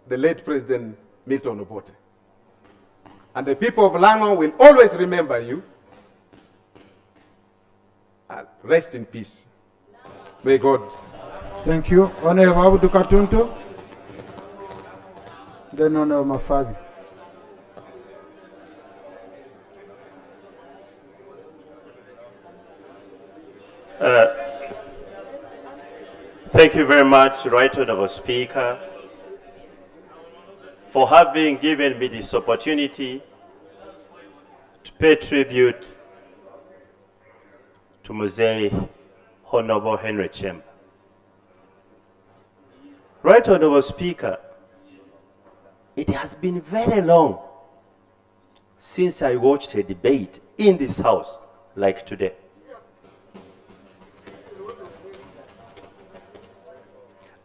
the late President Milton Obote. And the people of Lango will always remember you. And rest in peace. May God. Thank you. Honorable Abudu Katuntu. Then Honorable Mafadi. Thank you very much, Right Honorable Speaker, for having given me this opportunity to pay tribute to Mzee Honorable Henry Kyemba. Right Honorable Speaker, it has been very long since I watched a debate in this House like today.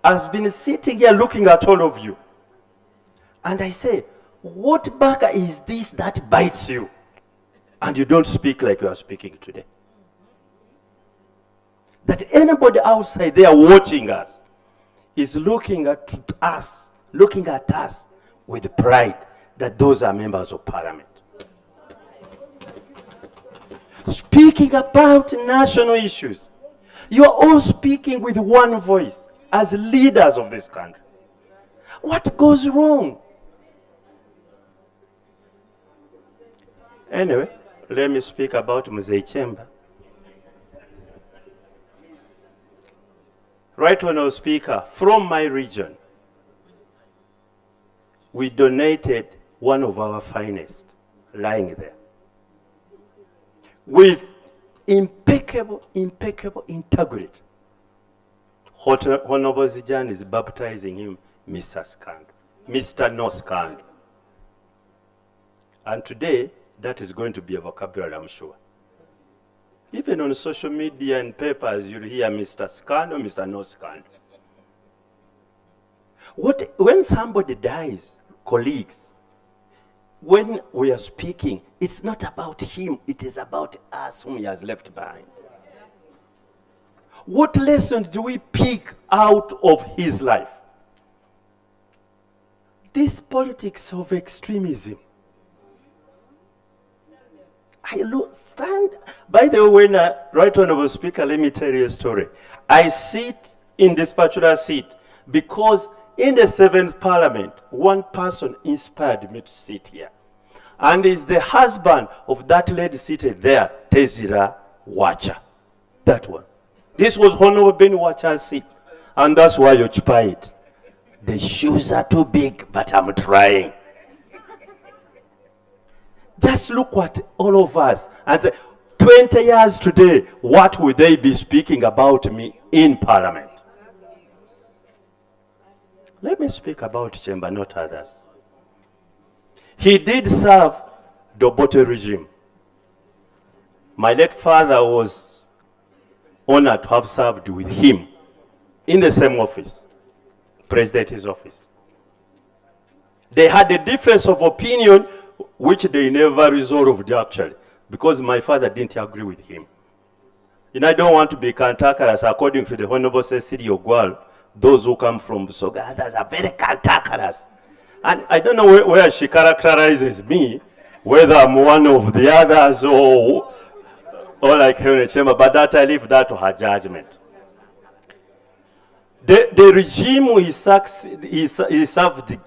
I've been sitting here looking at all of you, and I say, what burger is this that bites you, and you don't speak like you are speaking today? That anybody outside there watching us is looking at us with pride that those are members of parliament. Speaking about national issues, you are all speaking with one voice as leaders of this country. What goes wrong? Anyway, let me speak about Mzee Kyemba. Right Honorable Speaker, from my region, we donated one of our finest lying there with impeccable integrity. Honorable Zijan is baptizing him Mr. Scandal, Mr. No Scandal. And today, that is going to be a vocabulary, I'm sure. Even on social media and papers, you'll hear Mr. Scandal, Mr. No Scandal. When somebody dies, colleagues, when we are speaking, it's not about him, it is about us whom he has left behind. What lessons do we pick out of his life? This politics of extremism. By the way, Right Honorable Speaker, let me tell you a story. I sit in this particular seat because in the 7th Parliament, one person inspired me to sit here. And is the husband of that lady seated there, Tezira Wacha. That one. This was Honorable Ben Wacha's seat. And that's why you occupy it. The shoes are too big, but I'm trying. Just look at all of us and say, 20 years today, what would they be speaking about me in Parliament? Let me speak about Kyemba, not others. He did serve the Obote regime. My late father was honored to have served with him in the same office, President's office. They had a difference of opinion which they never resolved actually, because my father didn't agree with him. And I don't want to be cantankerous according to the Honorable Cecily Ogwal. Those who come from Busoga, others are very cantankerous. And I don't know where she characterizes me, whether I'm one of the others or like Henry Kyemba, but that I leave that to her judgment. The regime he served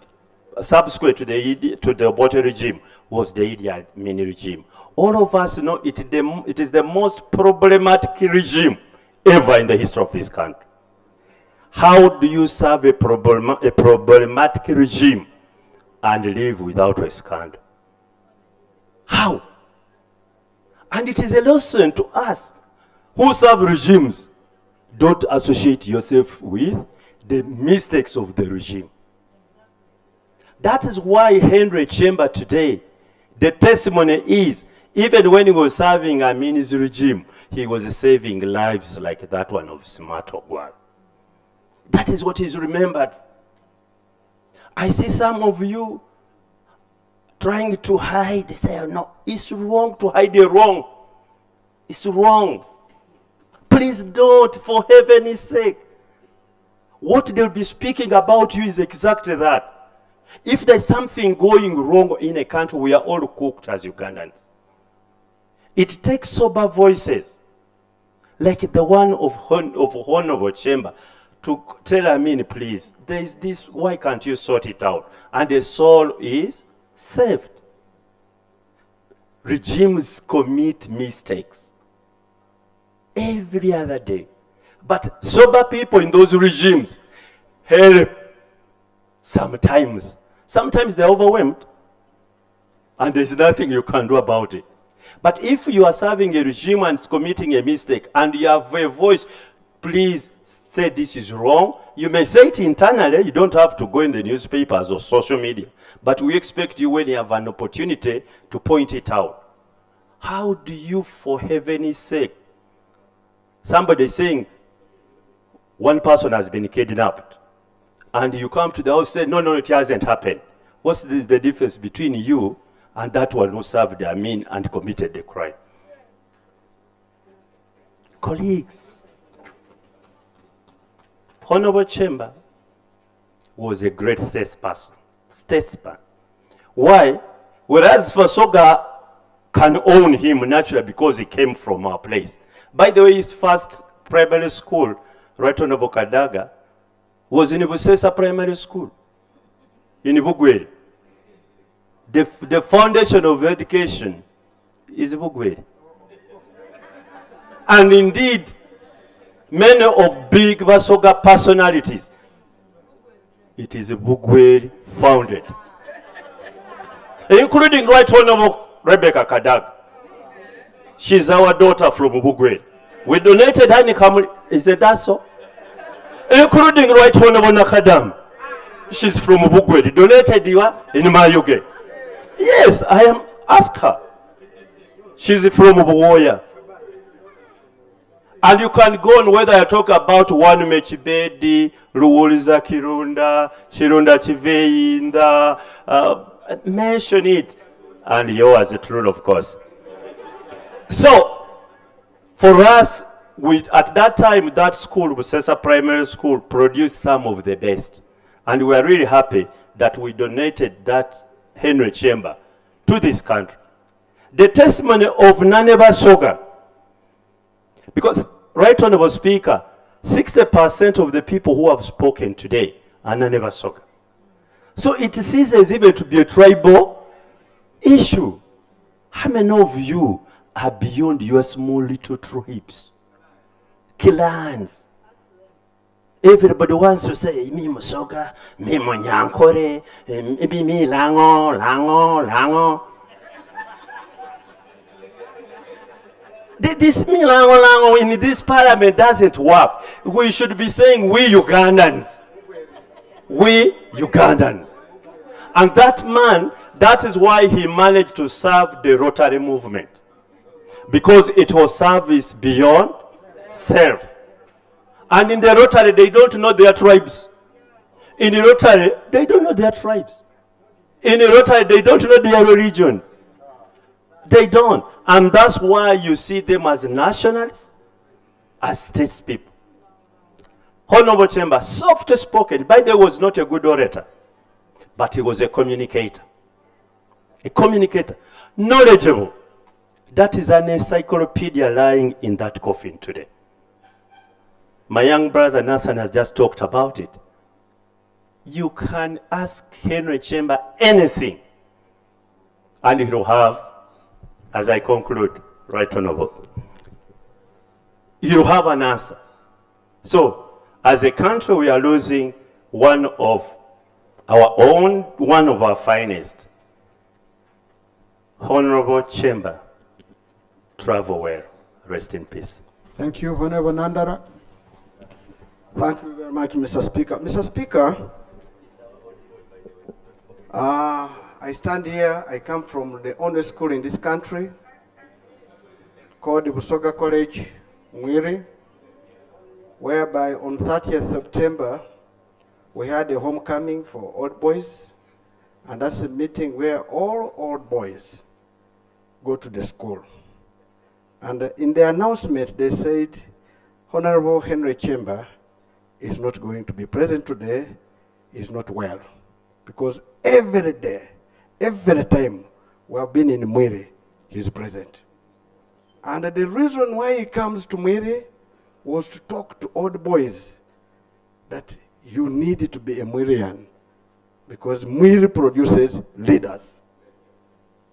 subsequent to the Obote regime was the Idi Amin regime. All of us know it is the most problematic regime ever in the history of this country. How do you serve a problematic regime and live without a scandal? How? And it is a lesson to us who serve regimes. Don't associate yourself with the mistakes of the regime. That is why Henry Kyemba today, the testimony is, even when he was serving Amin's regime, he was saving lives like that one of Smart Ogwal. That is what is remembered. I see some of you trying to hide, say, no, it's wrong to hide the wrong. It's wrong. Please don't, for heaven's sake. What they'll be speaking about you is exactly that. If there's something going wrong in a country, we are all cooked as Ugandans. It takes sober voices, like the one of Honorable Kyemba, to tell Amin, please, there is this, why can't you sort it out? And the soul is saved. Regimes commit mistakes every other day. But sober people in those regimes help sometimes. Sometimes they're overwhelmed and there's nothing you can do about it. But if you are serving a regime and is committing a mistake and you have a voice, please say this is wrong. You may say it internally. You don't have to go in the newspapers or social media. But we expect you, when you have an opportunity, to point it out. How do you, for heaven's sake, somebody saying one person has been kidnapped, and you come to the house and say, no, it hasn't happened. What's the difference between you and that one who served the Amin and committed the crime? Colleagues, Honorable Kyemba was a great statesman. Why? Whereas Fasoga can own him naturally because he came from our place. By the way, his first primary school, Right Honorable Kadaga, was in Busesa Primary School in Bugweri. The foundation of education is Bugweri. And indeed, many of big Basoga personalities, it is Bugweri founded. Including Right Honorable Rebecca Kadaga. She's our daughter from Bugweri. We donated her, is it that so? Including Right Honorable Nakadam. She's from Bugweri. Donated her in Mayuge. Yes, I am. Ask her. She's from Buwoya. And you can go on whether I talk about one Mechibedi, Ruwoliza Kirunda, Chirunda Chiveinda, mention it. And yours is true, of course. So, for us, at that time, that school, Busesa Primary School, produced some of the best. And we are really happy that we donated that Henry Kyemba to this country. The testimony of Naneba Soga, because, Right Honorable Speaker, 60% of the people who have spoken today are Naneba Soga. So it ceases even to be a tribal issue. How many of you are beyond your small little tribes? Clans. Everybody wants to say, me Musoga, me Munyankore, me Lango. This Lango in this parliament doesn't work. We should be saying we Ugandans. We Ugandans. And that man, that is why he managed to serve the Rotary movement. Because it was service beyond self. And in the Rotary, they don't know their tribes. In the Rotary, they don't know their tribes. In the Rotary, they don't know their religions. They don't. And that's why you see them as nationalists, as statespeople. Honorable Kyemba, soft-spoken. By the way, was not a good orator, but he was a communicator. A communicator. Knowledgeable. That is an encyclopedia lying in that coffin today. My young brother Nathan has just talked about it. You can ask Henry Kyemba anything, and he'll have, as I conclude, Right Honorable, you'll have an answer. So, as a country, we are losing one of our finest. Honorable Kyemba, travel well. Rest in peace. Thank you, Honorable Nandara. Thank you very much, Mr. Speaker. Mr. Speaker, I stand here. I come from the only school in this country called Busoga College, Mwiri, whereby on 30th September, we had a homecoming for old boys, and that's a meeting where all old boys go to the school. And in the announcement, they said, Honorable Henry Kyemba is not going to be present today, is not well. Because every day, every time we have been in Mwiri, he's present. And the reason why he comes to Mwiri was to talk to old boys that you need to be a Mwirian, because Mwiri produces leaders.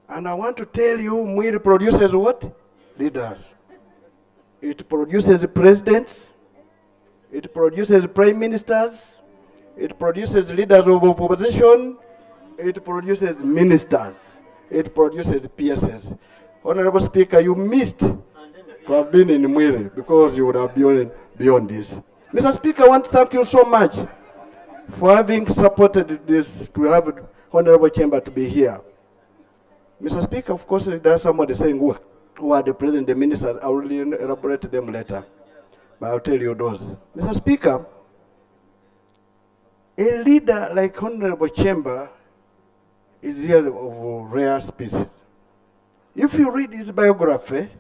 And I want to tell you, Mwiri produces what? Leaders. It produces presidents, it produces prime ministers, it produces leaders of opposition, it produces ministers, it produces PSS. Honorable Speaker, you missed to have been in Mwiri because you would have been beyond this. Mr. Speaker, I want to thank you so much for having supported this, to have Honorable Kyemba to be here. Mr. Speaker, of course, there's somebody saying who are the president, the ministers. I will elaborate them later, but I'll tell you those. Mr. Speaker, a leader like Honorable Kyemba is really of rare species. If you read his biography,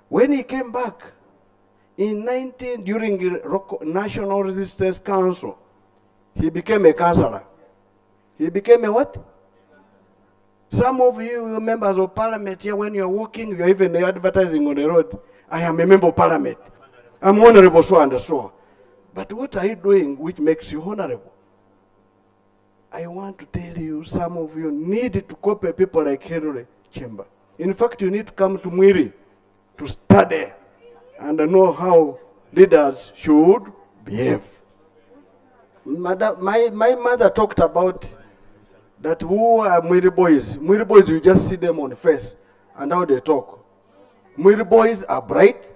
when he came back during the National Resistance Council, he became a councillor. He became a what? Some of you members of parliament here, when you're walking, you're even advertising on the road, I am a member of parliament. I'm honorable so and so. But what are you doing which makes you honorable? I want to tell you, some of you need to copy people like Henry Kyemba. In fact, you need to come to Mwiri to study and know how leaders should behave. My mother talked about that who are Mwiri boys. Mwiri boys, you just see them on the face and how they talk. Mwiri boys are bright.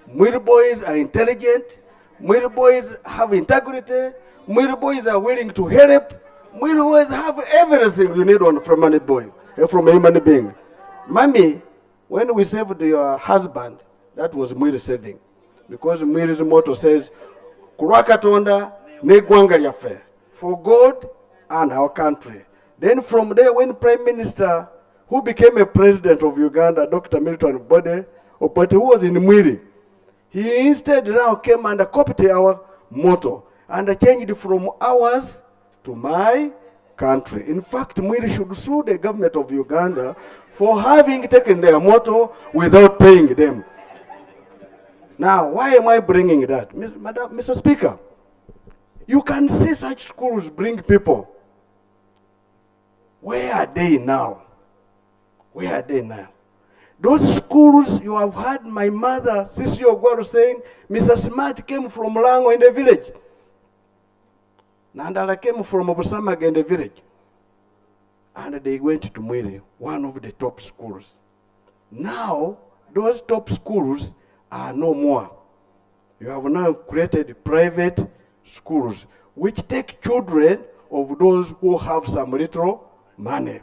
Mwiri boys are intelligent. Mwiri boys have integrity. Mwiri boys are willing to help. Mwiri boys have everything you need from a human being. Mommy, when we saved your husband, that was Mwiri saving. Because Mwiri's motto says, Kurakatonda negwanga lyafe, for God and our country. Then from there, when Prime Minister, who became a president of Uganda, Dr. Milton Obote, who was in Mwiri, he instead now came and copied our motto and changed from ours to my country. In fact, Mwiri should sue the government of Uganda for having taken their motto without paying them. Now, why am I bringing that? Mr. Speaker, you can see such schools bring people. Where are they now? Where are they now? Those schools, you have heard my mother, Sisi Ogwaro, saying, Mr. Smart came from Lango in the village. Nandala came from Obusamaga in the village. And they went to Mwiri, one of the top schools. Now, those top schools are no more. You have now created private schools, which take children of those who have some little money.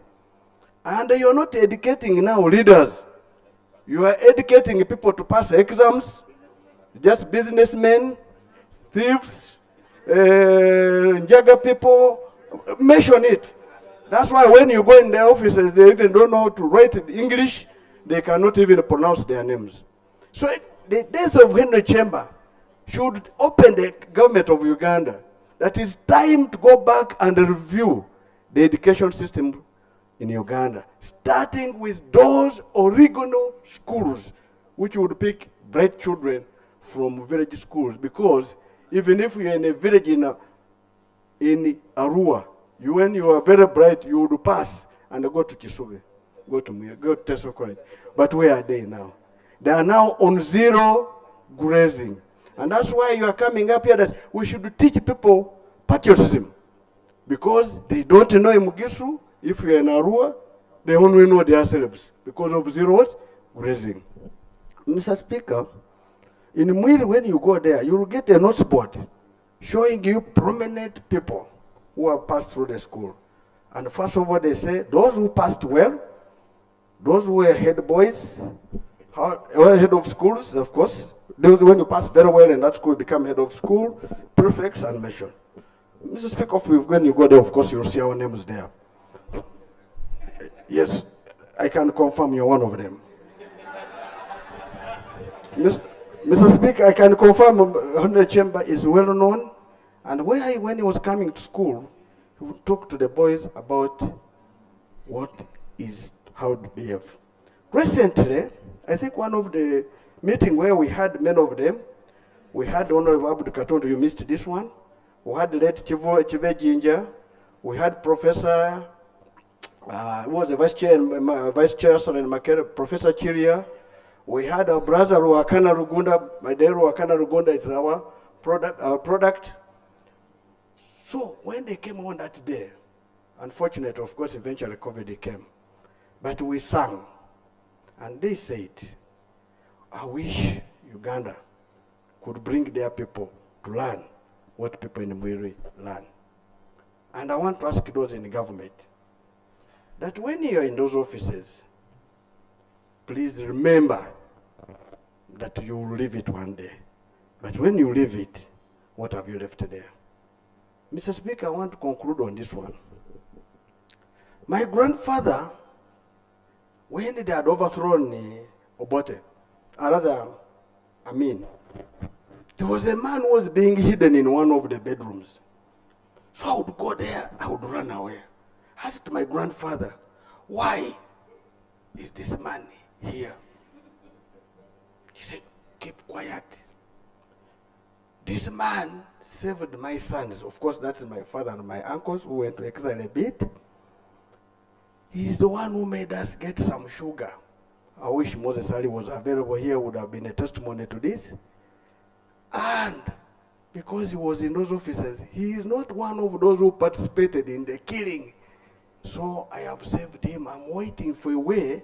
And you're not educating now leaders. You are educating people to pass exams, just businessmen, thieves, Jaga people, mention it. That's why when you go in their offices, they even don't know how to write in English. They cannot even pronounce their names. So the death of Henry Kyemba should open the government of Uganda that it's time to go back and review the education system in Uganda, starting with those original schools, which would pick bright children from village schools. Because even if you're in a village in Arua, when you are very bright, you would pass and go to Kisubi, go to Teso College. But where are they now? They are now on zero grazing. And that's why you are coming up here that we should teach people patriotism. Because they don't know Mugisu. If you're in Arua, they only know themselves because of zero grazing. Mr. Speaker, in Mwiri, when you go there, you will get a notes board showing you prominent people who have passed through the school. And first of all, they say, those who passed well, those who were head boys, head of schools, of course, those when you pass very well in that school, become head of school, prefects, and mention. Mr. Speaker, when you go there, of course, you'll see our names there. Yes, I can confirm you're one of them. Mr. Speaker, I can confirm Honorable Kyemba is well known. And when he was coming to school, he would talk to the boys about how to behave. Recently, I think one of the meetings where we had many of them, we had Honorable Abdu Katonto, you missed this one. We had the late Chive Ginger. We had Professor, who was the vice chancellor in Makere, Professor Chiria. We had our brother Ruakana Rugunda. My dear Ruakana Rugunda is our product. So when they came on that day, unfortunately, of course, eventually COVID came. But we sang, and they said, I wish Uganda could bring their people to learn what people in Mwiri learn. And I want to ask those in the government that when you're in those offices, please remember that you will leave it one day. But when you leave it, what have you left there? Mr. Speaker, I want to conclude on this one. My grandfather, when they had overthrown Obote, or rather, there was a man who was being hidden in one of the bedrooms. So I would go there, I would run away. I asked my grandfather, why is this man here? He said, keep quiet. This man saved my sons. Of course, that's my father and my uncles who went to exile a bit. He's the one who made us get some sugar. I wish Moses Ali was available here, would have been a testimony to this. And because he was in those offices, he is not one of those who participated in the killing. So I have saved him. I'm waiting for a way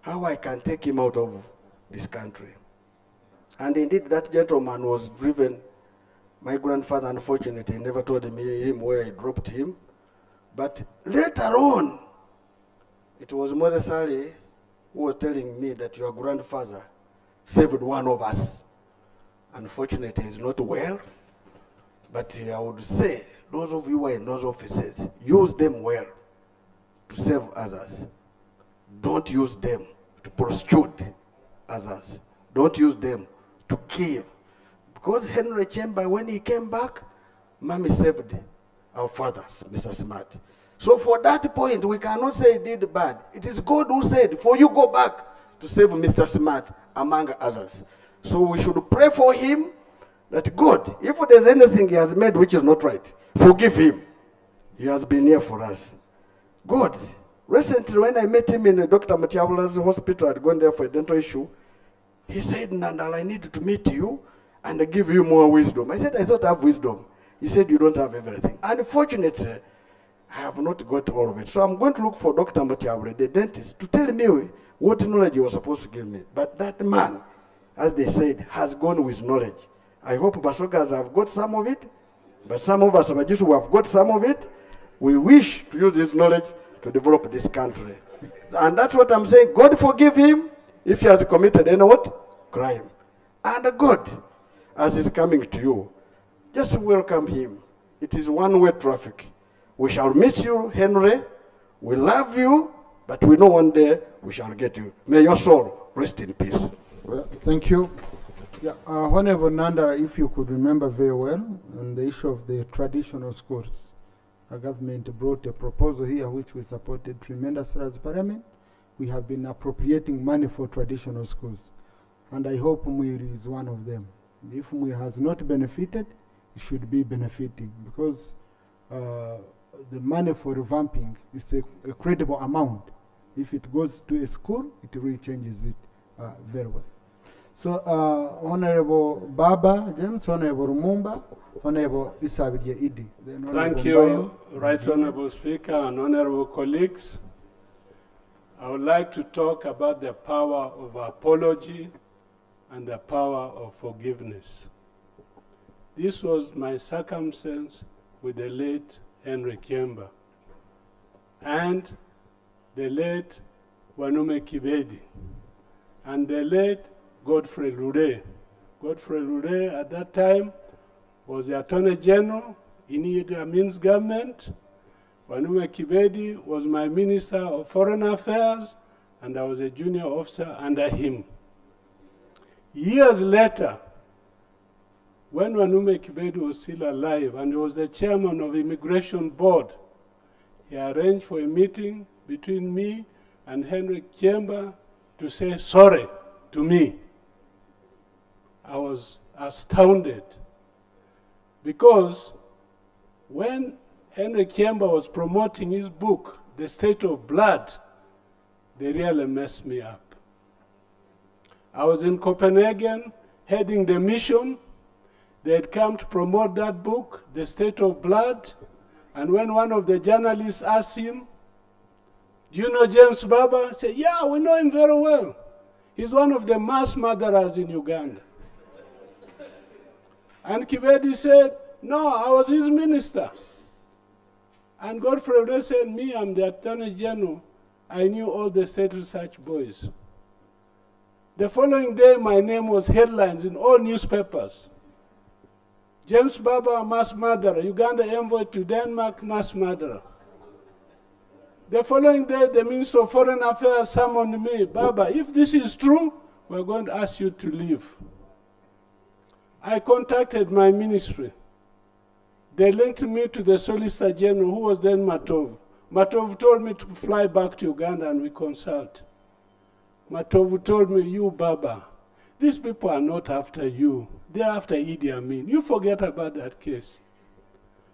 how I can take him out of this country. And indeed, that gentleman was driven. My grandfather, unfortunately, never told him where he dropped him. But later on, it was Moses Ali who was telling me that your grandfather saved one of us. Unfortunately, he's not well. But I would say, those of you who are in those offices, use them well to save others. Don't use them to prosecute others. Don't use them to kill. Because Henry Kyemba, when he came back, Mommy saved our father, Mr. Smart. So for that point, we cannot say he did bad. It is God who said, for you go back to save Mr. Smart, among others. So we should pray for him that God, if there's anything he has made which is not right, forgive him. He has been here for us. God, recently when I met him in Dr. Matiabula's hospital, I'd gone there for a dental issue, he said, Nandal, I need to meet you and give you more wisdom. I said, I thought I have wisdom. He said, you don't have everything. Unfortunately, I have not got all of it. So I'm going to look for Dr. Matiabula, the dentist, to tell me what knowledge he was supposed to give me. But that man, as they said, has gone with knowledge. I hope Basogas have got some of it, but some of us, Abajis, who have got some of it, we wish to use this knowledge to develop this country. And that's what I'm saying. God forgive him if he has committed any what? Crime. And God, as he's coming to you, just welcome him. It is one-way traffic. We shall miss you, Henry. We love you, but we know one day we shall get you. May your soul rest in peace. Well, thank you. Yeah, Honorable Nanda, if you could remember very well, on the issue of the traditional schools, our government brought a proposal here which we supported tremendously as Parliament. We have been appropriating money for traditional schools, and I hope Mwiri is one of them. If Mwiri has not benefited, it should be benefiting, because the money for revamping is a credible amount. If it goes to a school, it really changes it very well. So, Honorable Baba James, Honorable Rumumba, Honorable Isabidia Idi. Thank you, Right Honorable Speaker and Honorable colleagues. I would like to talk about the power of apology and the power of forgiveness. This was my circumstance with the late Henry Kyemba and the late Wanume Kibedi and the late Godfrey Lure. Godfrey Lure at that time was the Attorney General in Idi Amin's government. Wanume Kibedi was my Minister of Foreign Affairs, and I was a junior officer under him. Years later, when Wanume Kibedi was still alive and he was the chairman of Immigration Board, he arranged for a meeting between me and Henry Kyemba to say sorry to me. I was astounded because When Henry Kyemba was promoting his book, The State of Blood, they really messed me up. I was in Copenhagen heading the mission. They had come to promote that book, The State of Blood. And when one of the journalists asked him, "Do you know James Baba?" He said, "Yeah, we know him very well. He's one of the mass murderers in Uganda." And Kibedi said, "No, I was his minister." And Godfrey Odo said, "Me, I'm the Attorney General. I knew all the state research boys." The following day, my name was headlines in all newspapers. James Baba, mass murderer. Uganda envoy to Denmark, mass murderer. The following day, the Minister of Foreign Affairs summoned me. "Baba, if this is true, we're going to ask you to leave." I contacted my ministry. They linked me to the Solicitor General, who was then Matov. Matov told me to fly back to Uganda and we consult. Matov told me, "You, Baba, these people are not after you. They're after Idi Amin. You forget about that case."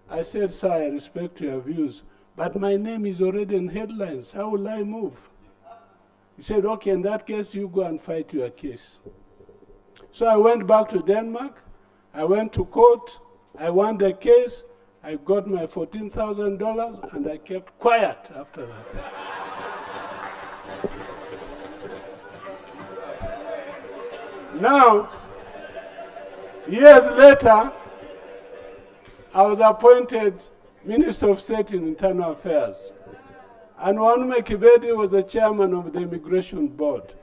I said, "Sir, I respect your views, but my name is already in headlines. How will I move?" He said, "Okay, in that case, you go and fight your case." So I went back to Denmark. I went to court. I won the case. I got my $14,000 and I kept quiet after that. Now, years later, I was appointed Minister of State in Internal Affairs. And Wanume Kibedi was the chairman of the Immigration Board.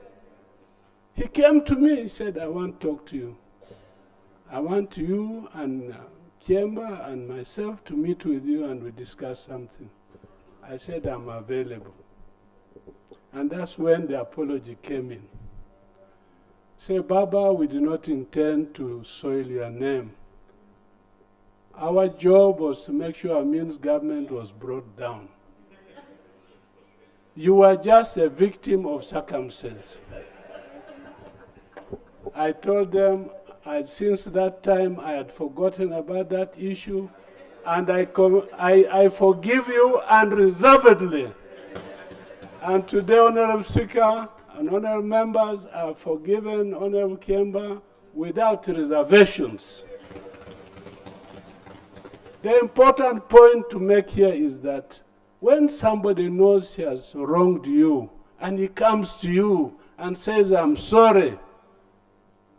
He came to me, he said, "I want to talk to you. I want you and Kyemba and myself to meet with you and we discuss something." I said, "I'm available." And that's when the apology came in. Say, "Baba, we do not intend to soil your name. Our job was to make sure Amin's government was brought down. You were just a victim of circumstance." I told them, since that time, I had forgotten about that issue, and I forgive you unreservedly. And today, Honorable Speaker and Honorable Members, I have forgiven Honorable Kyemba without reservations. The important point to make here is that when somebody knows he has wronged you, and he comes to you and says, "I'm sorry,"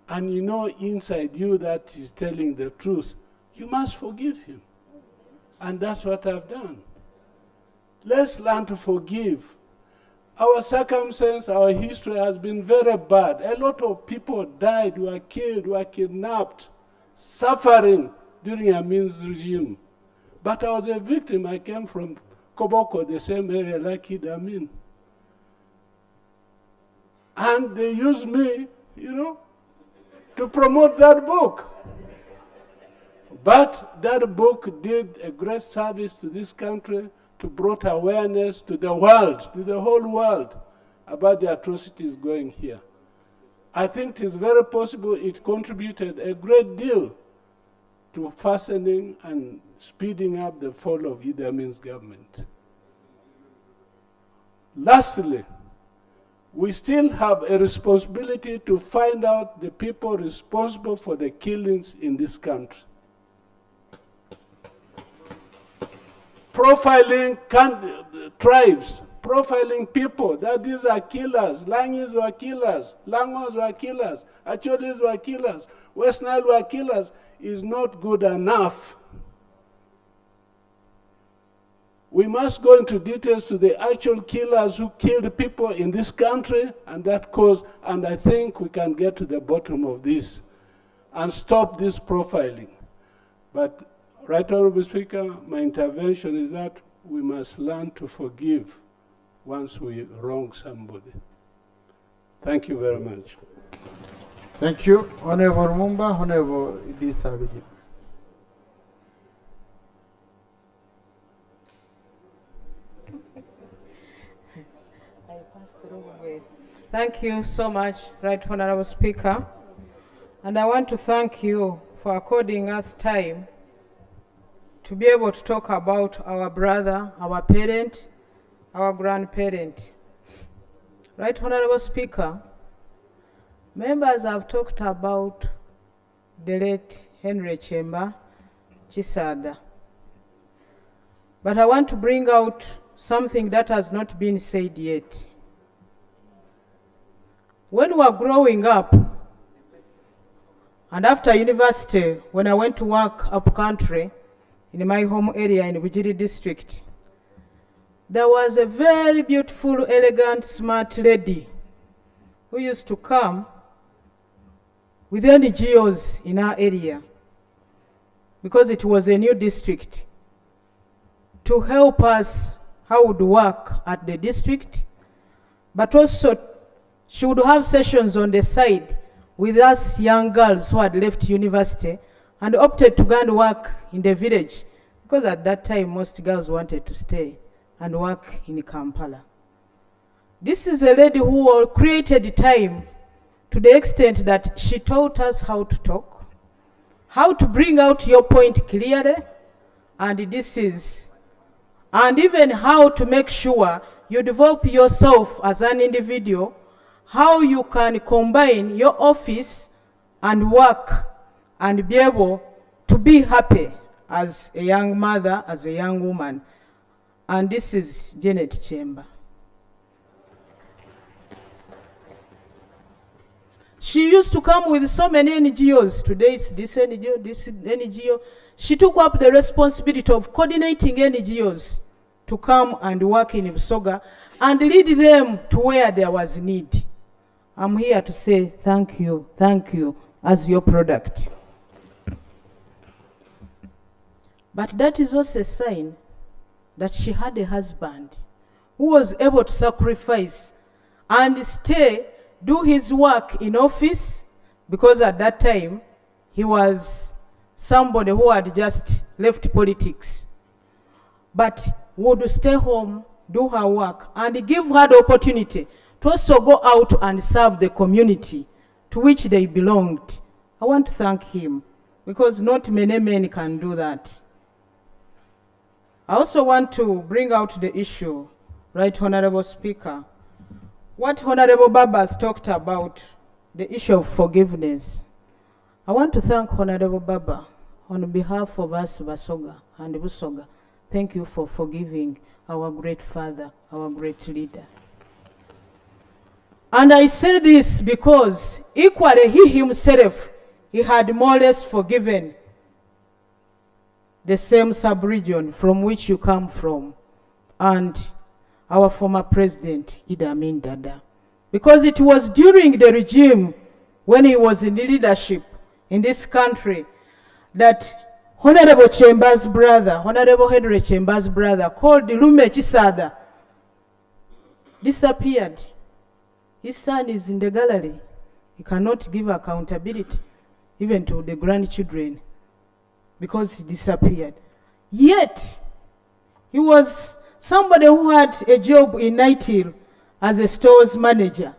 and you know inside you that he's telling the truth, you must forgive him. And that's what I've done. Let's learn to forgive. Our circumstance, our history has been very bad. A lot of people died, were killed, were kidnapped, suffering during Amin's regime. But I was a victim. I came from Koboko, the same area like Idi Amin. And they used me, to promote that book. But that book did a great service to this country, to brought awareness to the world, to the whole world, about the atrocities going here. I think it is very possible it contributed a great deal to fastening and speeding up the fall of Idi Amin's government. Lastly, we still have a responsibility to find out the people responsible for the killings in this country. Profiling tribes, profiling people, that these are killers. Langis were killers, Langos were killers, Acholis were killers, West Nile were killers, is not good enough. We must go into details to the actual killers who killed people in this country and that cause, and I think we can get to the bottom of this and stop this profiling. But, Right Honorable Speaker, my intervention is that we must learn to forgive once we wrong somebody. Thank you very much. Thank you. Honorable Mumba, Honorable Idi Sabiji. Thank you so much, Right Honorable Speaker. And I want to thank you for according us time to be able to talk about our brother, our parent, our grandparent. Right Honorable Speaker, members have talked about the late Henry Kyemba Chisada. But I want to bring out something that has not been said yet. When we were growing up, and after university, when I went to work up country in my home area in Bujiri district, there was a very beautiful, elegant, smart lady who used to come with NGOs in our area, because it was a new district, to help us how would work at the district, but also she would have sessions on the side with us young girls who had left university and opted to go and work in the village, because at that time most girls wanted to stay and work in Kampala. This is a lady who created time to the extent that she taught us how to talk, how to bring out your point clearly, and even how to make sure you develop yourself as an individual, how you can combine your office and work and be able to be happy as a young mother, as a young woman. And this is Janet Kyemba. She used to come with so many NGOs. Today it's this NGO, this NGO. She took up the responsibility of coordinating NGOs to come and work in Busoga and lead them to where there was need. I'm here to say thank you as your product. But that is also a sign that she had a husband who was able to sacrifice and stay, do his work in office, because at that time he was somebody who had just left politics, but would stay home, do her work, and give her the opportunity to also go out and serve the community to which they belonged. I want to thank him, because not many men can do that. I also want to bring out the issue, Right Honorable Speaker, what Honorable Baba has talked about, the issue of forgiveness. I want to thank Honorable Baba on behalf of us Basoga and Busoga. Thank you for forgiving our great father, our great leader. And I say this because equally he himself, he had more or less forgiven the same sub-region from which you come from, and our former president, Idi Amin Dada. Because it was during the regime when he was in leadership in this country that Honorable Kyemba's brother, Honorable Henry Kyemba's brother, called Lume Chisada, disappeared. His son is in the gallery. He cannot give accountability even to the grandchildren because he disappeared. Yet, he was somebody who had a job in Night Hill as a stores manager.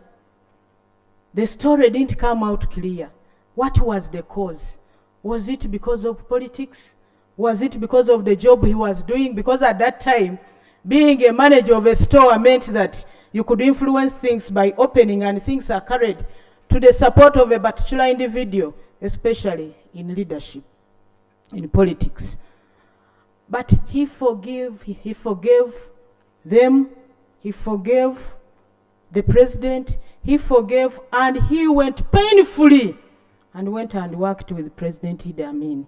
The story didn't come out clear. What was the cause? Was it because of politics? Was it because of the job he was doing? Because at that time, being a manager of a store meant that you could influence things by opening, and things are carried to the support of a particular individual, especially in leadership, in politics. But he forgave them, he forgave the president, he forgave, and he went painfully and went and worked with President Idi Amin.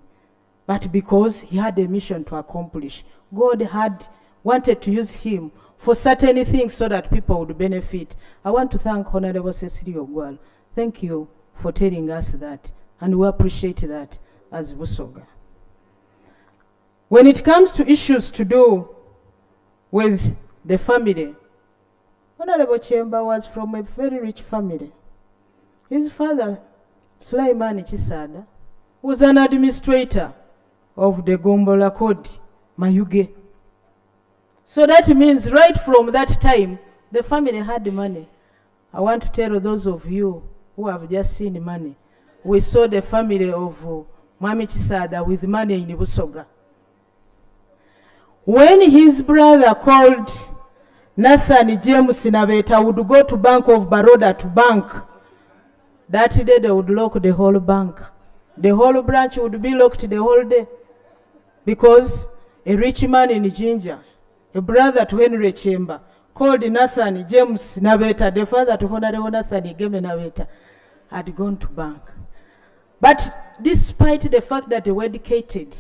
But because he had a mission to accomplish, God had wanted to use him for certain things so that people would benefit. I want to thank Honorable Cecily Ogwal. Thank you for telling us that, and we appreciate that as Busoga. When it comes to issues to do with the family, Honorable Kyemba was from a very rich family. His father, Sulaiman Chisada, was an administrator of the Gombola Code, Mayuge. So that means right from that time, the family had money. I want to tell those of you who have just seen money, we saw the family of Mami Chisada with money in Busoga. When his brother called Nathan James Nabeta would go to Bank of Baroda to bank, that day they would lock the whole bank. The whole branch would be locked the whole day. Because a rich man in Jinja, a brother to Henry Kyemba, called Nathan James Nabeta, the father to Honorable Nathan James Nabeta, had gone to bank. But despite the fact that they were educated,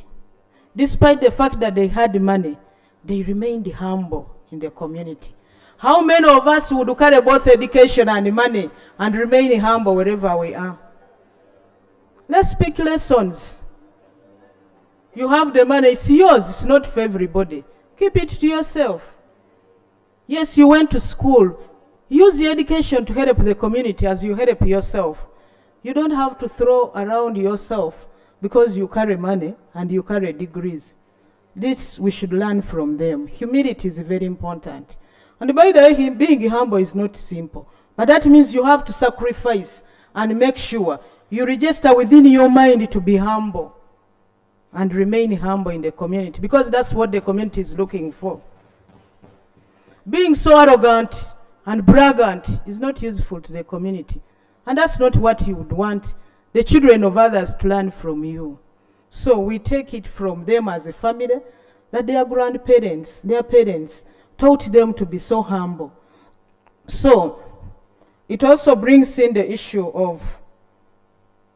despite the fact that they had money, they remained humble in the community. How many of us would carry both education and money and remain humble wherever we are? Let's pick lessons. You have the money, it's yours, it's not for everybody. Keep it to yourself. Yes, you went to school. Use the education to help the community as you help yourself. You don't have to throw around yourself because you carry money and you carry degrees. This we should learn from them. Humility is very important. And by the way, being humble is not simple. But that means you have to sacrifice and make sure you register within your mind to be humble and remain humble in the community, because that's what the community is looking for. Being so arrogant and braggant is not useful to the community. And that's not what you would want the children of others to learn from you. So we take it from them as a family that their grandparents, their parents, taught them to be so humble. So it also brings in the issue of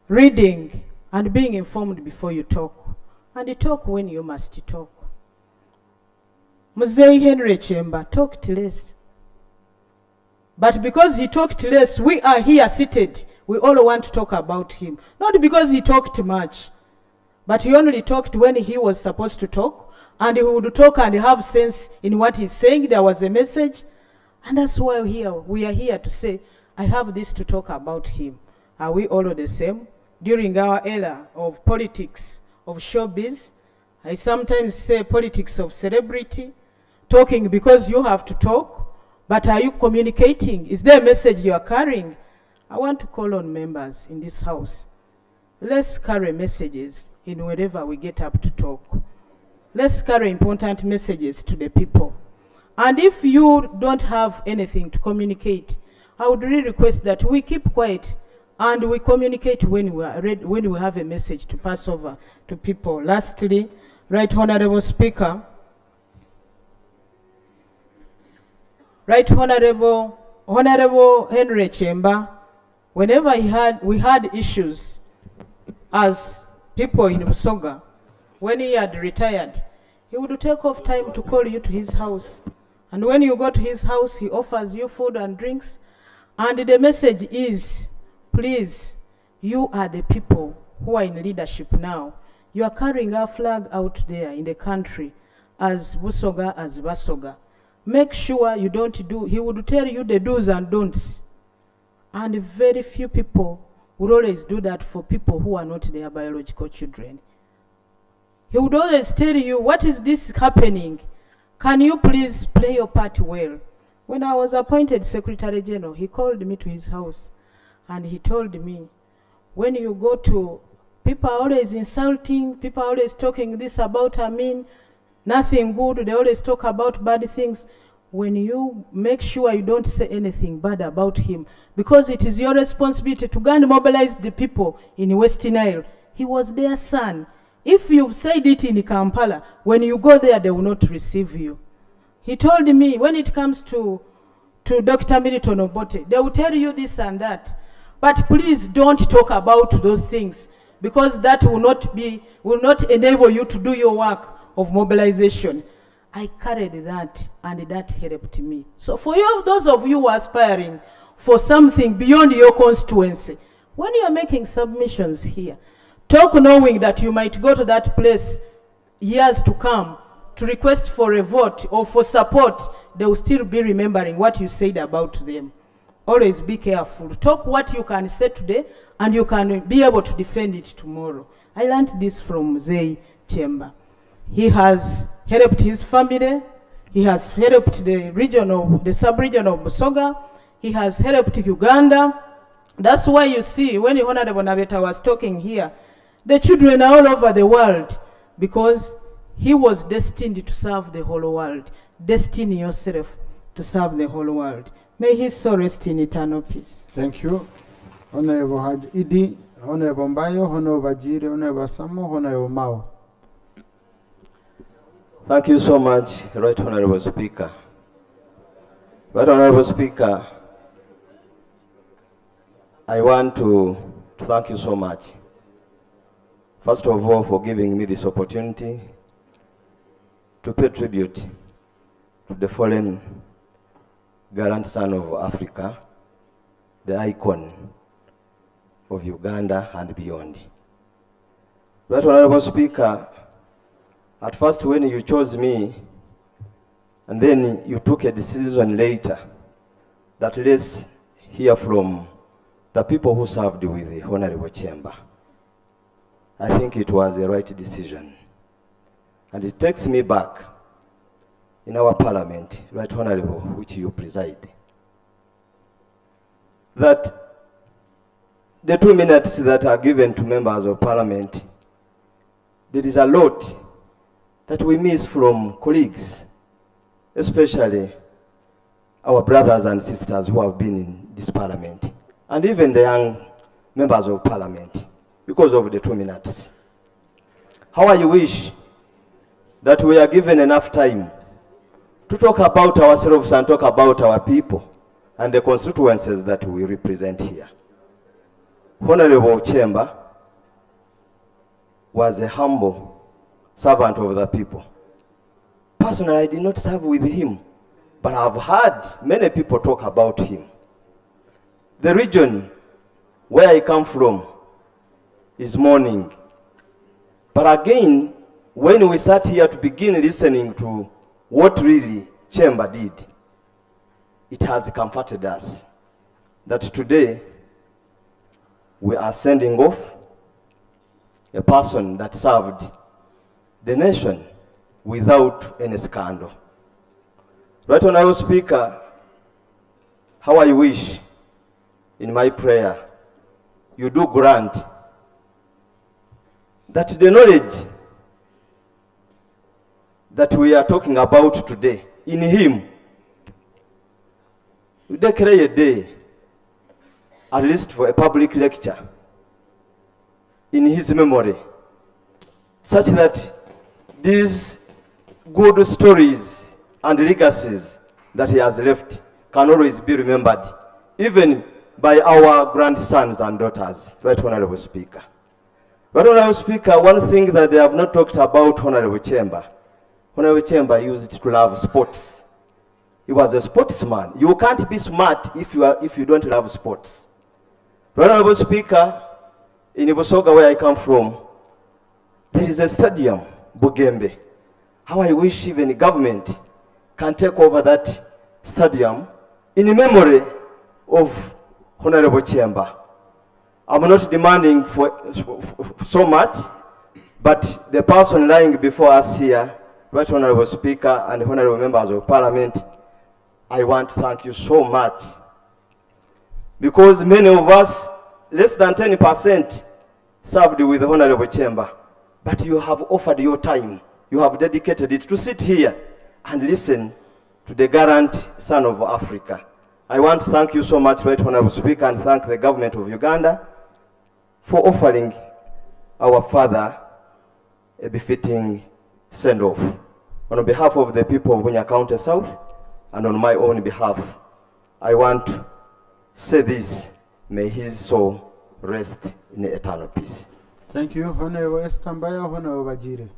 reading and being informed before you talk. And you talk when you must talk. Mzee Henry Kyemba talked less. But because he talked less, we are here seated. We all want to talk about him. Not because he talked much, but he only talked when he was supposed to talk. And he would talk and have sense in what he's saying. There was a message. And that's why we are here to say, I have this to talk about him. Are we all the same? During our era of politics, of showbiz, I sometimes say politics of celebrity, talking because you have to talk, but are you communicating? Is there a message you are carrying? I want to call on members in this house. Let's carry messages in wherever we get up to talk. Let's carry important messages to the people. And if you don't have anything to communicate, I would really request that we keep quiet and we communicate when we are ready, when we have a message to pass over to people. Lastly, Right Honorable Speaker, Right Honorable Henry Kyemba, whenever we had issues as people in Busoga, when he had retired, he would take off time to call you to his house. And when you go to his house, he offers you food and drinks. And the message is, please, you are the people who are in leadership now. You are carrying our flag out there in the country as Busoga, as Basoga. Make sure you don't do, he would tell you the do's and don'ts. And very few people would always do that for people who are not their biological children. He would always tell you, what is this happening? Can you please play your part well? When I was appointed Secretary General, he called me to his house and he told me, when you go to, people are always insulting, people are always talking this about Amin, nothing good, they always talk about bad things. When you make sure you don't say anything bad about him, because it is your responsibility to go and mobilize the people in West Nile. He was their son. If you've said it in Kampala, when you go there, they will not receive you. He told me, when it comes to Dr. Milton Obote, they will tell you this and that. But please don't talk about those things, because that will not enable you to do your work of mobilization. I carried that, and that helped me. So for you, those of you who are aspiring for something beyond your constituency, when you are making submissions here, talk knowing that you might go to that place years to come to request for a vote or for support. They will still be remembering what you said about them. Always be careful. Talk what you can say today and you can be able to defend it tomorrow. I learned this from Mzee Kyemba. He has helped his family. He has helped the sub-region of Busoga. He has helped Uganda. That's why you see, when Honorable Nabeta was talking here, the children are all over the world, because he was destined to serve the whole world. Destine yourself to serve the whole world. May his soul rest in eternal peace. Thank you. Honorable Haj Idi, Honorable Mbayo, Honorable Bajire, Honorable Samo, Honorable Mao. Thank you so much, Right Honorable Speaker. Right Honorable Speaker, I want to thank you so much. First of all, for giving me this opportunity to pay tribute to the fallen gallant son of Africa, the icon of Uganda and beyond. Right Honorable Speaker, at first when you chose me, and then you took a decision later that let's hear from the people who served with the Honorable Kyemba, I think it was the right decision. And it takes me back in our parliament, Right Honorable, which you preside, that the 2 minutes that are given to members of parliament, there is a lot that we miss from colleagues, especially our brothers and sisters who have been in this parliament, and even the young members of parliament, because of the 2 minutes. How I wish that we are given enough time to talk about ourselves and talk about our people and the constituencies that we represent here. Honorable Kyemba was a humble servant of the people. Personally, I did not serve with him, but I've heard many people talk about him. The region where I come from is mourning. But again, when we sat here to begin listening to what really Kyemba did, it has comforted us that today we are sending off a person that served the nation without any scandal. Right Honorable Speaker, how I wish in my prayer you do grant that the knowledge that we are talking about today, in him, you declare a day, at least for a public lecture, in his memory, such that these good stories and legacies that he has left can always be remembered, even by our grandsons and daughters. Right Honorable Speaker. Right Honorable Speaker, one thing that they have not talked about Honorable Kyemba, Honorable Kyemba used to love sports. He was a sportsman. You can't be smart if you don't love sports. Right Honorable Speaker, in Busoga where I come from, there is a stadium, Bugembe. How I wish even the government can take over that stadium in memory of Honorable Kyemba. I'm not demanding for so much, but the person lying before us here, Right Honorable Speaker and Honorable Members of Parliament, I want to thank you so much, because many of us, less than 10%, served with Honorable Kyemba, but you have offered your time, you have dedicated it to sit here and listen to the gallant son of Africa. I want to thank you so much, Right Honorable Speaker, and thank the government of Uganda for offering our father a befitting send-off. On behalf of the people of Bunya County South, and on my own behalf, I want to say this: may his soul rest in eternal peace. Thank you, Honorable Estambaya, Honorable Bajire.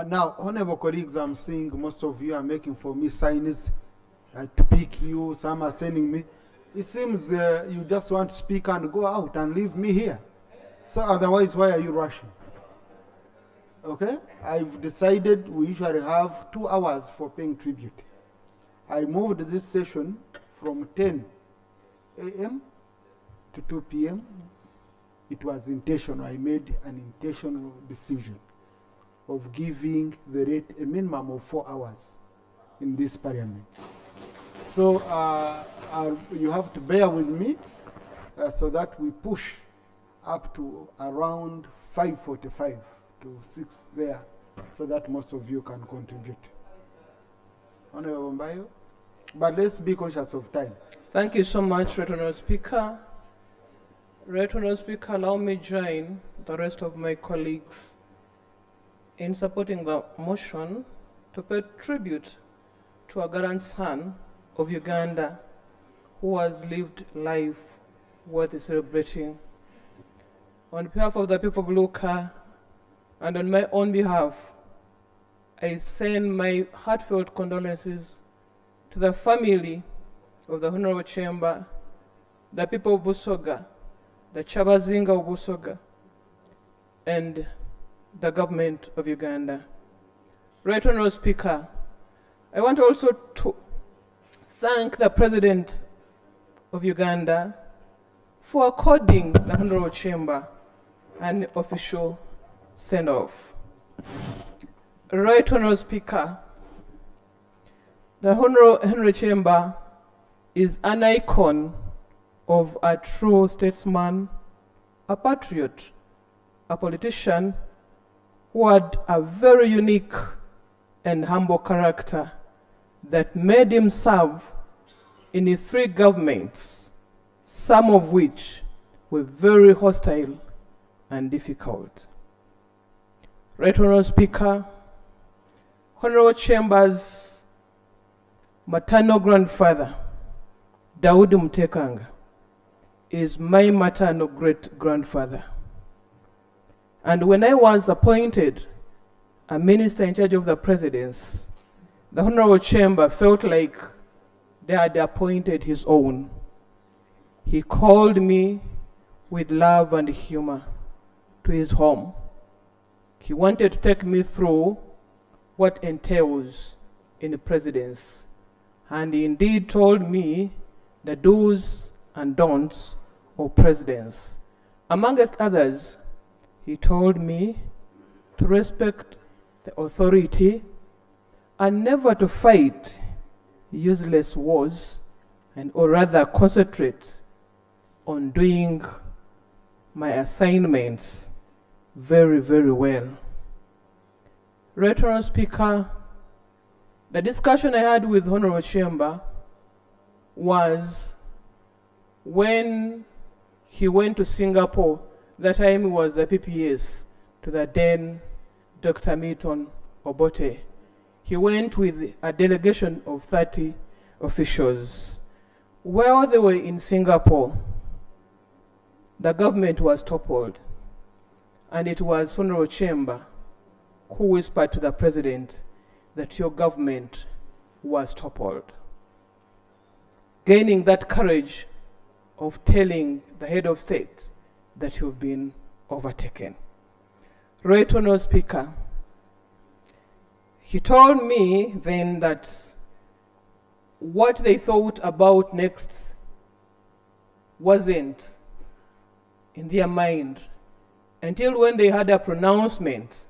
Now, honorable colleagues, I'm seeing most of you are making for me signs to pick you. Some are sending me. It seems you just want to speak and go out and leave me here. So otherwise, why are you rushing? Okay? I've decided we usually have 2 hours for paying tribute. I moved this session from 10 a.m. to 2 p.m. It was intentional. I made an intentional decision of giving the rate a minimum of 4 hours in this parliament. So you have to bear with me so that we push up to around 5:45 to 6 there so that most of you can contribute. Honorable Mbayo, but let's be conscious of time. Thank you so much, Right Honourable Speaker. Right Honourable Speaker, allow me join the rest of my colleagues in supporting the motion to pay tribute to a gallant son of Uganda who has lived life worth celebrating. On behalf of the people of Luka and on my own behalf, I send my heartfelt condolences to the family of the Honorable Kyemba, the people of Busoga, the Chabazinga of Busoga, and the government of Uganda. Right Honorable Speaker, I want also to thank the President of Uganda for according the Honorable Kyemba an official send-off. Right Honorable Speaker, the Honorable Henry Kyemba is an icon of a true statesman, a patriot, a politician who had a very unique and humble character that made him serve in his 3 governments, some of which were very hostile and difficult. Right Honorable Speaker, Honorable Kyemba's maternal grandfather, Daudi Mutekanga, is my maternal great-grandfather. And when I was appointed a minister in charge of the presidency, the Honorable Kyemba felt like they had appointed his own. He called me with love and humor to his home. He wanted to take me through what entails in the presidency. And he indeed told me the do's and don'ts of presidents. Amongst others, he told me to respect the authority and never to fight useless wars, and or rather concentrate on doing my assignments very, very well. Right Honourable Speaker, the discussion I had with Honourable Kyemba was when he went to Singapore. That time he was the PPS to the then Dr. Milton Obote. He went with a delegation of 30 officials. While they were in Singapore, the government was toppled, and it was Honorable Kyemba who whispered to the president that your government was toppled, gaining that courage of telling the head of state that you've been overtaken. Right Honourable Speaker, he told me then that what they thought about next wasn't in their mind until when they had a pronouncement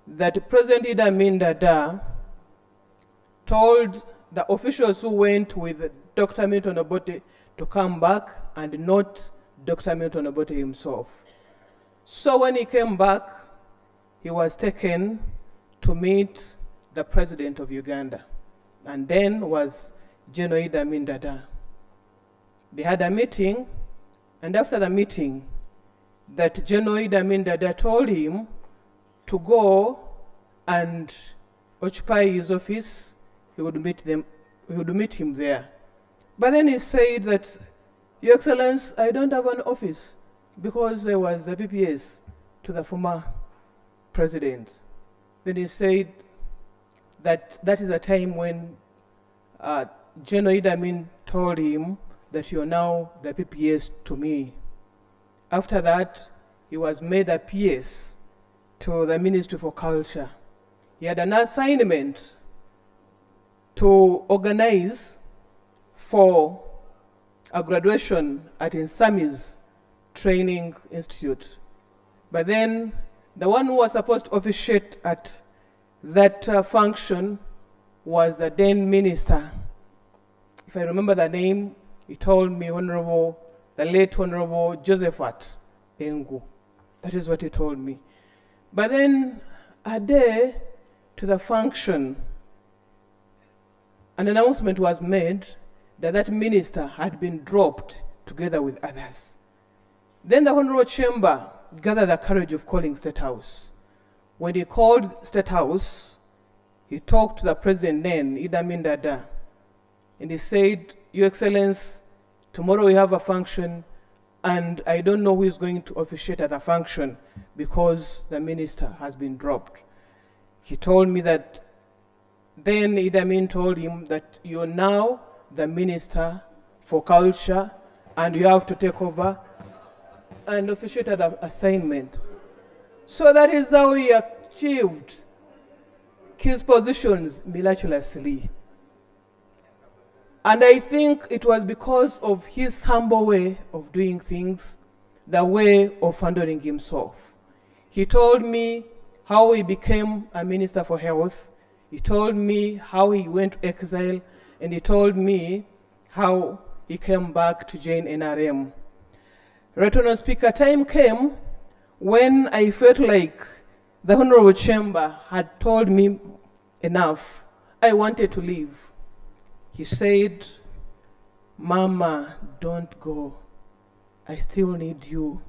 that President Idi Amin Dada told the officials who went with Dr. Milton Obote to come back and not Dr. Milton Obote himself. So when he came back, he was taken to meet the President of Uganda, and then was General Idi Amin Dada. They had a meeting, and after the meeting, that General Idi Amin Dada told him to go and occupy his office. He would meet him there. But then he said that, Your Excellency, I don't have an office, because there was the PPS to the former president. Then he said that that is a time when General Idi Amin told him that you're now the PPS to me. After that, he was made a PS to the Ministry for Culture. He had an assignment to organize for a graduation at Insami's Training Institute. But then the one who was supposed to officiate at that function was the then minister. If I remember the name, he told me the late Honorable Josephat Engu. That is what he told me. But then a day to the function, an announcement was made that that minister had been dropped together with others. Then the Honorable Kyemba gathered the courage of calling State House. When he called State House, he talked to the president then, Idi Amin Dada, and he said, Your Excellence, tomorrow we have a function, and I don't know who is going to officiate at the function because the minister has been dropped. He told me that then Idi Amin told him that you're now the minister for culture and you have to take over and officiate at the assignment. So that is how he achieved his positions miraculously. And I think it was because of his humble way of doing things, the way of handling himself. He told me how he became a minister for health. He told me how he went to exile, and he told me how he came back to join NRM. Right, Honourable Speaker, time came when I felt like the Honourable Kyemba had told me enough. I wanted to leave. He said, Mama, don't go. I still need you.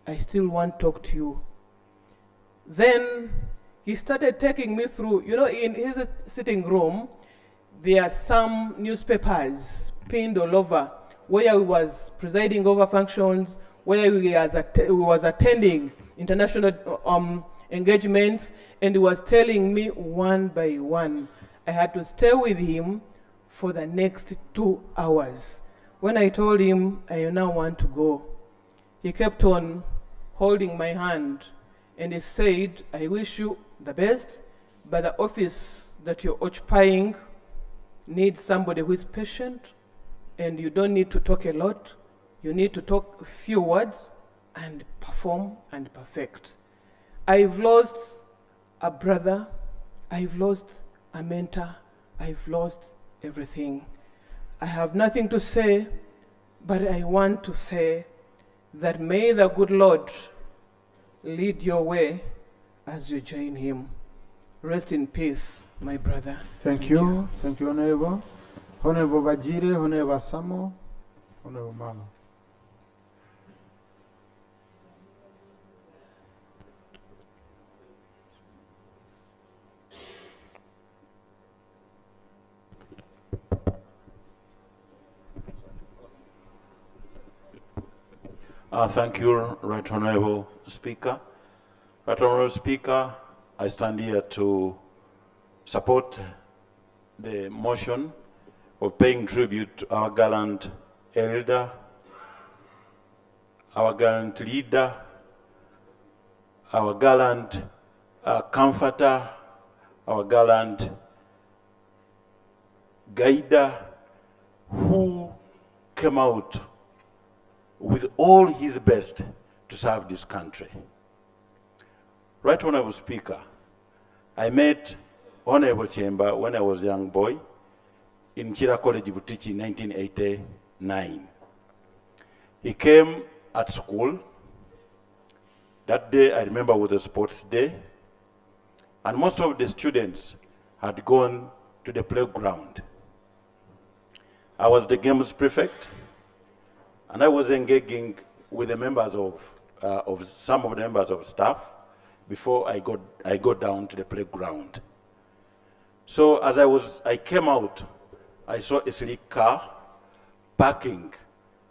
I still want to talk to you. Then he started taking me through, you know, in his sitting room, there are some newspapers pinned all over where he was presiding over functions, where he was attending international engagements, and he was telling me one by one. I had to stay with him for the next 2 hours. When I told him I now want to go, he kept on holding my hand and he said, I wish you the best, but the office that you're occupying needs somebody who is patient, and you don't need to talk a lot. You need to talk a few words and perform and perfect. I've lost a brother, I've lost a mentor, I've lost everything. I have nothing to say, but I want to say that may the good Lord lead your way as you join him. Rest in peace, my brother. Thank you. Thank you, Honorable. Honorable Bajire, Honorable Samo, Honorable Mama. Thank you, Right Honorable Speaker. Right Honorable Speaker, I stand here to support the motion of paying tribute to our gallant elder, our gallant leader, our gallant comforter, our gallant guider, who came out with all his best to serve this country. Right Honorable Speaker, I met Honorable Kyemba when I was a young boy in Kira College, Butichi in 1989. He came at school. That day, I remember, was a sports day, and most of the students had gone to the playground. I was the games prefect, and I was engaging with the members of some of the members of staff before I got down to the playground. So as I came out, I saw a sleek car parking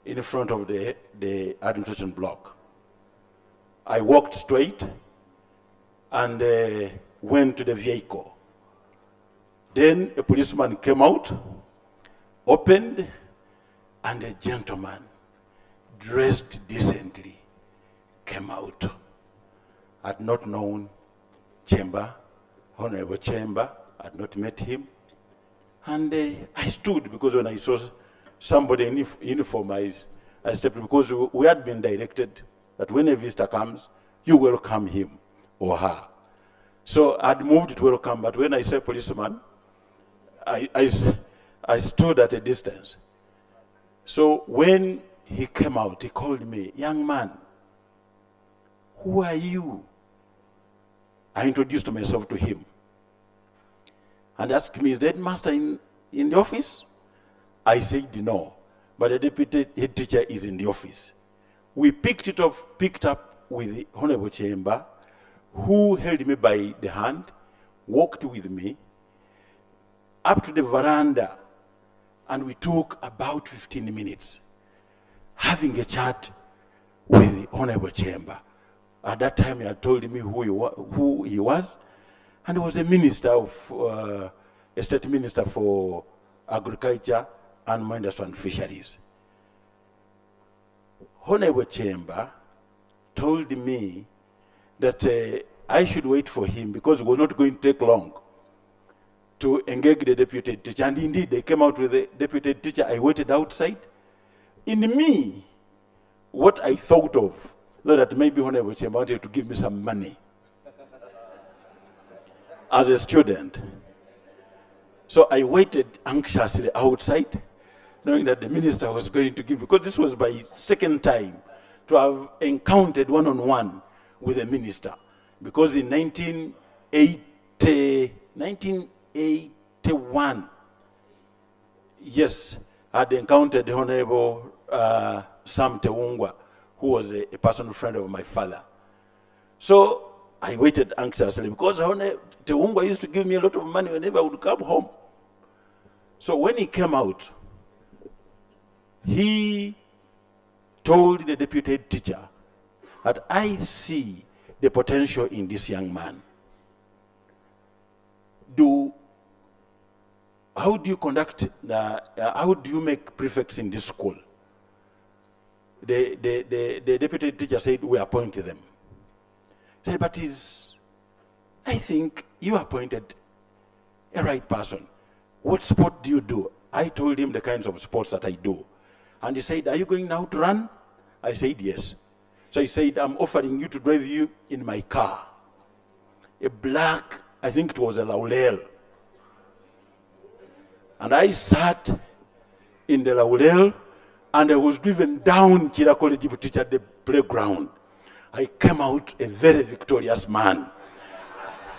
in front of the administration block. I walked straight and went to the vehicle. Then a policeman came out, opened, and a gentleman dressed decently came out. I had not known Kyemba, Honorable Kyemba, I had not met him. And I stood, because when I saw somebody in uniform, I stepped, because we had been directed that when a visitor comes, you welcome him or her. So I'd moved to welcome, but when I saw a policeman, I stood at a distance. So when he came out, he called me, young man, who are you? I introduced myself to him and asked me, is the headmaster in the office? I said no, but the deputy head teacher is in the office. We picked up with the Honorable Kyemba, who held me by the hand, walked with me up to the veranda, and we took about 15 minutes having a chat with the Honorable Kyemba. At that time, he had told me who he was, and he was a minister of, a state minister for agriculture and industry and fisheries. Honorable Kyemba told me that I should wait for him because it was not going to take long to engage the deputy teacher. And indeed, they came out with the deputy teacher. I waited outside. In me, what I thought of, that maybe Honorable Kyemba wanted to give me some money as a student. So I waited anxiously outside, knowing that the minister was going to give me, because this was my second time to have encountered one-on-one with a minister. Because in 1981, yes, I had encountered the Honorable Sam Teungwa, who was a personal friend of my father. So I waited anxiously because Teungwa used to give me a lot of money whenever I would come home. So when he came out, he told the deputy teacher that I see the potential in this young man. How do you conduct, how do you make prefects in this school? The deputy teacher said, we appointed them. He said, but I think you appointed a right person. What sport do you do? I told him the kinds of sports that I do. And he said, are you going now to run? I said, yes. So he said, I'm offering you to drive you in my car. A black, I think it was a Laurel. And I sat in the Laurel, and I was driven down Kirakole Deputy at the playground. I came out a very victorious man,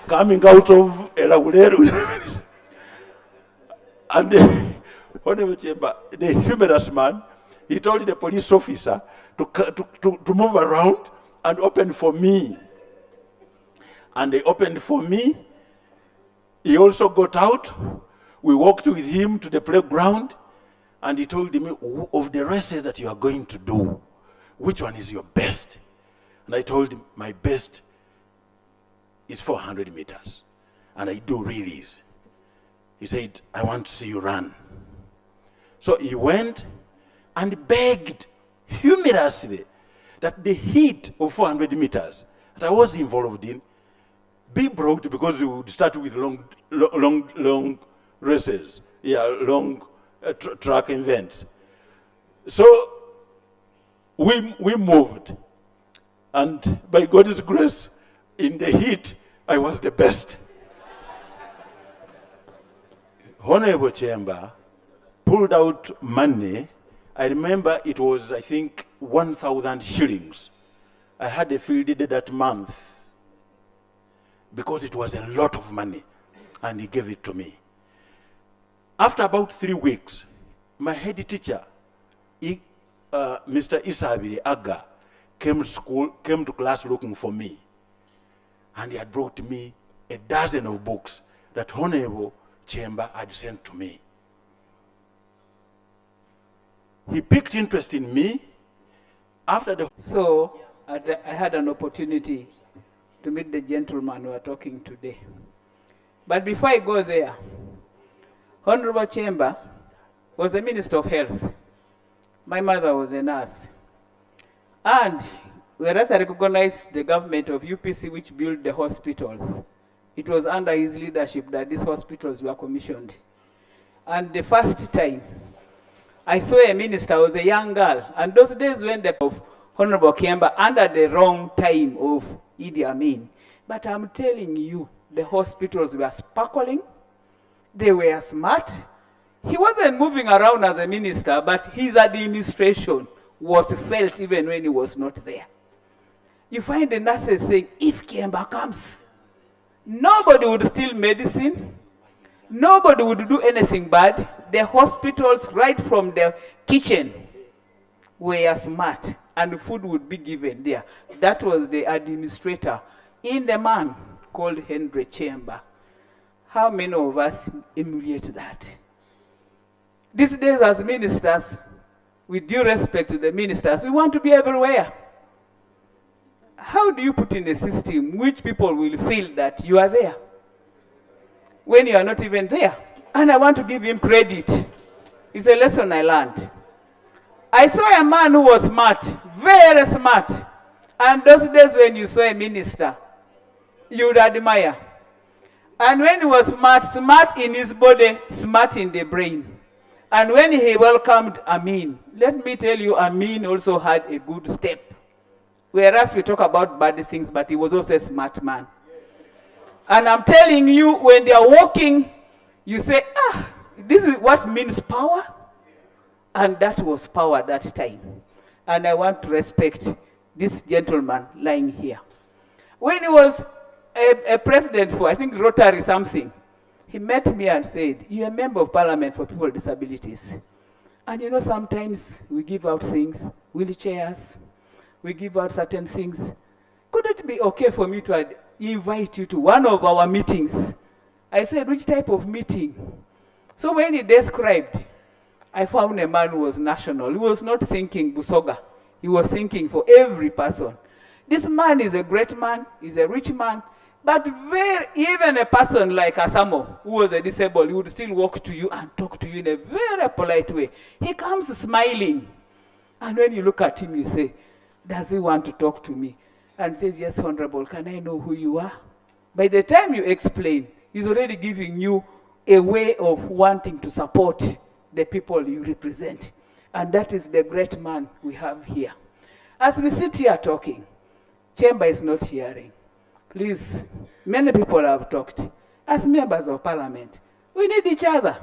coming out of a Laurel. And the Honorable Kyemba, the humorous man, he told the police officer to move around and open for me. And they opened for me. He also got out. We walked with him to the playground, and he told me, of the races that you are going to do, which one is your best? And I told him, my best is 400 meters, and I do relays. He said, I want to see you run. So he went and begged humorously that the heat of 400 meters that I was involved in be brought, because we would start with long races, long track events. So we moved, and by God's grace, in the heat, I was the best. Honorable Kyemba pulled out money. I remember it was, I think, 1,000 shillings. I had a field day that month because it was a lot of money, and he gave it to me. After about 3 weeks, my head teacher, Mr. Isabiri Aga, came to class looking for me. And he had brought me a dozen of books that Honorable Kyemba had sent to me. He picked interest in me after the... So I had an opportunity to meet the gentleman we are talking today. But before I go there, Honorable Kyemba was the Minister of Health. My mother was a nurse. And whereas I recognize the government of UPC which built the hospitals, it was under his leadership that these hospitals were commissioned. And the first time I saw a minister, I was a young girl, and those days when the of Honorable Kyemba under the wrong time of Idi Amin. But I'm telling you, the hospitals were sparkling, they were smart. He wasn't moving around as a minister, but his administration was felt even when he was not there. You find the nurses saying, if Kyemba comes, Nobody would steal medicine. Nobody would do anything bad. The hospitals, right from the kitchen, were smart, and food would be given there. That was the administrator in the man called Henry Kyemba. How many of us emulate that? These days as ministers, with due respect to the ministers, we want to be everywhere. How do you put in a system which people will feel that you are there when you are not even there? And I want to give him credit. It's a lesson I learned. I saw a man who was smart, very smart. And those days when you saw a minister, you would admire. And when he was smart, smart in his body, smart in the brain. And when he welcomed Amin, let me tell you, Amin also had a good step. Whereas we talk about bad things, but he was also a smart man. And I'm telling you, when they are walking, you say, this is what means power. And that was power that time. And I want to respect this gentleman lying here. When he was a president for, I think, Rotary something, he met me and said, you're a member of parliament for people with disabilities. And you know, sometimes we give out things, wheelchairs, we give out certain things. Could it be okay for me to invite you to one of our meetings? I said, which type of meeting? So when he described, I found a man who was national. He was not thinking Busoga. He was thinking for every person. This man is a great man, he's a rich man, but even a person like Asamo, who was a disabled, he would still walk to you and talk to you in a very polite way. He comes smiling. And when you look at him, you say, does he want to talk to me? And says, yes, Honorable, can I know who you are? By the time you explain, he's already giving you a way of wanting to support the people you represent. And that is the great man we have here. As we sit here talking, Kyemba is not hearing. Please, many people have talked. As members of parliament, we need each other.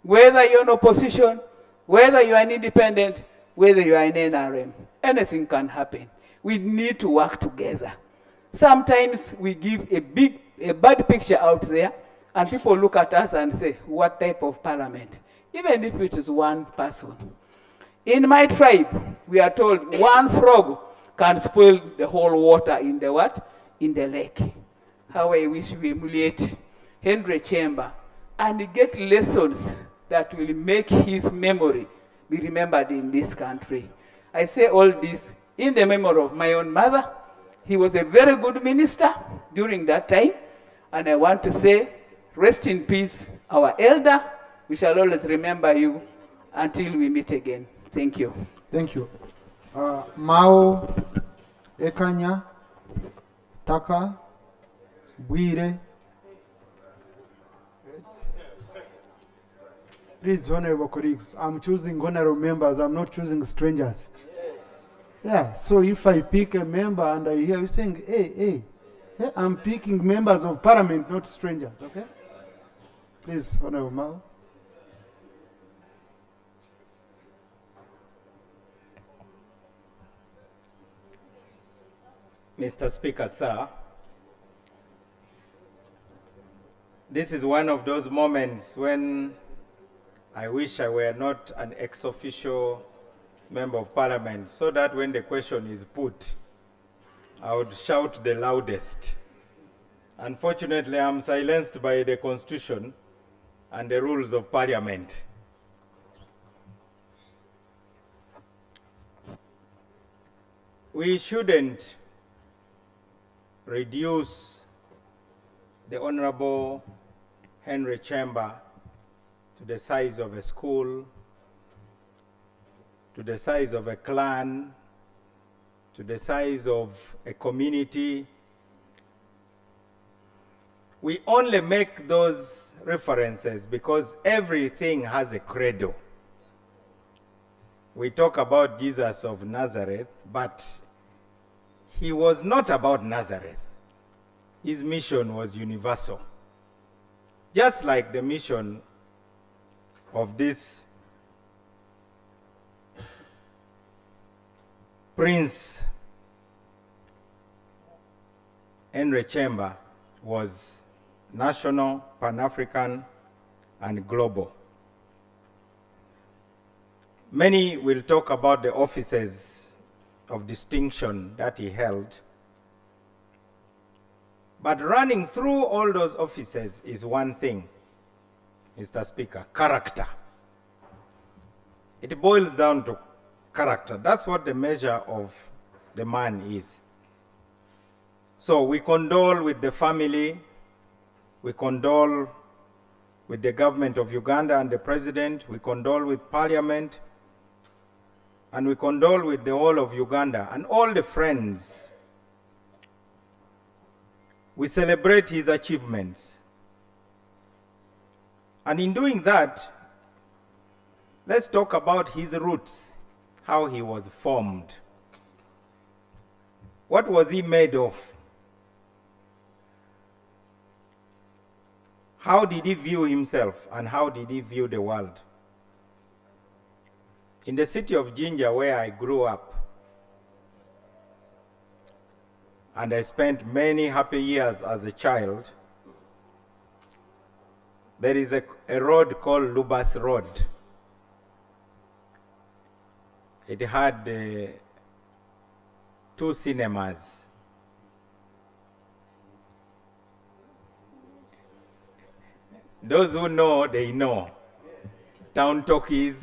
Whether you're in opposition, whether you are an independent, whether you are an NRM, anything can happen. We need to work together. Sometimes we give a bad picture out there, and people look at us and say, what type of parliament? Even if it is one person. In my tribe, we are told one frog can spoil the whole water in the what? In the lake. How I wish we emulate Henry Kyemba and get lessons that will make his memory be remembered in this country. I say all this in the memory of my own mother. He was a very good minister during that time. And I want to say, rest in peace, our elder. We shall always remember you until we meet again. Thank you. Thank you. Mao, Ekanya, Taka, Bwire. Please, honorable colleagues, I'm choosing honorable members, I'm not choosing strangers. Yeah, so if I pick a member and I hear you saying, hey, I'm picking members of parliament, not strangers, okay? Please, honorable Mao. Mr. Speaker, sir, this is one of those moments when I wish I were not an ex-officio member of parliament, so that when the question is put, I would shout the loudest. Unfortunately, I'm silenced by the Constitution and the rules of parliament. We shouldn't reduce the Honorable Henry Kyemba to the size of a school, to the size of a clan, to the size of a community. We only make those references because everything has a credo. We talk about Jesus of Nazareth, but he was not about Nazareth. His mission was universal. Just like the mission of this Prince Henry Kyemba was national, Pan-African, and global. Many will talk about the offices of distinction that he held, but running through all those offices is one thing, Mr. Speaker: character. It boils down to character. That's what the measure of the man is. So we condole with the family, we condole with the government of Uganda and the president, we condole with Parliament, and we condole with the whole of Uganda and all the friends. We celebrate his achievements. And in doing that, let's talk about his roots, how he was formed. What was he made of? How did he view himself and how did he view the world? In the city of Jinja, where I grew up, and I spent many happy years as a child, there is a road called Lubas Road. It had 2 cinemas. Those who know, they know. Town talkies,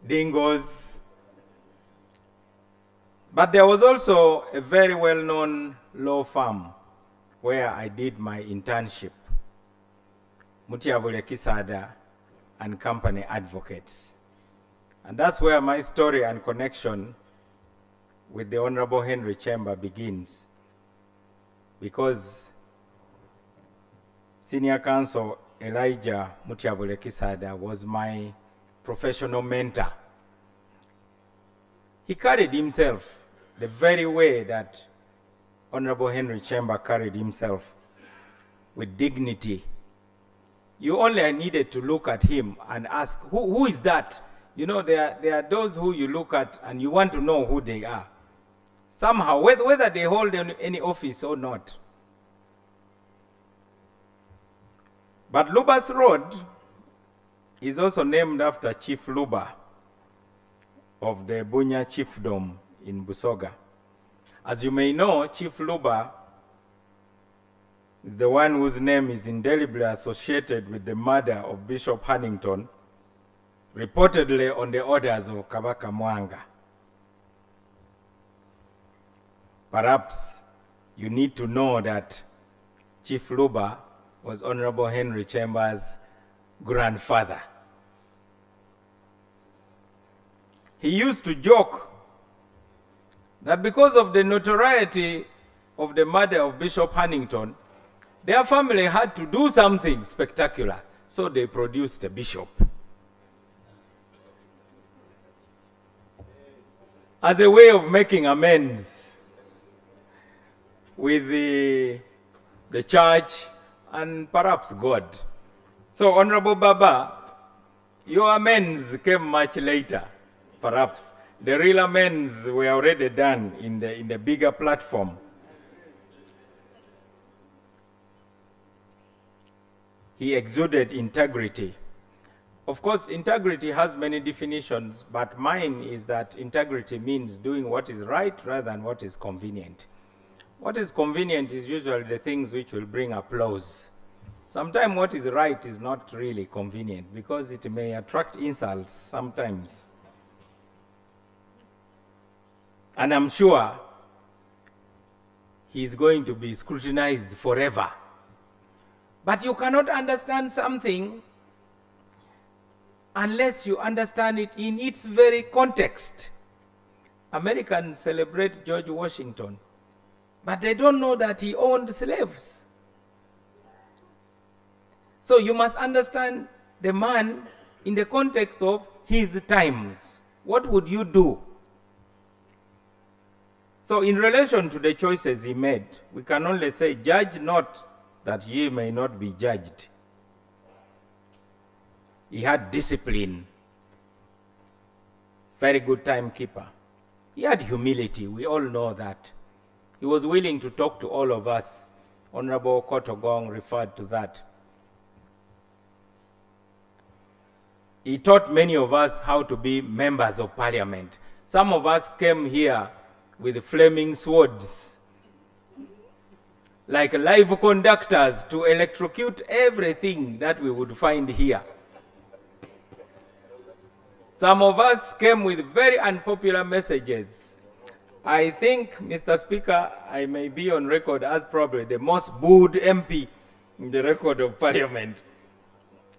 dingos. But there was also a very well-known law firm where I did my internship, Mutiabule Kisada and Company Advocates. And that's where my story and connection with the Honorable Henry Kyemba begins, because Senior Counsel Elijah Mutiabule Kisada was my professional mentor. He carried himself the very way that Honorable Henry Kyemba carried himself, with dignity. You only needed to look at him and ask, who is that? You know, there are those who you look at and you want to know who they are. Somehow, whether they hold any office or not. But Lubas Road is also named after Chief Luba of the Bunya Chiefdom in Busoga. As you may know, Chief Luba is the one whose name is indelibly associated with the murder of Bishop Hannington, reportedly on the orders of Kabaka Mwanga. Perhaps you need to know that Chief Luba was Honorable Henry Kyemba's grandfather. He used to joke that because of the notoriety of the murder of Bishop Hannington, their family had to do something spectacular, so they produced a bishop. As a way of making amends with the church and perhaps God. So, Honorable Baba, your amends came much later, perhaps. The real amends were already done in the bigger platform. He exuded integrity. Of course, integrity has many definitions, but mine is that integrity means doing what is right rather than what is convenient. What is convenient is usually the things which will bring applause. Sometimes what is right is not really convenient because it may attract insults sometimes. And I'm sure he's going to be scrutinized forever. But you cannot understand something unless you understand it in its very context. Americans celebrate George Washington, but they don't know that he owned slaves. So you must understand the man in the context of his times. What would you do? So in relation to the choices he made, we can only say, judge not that ye may not be judged. He had discipline, very good timekeeper. He had humility, we all know that. He was willing to talk to all of us Honorable Kotogong referred to that. He taught many of us how to be members of parliament. Some of us came here with flaming swords, like live conductors, to electrocute everything that we would find here. Some of us came with very unpopular messages. I think, Mr. Speaker, I may be on record as probably the most booed MP in the record of Parliament.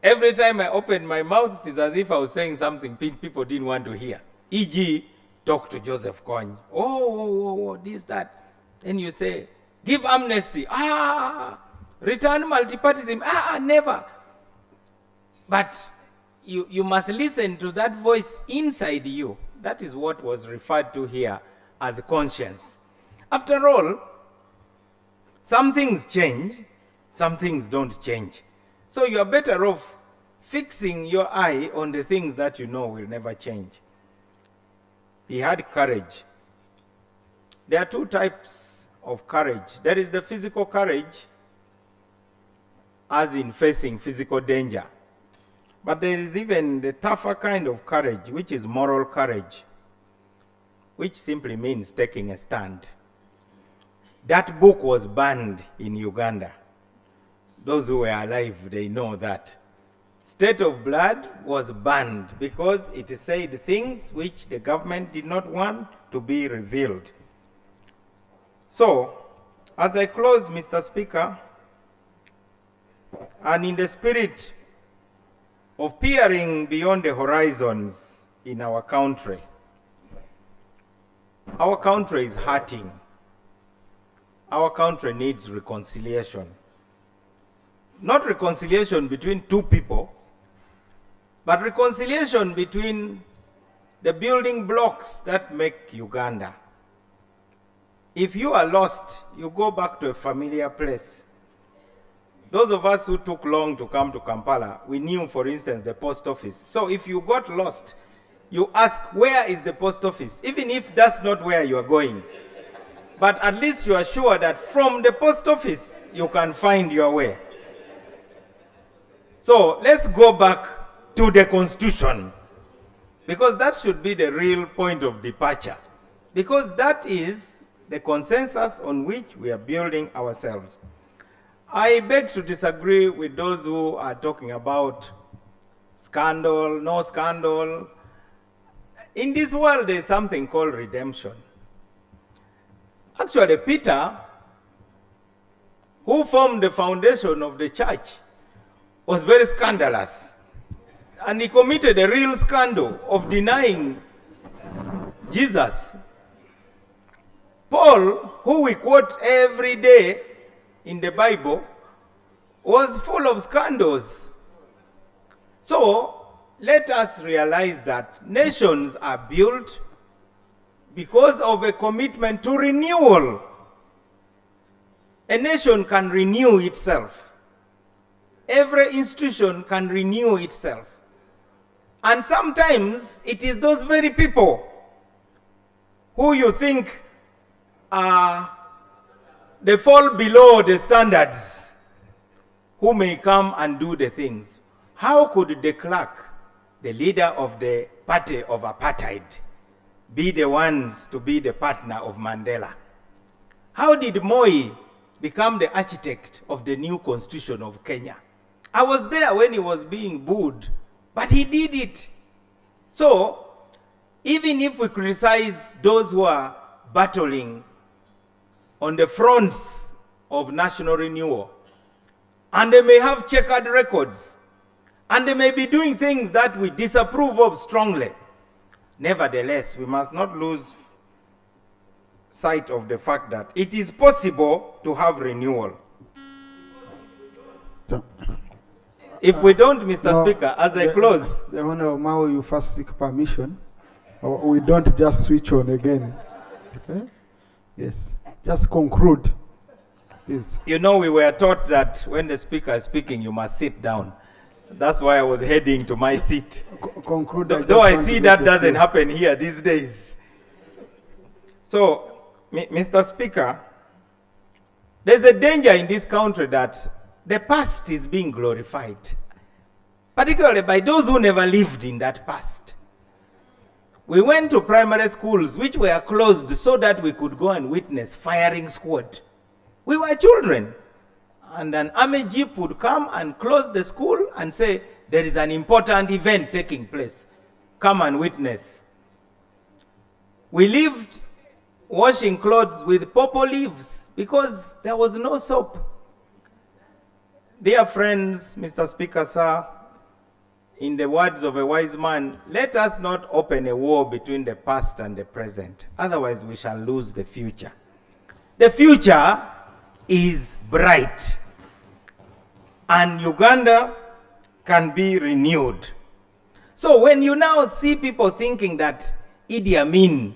Every time I opened my mouth, it's as if I was saying something people didn't want to hear. E.g., talk to Joseph Kony. Oh, this, that. And you say, give amnesty. Return multipartyism. Never. But you must listen to that voice inside you. That is what was referred to here as conscience. After all, some things change, some things don't change. So you are better off fixing your eye on the things that you know will never change. He had courage. There are two types of courage. There is the physical courage, as in facing physical danger. But there is even the tougher kind of courage, which is moral courage, which simply means taking a stand. That book was banned in Uganda. Those who were alive, they know that. State of Blood was banned because it said things which the government did not want to be revealed. So, as I close, Mr. Speaker, and in the spirit of peering beyond the horizons in our country is hurting. Our country needs reconciliation. Not reconciliation between two people, but reconciliation between the building blocks that make Uganda. If you are lost, you go back to a familiar place. Those of us who took long to come to Kampala, we knew, for instance, the post office. So if you got lost, you ask, where is the post office? Even if that's not where you are going. But at least you are sure that from the post office, you can find your way. So let's go back to the Constitution, because that should be the real point of departure, because that is the consensus on which we are building ourselves. I beg to disagree with those who are talking about scandal, no scandal. In this world, there's something called redemption. Actually, Peter, who formed the foundation of the church, was very scandalous. And he committed a real scandal of denying Jesus. Paul, who we quote every day in the Bible, was full of scandals. So let us realize that nations are built because of a commitment to renewal. A nation can renew itself. Every institution can renew itself. And sometimes it is those very people who you think they fall below the standards who may come and do the things. How could de Klerk, the leader of the party of apartheid, be the ones to be the partner of Mandela? How did Moi become the architect of the new constitution of Kenya? I was there when he was being booed, but he did it. So, even if we criticize those who are battling on the fronts of national renewal, and they may have checkered records, and they may be doing things that we disapprove of strongly, nevertheless, we must not lose sight of the fact that it is possible to have renewal. If we don't, Mr. Speaker, as I close. The Honorable Mao, you first seek permission. We don't just switch on again. Okay? Yes. Just conclude. Please. You know, we were taught that when the Speaker is speaking, you must sit down. That's why I was heading to my seat. Conclude. Though I see that doesn't happen here these days. So, Mr. Speaker, There's a danger in this country that the past is being glorified, particularly by those who never lived in that past. We went to primary schools which were closed so that we could go and witness firing squad. We were children, and an army jeep would come and close the school and say, there is an important event taking place. Come and witness. We lived washing clothes with pawpaw leaves because there was no soap. Dear friends, Mr. Speaker, sir, in the words of a wise man, let us not open a war between the past and the present. Otherwise, we shall lose the future. The future is bright, and Uganda can be renewed. So when you now see people thinking that Idi Amin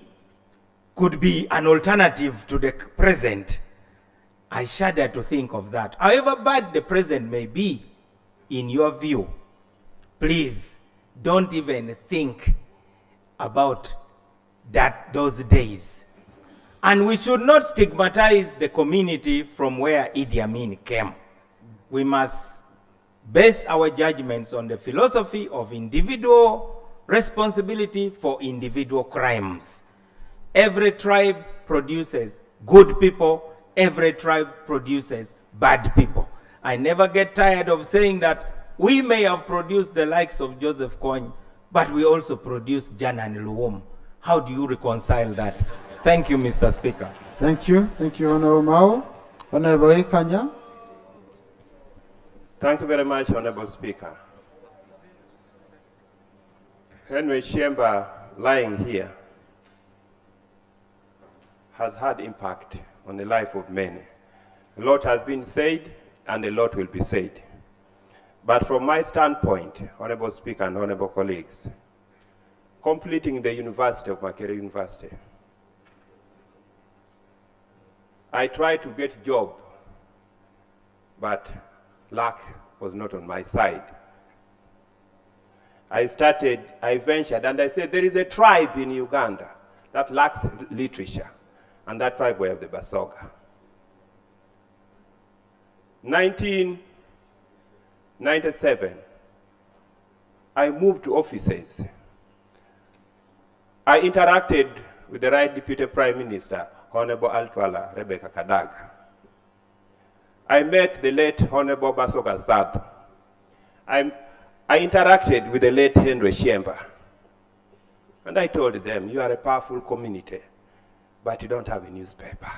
could be an alternative to the present, I shudder to think of that. However bad the present may be, in your view, please don't even think about those days. And we should not stigmatize the community from where Idi Amin came. We must base our judgments on the philosophy of individual responsibility for individual crimes. Every tribe produces good people, every tribe produces bad people. I never get tired of saying that we may have produced the likes of Joseph Kony, but we also produced Jan and Luwum. How do you reconcile that? Thank you, Mr. Speaker. Thank you, Honorable Mao. Honorable Ikanya. Thank you very much, Honorable Speaker. Henry Kyemba lying here has had impact on the life of many. A lot has been said and a lot will be said. But from my standpoint, Honorable Speaker and Honorable colleagues, completing the University of Makerere University, I tried to get a job, but luck was not on my side. I ventured, and I said, there is a tribe in Uganda that lacks literature, and that tribe were the Basoga. 1997, I moved to offices. I interacted with the right Deputy Prime Minister, Honorable Altwala Rebecca Kadaga. I met the late Honorable Basoga Sab. I interacted with the late Henry Kyemba. And I told them, you are a powerful community, but you don't have a newspaper.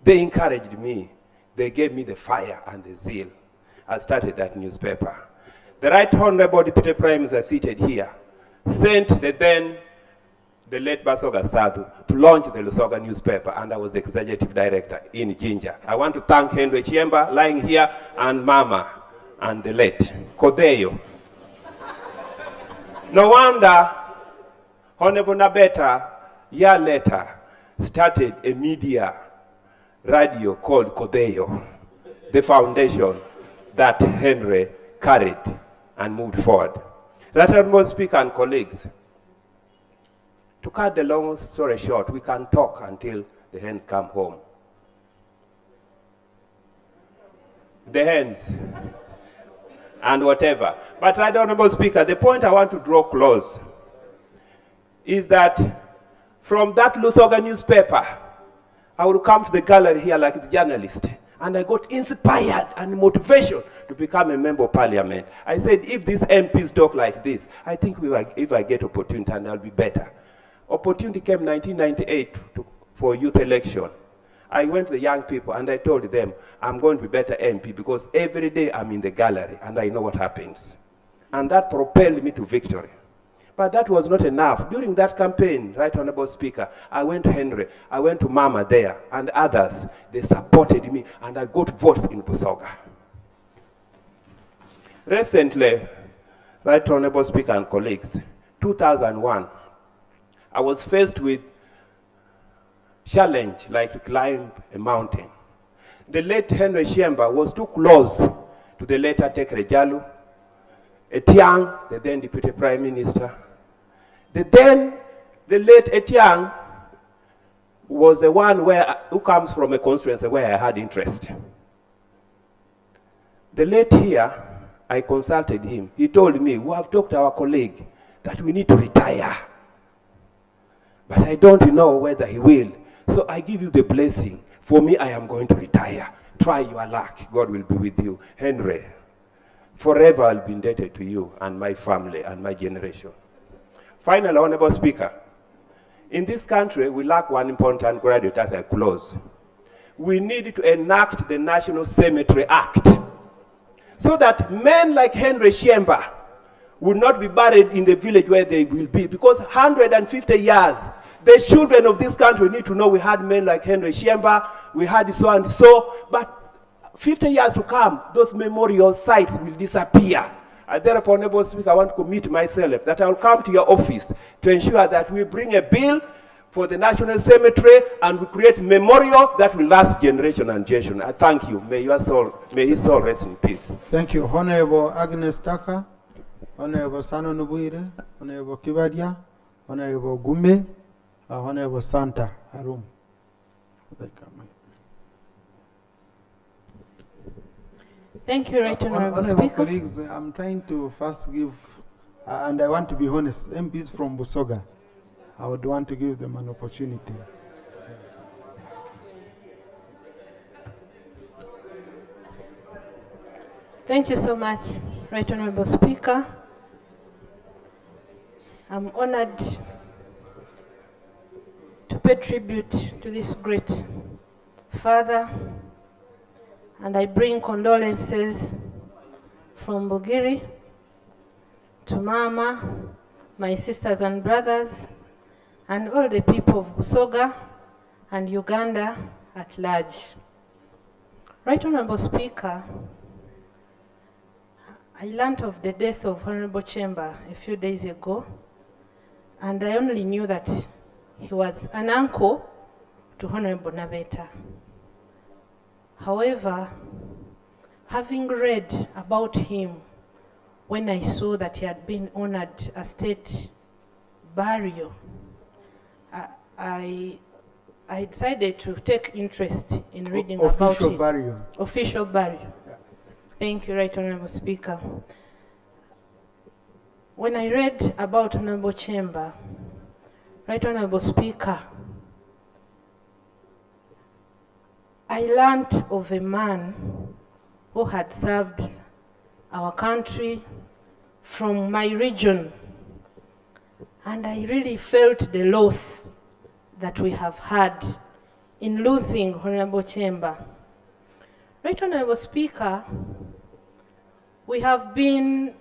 They encouraged me. They gave me the fire and the zeal. I started that newspaper. The Right Honorable Deputy Prime Minister seated here sent the late Basoga Sadhu to launch the Lusoga newspaper, and I was the executive director in Jinja. I want to thank Henry Kyemba lying here, and Mama, and the late Kodeyo. No wonder Honorable Nabeta, a year later, started a media radio called Kodeyo, the foundation that Henry carried and moved forward. Right Honorable Speaker and colleagues, to cut the long story short, we can talk until the hens come home. The hens and whatever. But Right Honorable Speaker, the point I want to draw close is that from that Lusoga newspaper, I would come to the gallery here like the journalist, and I got inspired and motivation to become a member of parliament. I said, if these MPs talk like this, I think if I get opportunity, and I'll be better. Opportunity came 1998 for youth election. I went to the young people and I told them, I'm going to be better MP because every day I'm in the gallery and I know what happens. And that propelled me to victory. But that was not enough. During that campaign, Right Honorable Speaker, I went to Henry, I went to Mama there, and others. They supported me, and I got votes in Busoga. Recently, Right Honorable Speaker and colleagues, 2001, I was faced with challenge like to climb a mountain. The late Henry Kyemba was too close to the late Tekre Jalu, Etiang, the then Deputy Prime Minister. The late Etiang was the one who comes from a constituency where I had interest. The late here, I consulted him. He told me, we have talked to our colleague that we need to retire. But I don't know whether he will. So I give you the blessing. For me, I am going to retire. Try your luck. God will be with you. Henry, forever I'll be indebted to you and my family and my generation. Finally, Honorable Speaker, in this country, we lack one important graduate as I close. We need to enact the National Cemetery Act so that men like Henry Kyemba will not be buried in the village where they will be, because 150 years, the children of this country need to know we had men like Henry Kyemba, we had so and so, but 50 years to come, those memorial sites will disappear. And therefore, Honorable Speaker, I want to commit myself that I will come to your office to ensure that we bring a bill for the National Cemetery and we create memorial that will last generation and generation. I thank you. May his soul rest in peace. Thank you. Honorable Agnes Taka, Honorable Sano Nubuire, Honorable Kibadia, Honorable Gume, Honorable Santa Arum. Thank you, Right Honorable Honorable Speaker. colleagues, I'm trying to first give, and I want to be honest, MPs from Busoga, I would want to give them an opportunity. Thank you so much, Right Honorable Speaker. I'm honored to pay tribute to this great father, and I bring condolences from Bugiri to Mama, my sisters and brothers, and all the people of Busoga and Uganda at large. Right Honorable Speaker, I learned of the death of Honorable Kyemba a few days ago, and I only knew that he was an uncle to Honorable Nabeta. However, having read about him, when I saw that he had been honored a state burial, I decided to take interest in reading about him. Official burial. Official burial. Yeah. Thank you, Right Honorable Speaker. When I read about Honorable Kyemba, Right Honorable Speaker, I learned of a man who had served our country from my region, and I really felt the loss that we have had in losing Honorable Kyemba. Right Honorable Speaker, we have been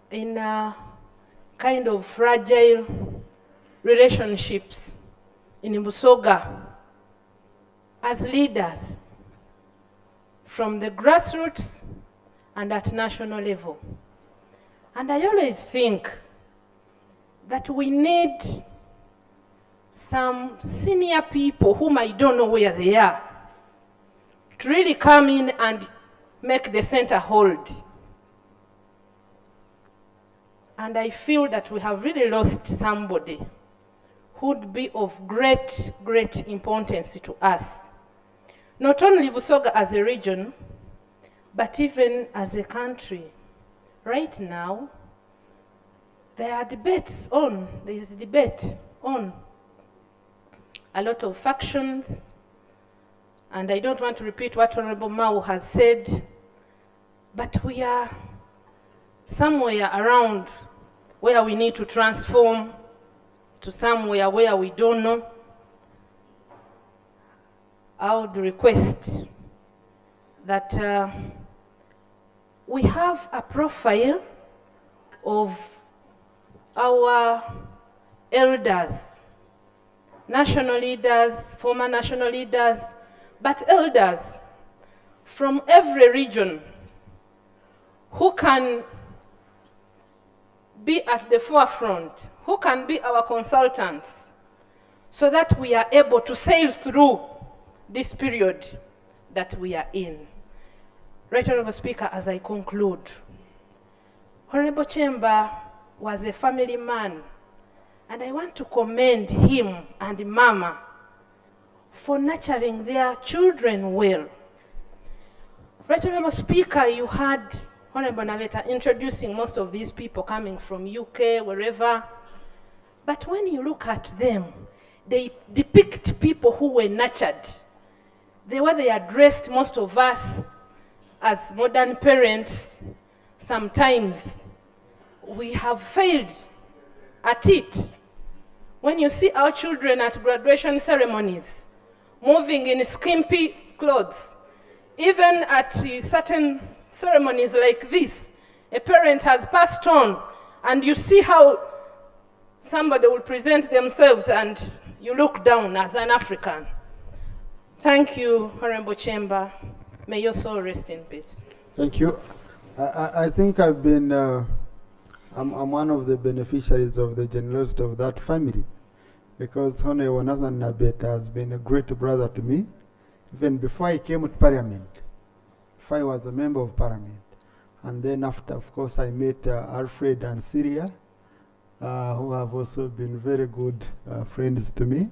in a kind of fragile relationships in Busoga as leaders from the grassroots and at national level. And I always think that we need some senior people whom I don't know where they are to really come in and make the center hold. And I feel that we have really lost somebody who would be of great, great importance to us. Not only Busoga as a region, but even as a country. Right now, there is debate on a lot of factions, and I don't want to repeat what Honorable Mau has said, but we are somewhere around where we need to transform to somewhere where we don't know. I would request that we have a profile of our elders, national leaders, former national leaders, but elders from every region who can be at the forefront, who can be our consultants, so that we are able to sail through this period that we are in. Right Honorable Speaker, as I conclude, Honorable Kyemba was a family man And I want to commend him and Mama for nurturing their children well. Right Honorable Speaker, you had Honorable Naveta introducing most of these people coming from UK, wherever. But when you look at them, they depict people who were nurtured. The way they addressed most of us as modern parents, sometimes we have failed at it. When you see our children at graduation ceremonies, moving in skimpy clothes, even at certain ceremonies like this, a parent has passed on, and you see how somebody will present themselves and you look down as an African. Thank you, Honorable Kyemba. May your soul rest in peace. Thank you. I think I've been, I'm one of the beneficiaries of the generosity of that family, because Honorable Nathan Nabet has been a great brother to me, even before I came to Parliament, before I was a member of Parliament. And then after, of course, I met Alfred and Syria, who have also been very good friends to me.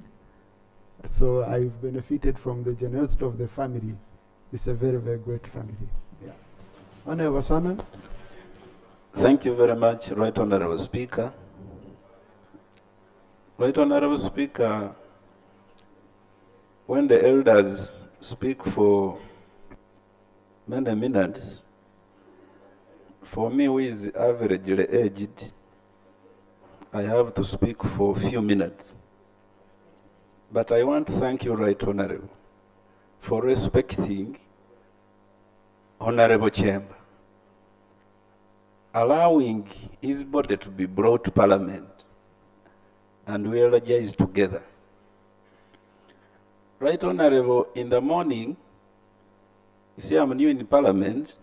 So I've benefited from the generosity of the family. It's a very, very great family. Yeah. Honorable Sanon. Thank you very much, Right Honorable Speaker. Right Honorable Speaker, when the elders speak for many minutes, for me who is averagely aged, I have to speak for a few minutes. But I want to thank you, Right Honorable, for respecting Honorable Kyemba, allowing his body to be brought to Parliament, and we eulogize together. Right Honorable, in the morning, you see I'm new in Parliament,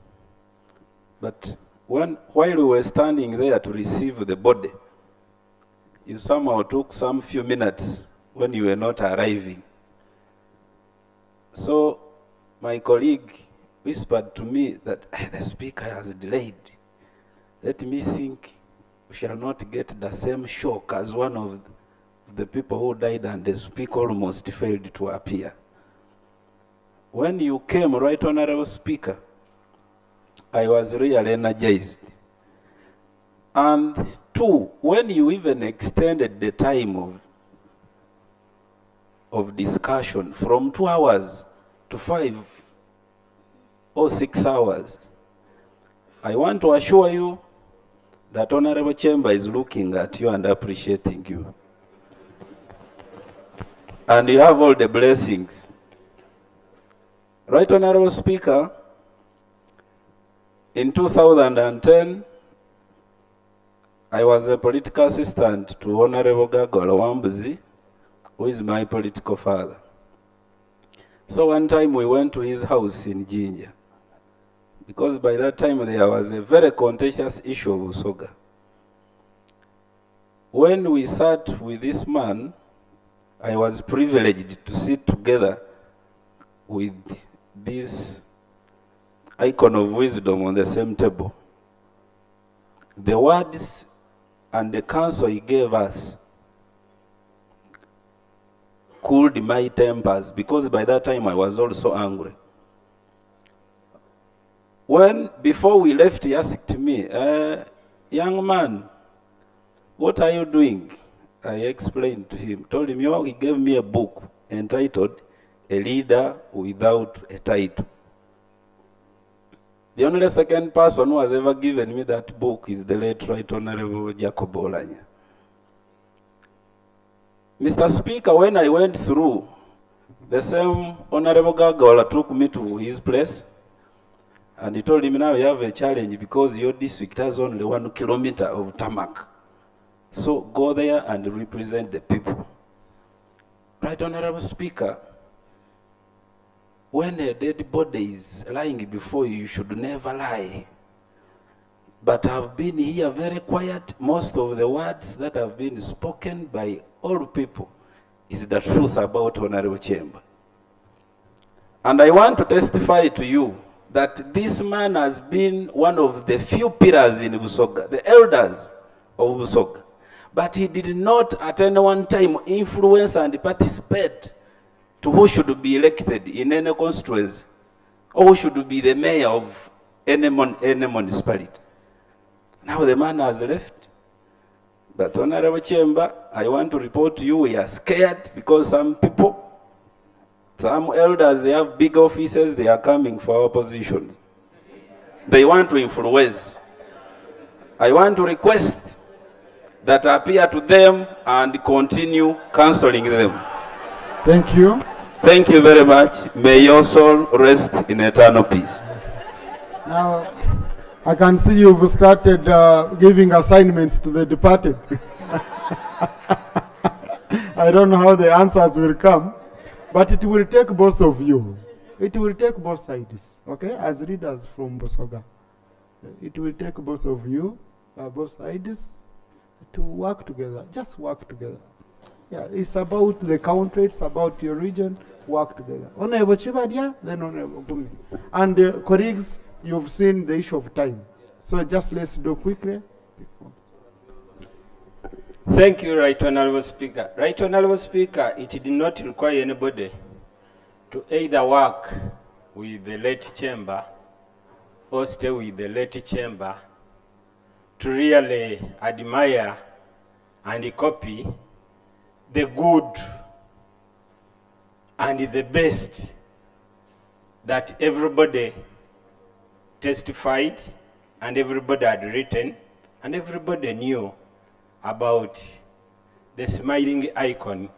but while we were standing there to receive the body, you somehow took some few minutes when you were not arriving. So my colleague whispered to me that the speaker has delayed. Let me think we shall not get the same shock as one of the people who died and the speaker almost failed to appear. When you came, Right Honorable Speaker, I was really energized. And two, when you even extended the time of discussion from 2 hours to 5 or 6 hours, I want to assure you that Honorable Kyemba is looking at you and appreciating you. And you have all the blessings. Right Honorable Speaker, in 2010, I was a political assistant to Honorable Gagola Wambuzi, who is my political father. So one time we went to his house in Jinja, because by that time there was a very contentious issue of Busoga. When we sat with this man, I was privileged to sit together with this icon of wisdom on the same table. The words and the counsel he gave us cooled my tempers, because by that time I was also angry. Before we left, he asked me, young man, what are you doing? I explained to him, told him, he gave me a book entitled A Leader Without a Title. The only second person who has ever given me that book is the late Right Honorable Jacob Olanya. Mr. Speaker, when I went through, the same Honorable Gagola took me to his place, and he told him, now you have a challenge because your district has only 1 kilometer of tarmac. So go there and represent the people. Right Honorable Speaker, when a dead body is lying before you, you should never lie. But I've been here very quiet. Most of the words that have been spoken by all people is the truth about Honorable Kyemba. And I want to testify to you that this man has been one of the few pillars in Busoga, the elders of Busoga. but he did not at any one time influence and participate to who should be elected in any constituency, or who should be the mayor of any municipality. Now the man has left. But Honorable Kyemba, I want to report to you, we are scared because some people, some elders, they have big offices, they are coming for our positions. They want to influence. I want to request that appear to them and continue counseling them. Thank you. Thank you very much. May your soul rest in eternal peace. Now, I can see you've started giving assignments to the departed. I don't know how the answers will come, but it will take both of you. It will take both sides, okay? As leaders from Busoga, it will take both of you, both sides, to work together. Just work together. Yeah, it's about the country, it's about your region. Work together. Honorable Chibadia, then Honorable Gumi. And colleagues, you've seen the issue of time. So just let's do quickly. Thank you, Right Honorable Speaker. Right Honorable Speaker, it did not require anybody to either work with the late Kyemba or stay with the late Kyemba to really admire and copy the good and the best that everybody testified and everybody had written and everybody knew about the smiling icon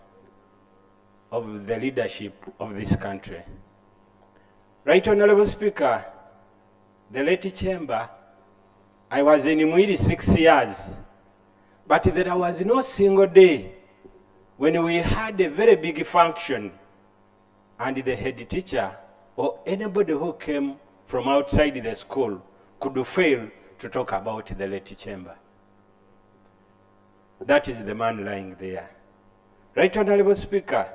of the leadership of this country. Right Honorable Speaker, the late Kyemba, I was in Mwiri 6 years, but there was no single day when we had a very big function and the head teacher or anybody who came from outside the school could fail to talk about the late Kyemba. That is the man lying there. Right Honorable Speaker,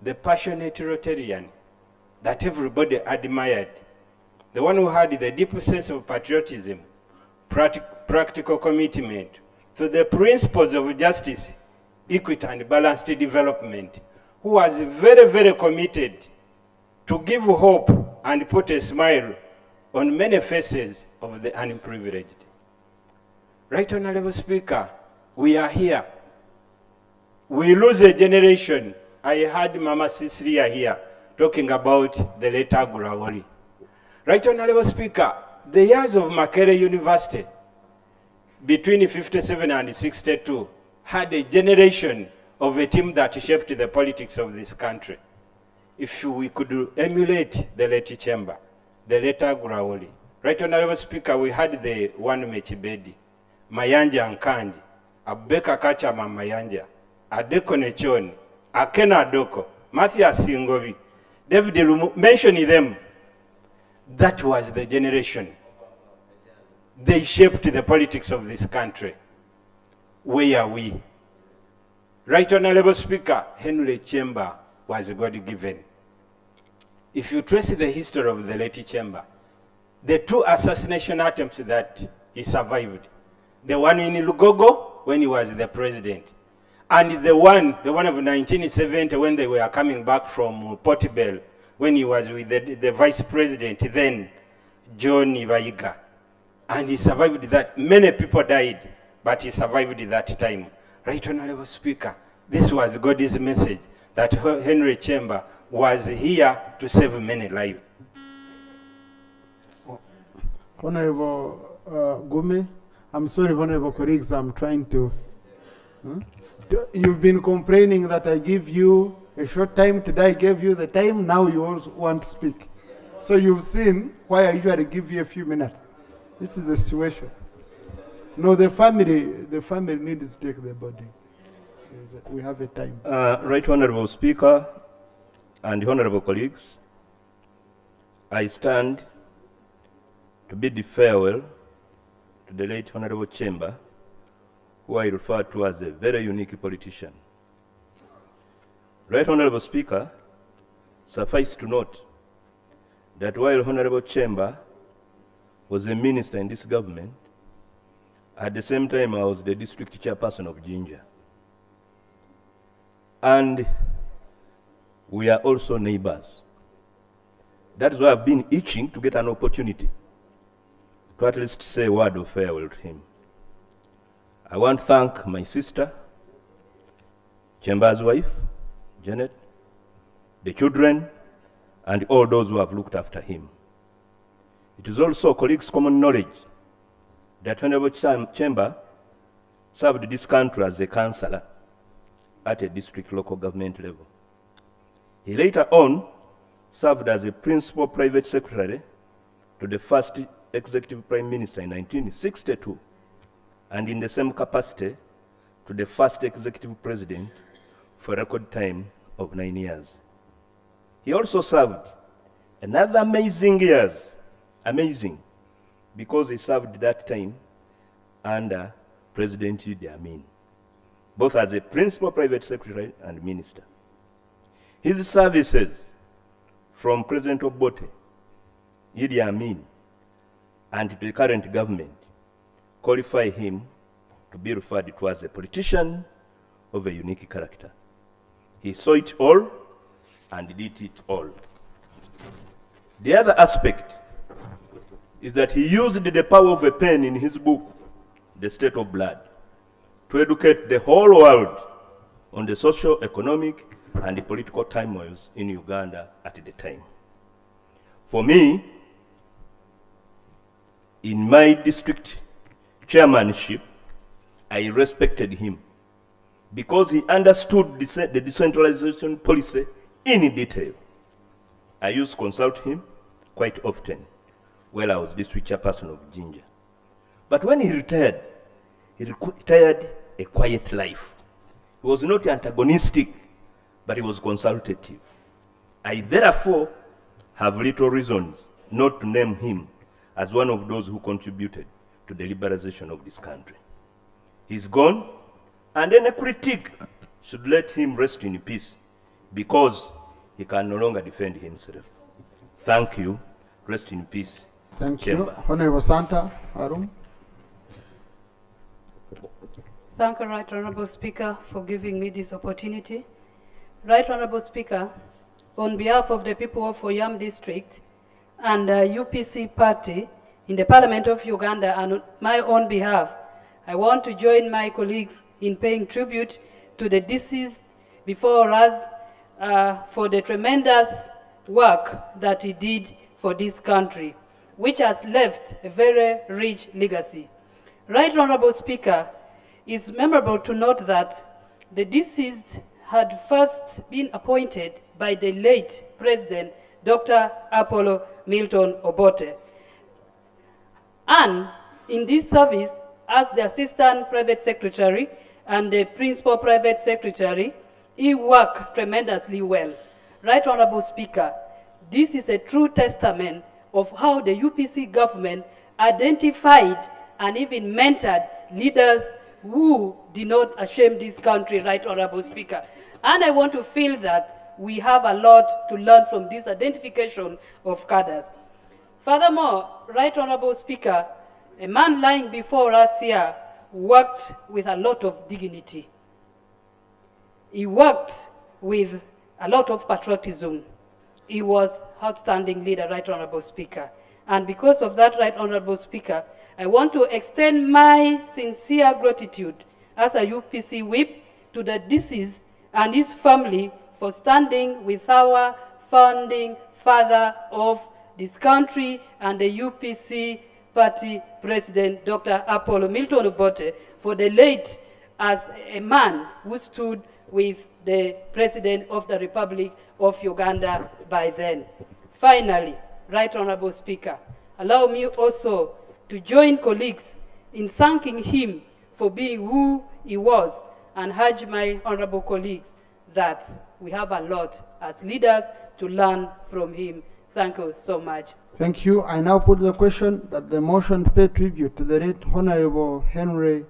the passionate Rotarian that everybody admired, the one who had the deep sense of patriotism, practical commitment to the principles of justice, equity and balanced development, who was very, very committed to give hope and put a smile on many faces of the unprivileged. Right Honorable Speaker, we are here. We lose a generation. I heard Mama Cecilia here talking about the late Agurawali. Right Honorable Speaker, the years of Makerere University between 57 and 62 had a generation of a team that shaped the politics of this country. If we could emulate the late Kyemba, the late Agurawali. Right Honorable Speaker, we had the one Mechibedi, Mayanja Nkanji, Abeka Kachama Mayanja, Adeko Nechoni, Akena Adoko, Matthias Singovi, David Lumu, mentioning them. That was the generation. They shaped the politics of this country. Where are we? Right Honorable Speaker, Henry Kyemba was God-given. If you trace the history of the late Kyemba, the two assassination attempts that he survived, the one in Lugogo when he was the president, and the one of 1970 when they were coming back from Portobello when he was with the vice president then, John Ibaiga. And he survived that. Many people died, but he survived that time. Right Honorable Speaker, this was God's message that Henry Kyemba was here to save many lives. Honorable Gumi, I'm sorry, Honorable colleagues, I'm trying to... You've been complaining that I give you a short time. Today I gave you the time, now you also want to speak. So you've seen why I usually give you a few minutes. This is the situation. No, the family needs to take the body. We have a time. Right Honorable Speaker and honorable colleagues, I stand to bid farewell to the late Honorable Kyemba, who I refer to as a very unique politician. Right Honorable Speaker, suffice to note that while Honorable Kyemba was a minister in this government, At the same time, I was the district chairperson of Jinja. And we are also neighbors. That is why I've been itching to get an opportunity to at least say a word of farewell to him. I want to thank my sister, Kyemba's wife, Janet, the children, and all those who have looked after him. It is also colleagues' common knowledge that Honorable Kyemba served this country as a councillor at a district local government level. He later on served as a principal private secretary to the first executive prime minister in 1962, and in the same capacity to the first executive president for a record time of 9 years. He also served another amazing years, amazing, because he served that time under President Idi Amin, both as a principal private secretary and minister. His services from President Obote, Idi Amin, and to the current government qualify him to be referred to as a politician of a unique character. He saw it all and did it all. The other aspect is that he used the power of a pen in his book, The State of Blood, to educate the whole world on the social, economic, and the political turmoils in Uganda at the time. For me, in my district chairmanship, I respected him because he understood the decentralization policy in detail. I used to consult him quite often while I was district chairperson of Jinja. But when he retired a quiet life. He was not antagonistic, but he was consultative. I therefore have little reasons not to name him as one of those who contributed to the liberalization of this country. He's gone, and any critique should let him rest in peace because he can no longer defend himself. Thank you. Rest in peace. Thank you. Kyemba. Honorable Santa Arum. Thank you, Right Honorable Speaker, for giving me this opportunity. Right Honorable Speaker, on behalf of the people of Oyam District and the UPC party in the Parliament of Uganda and on my own behalf, I want to join my colleagues in paying tribute to the deceased before us for the tremendous work that he did for this country, which has left a very rich legacy. Right Honorable Speaker, it's memorable to note that the deceased had first been appointed by the late President Dr. Apollo Milton Obote. And in this service, as the Assistant Private Secretary and the Principal Private Secretary, he worked tremendously well. Right Honorable Speaker, this is a true testament of how the UPC government identified and even mentored leaders who did not shame this country, Right Honorable Speaker. And I want to feel that we have a lot to learn from this identification of cadres. Furthermore, Right Honorable Speaker, a man lying before us here worked with a lot of dignity. He worked with a lot of patriotism. He was outstanding leader, Right Honorable Speaker. And because of that, Right Honorable Speaker, I want to extend my sincere gratitude as a UPC whip to the deceased and his family for standing with our founding father of this country and the UPC party president, Dr. Apollo Milton Obote, for the late as a man who stood with the President of the Republic of Uganda by then. Finally, Right Honorable Speaker, allow me also to join colleagues in thanking him for being who he was and urge my honorable colleagues that we have a lot as leaders to learn from him. Thank you so much. Thank you. I now put the question that the motion to pay tribute to the late Honorable Henry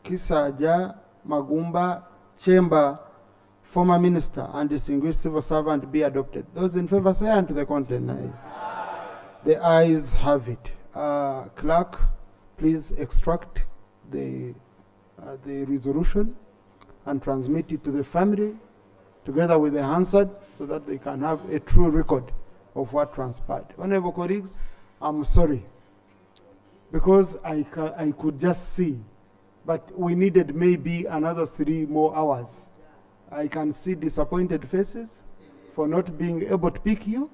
Kisaja Magumba Kyemba, former minister and distinguished civil servant, be adopted. Those in favor say aye to the content. Aye. The ayes have it. Clerk, please extract the resolution and transmit it to the family together with the Hansard so that they can have a true record of what transpired. Honorable colleagues, I'm sorry because I could just see, but we needed maybe another 3 more hours. I can see disappointed faces for not being able to pick you,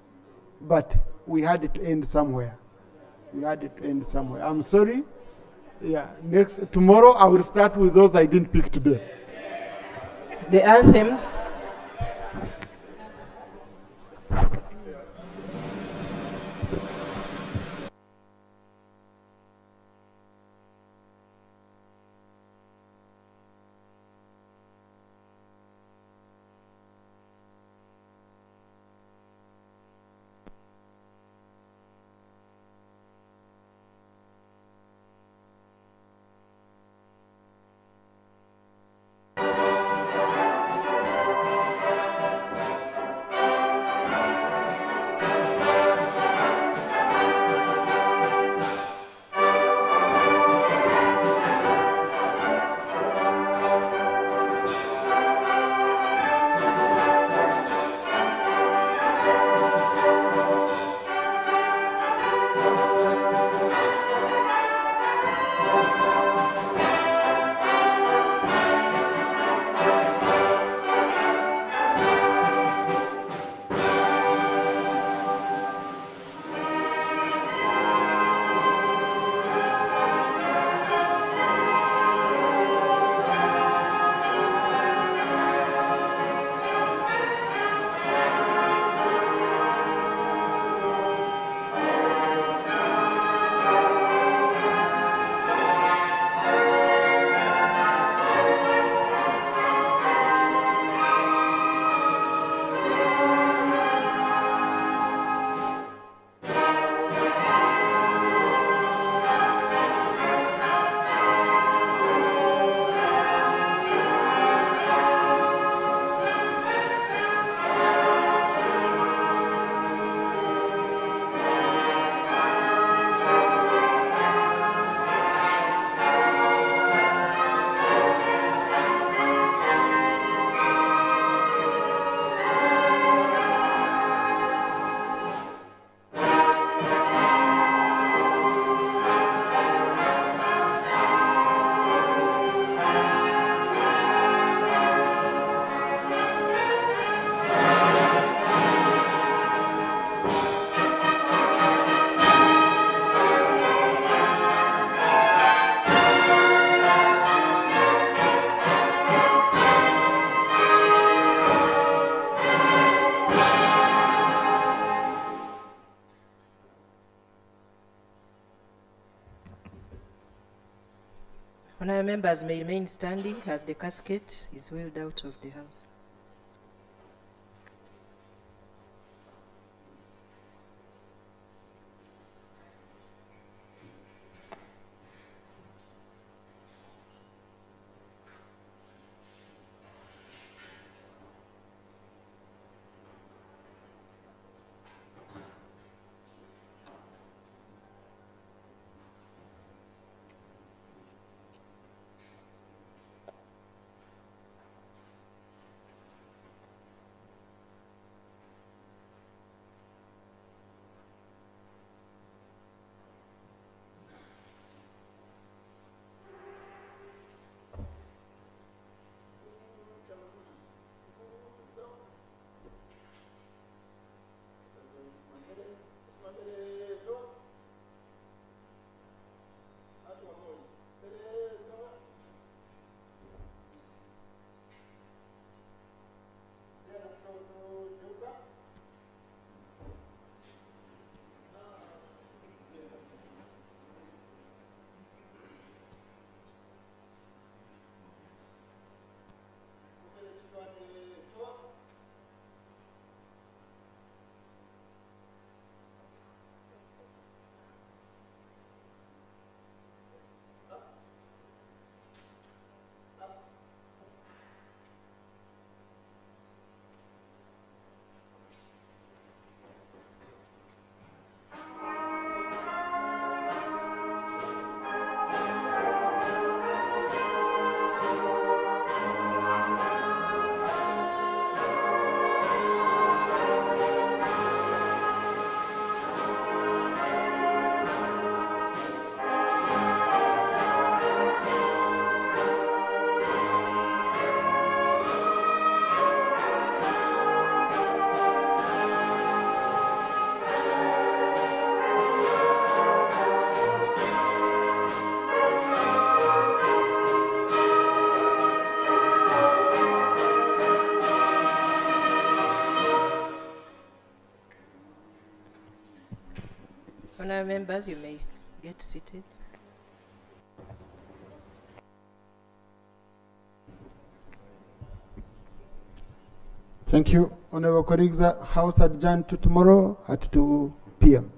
but we had it to end somewhere. We had it to end somewhere. I'm sorry. Yeah, tomorrow I will start with those I didn't pick today. The anthems. Honourable members may remain standing as the casket is wheeled out of the House. Members, you may get seated. Thank you. Honorable colleagues, House adjourned to tomorrow at 2 p.m.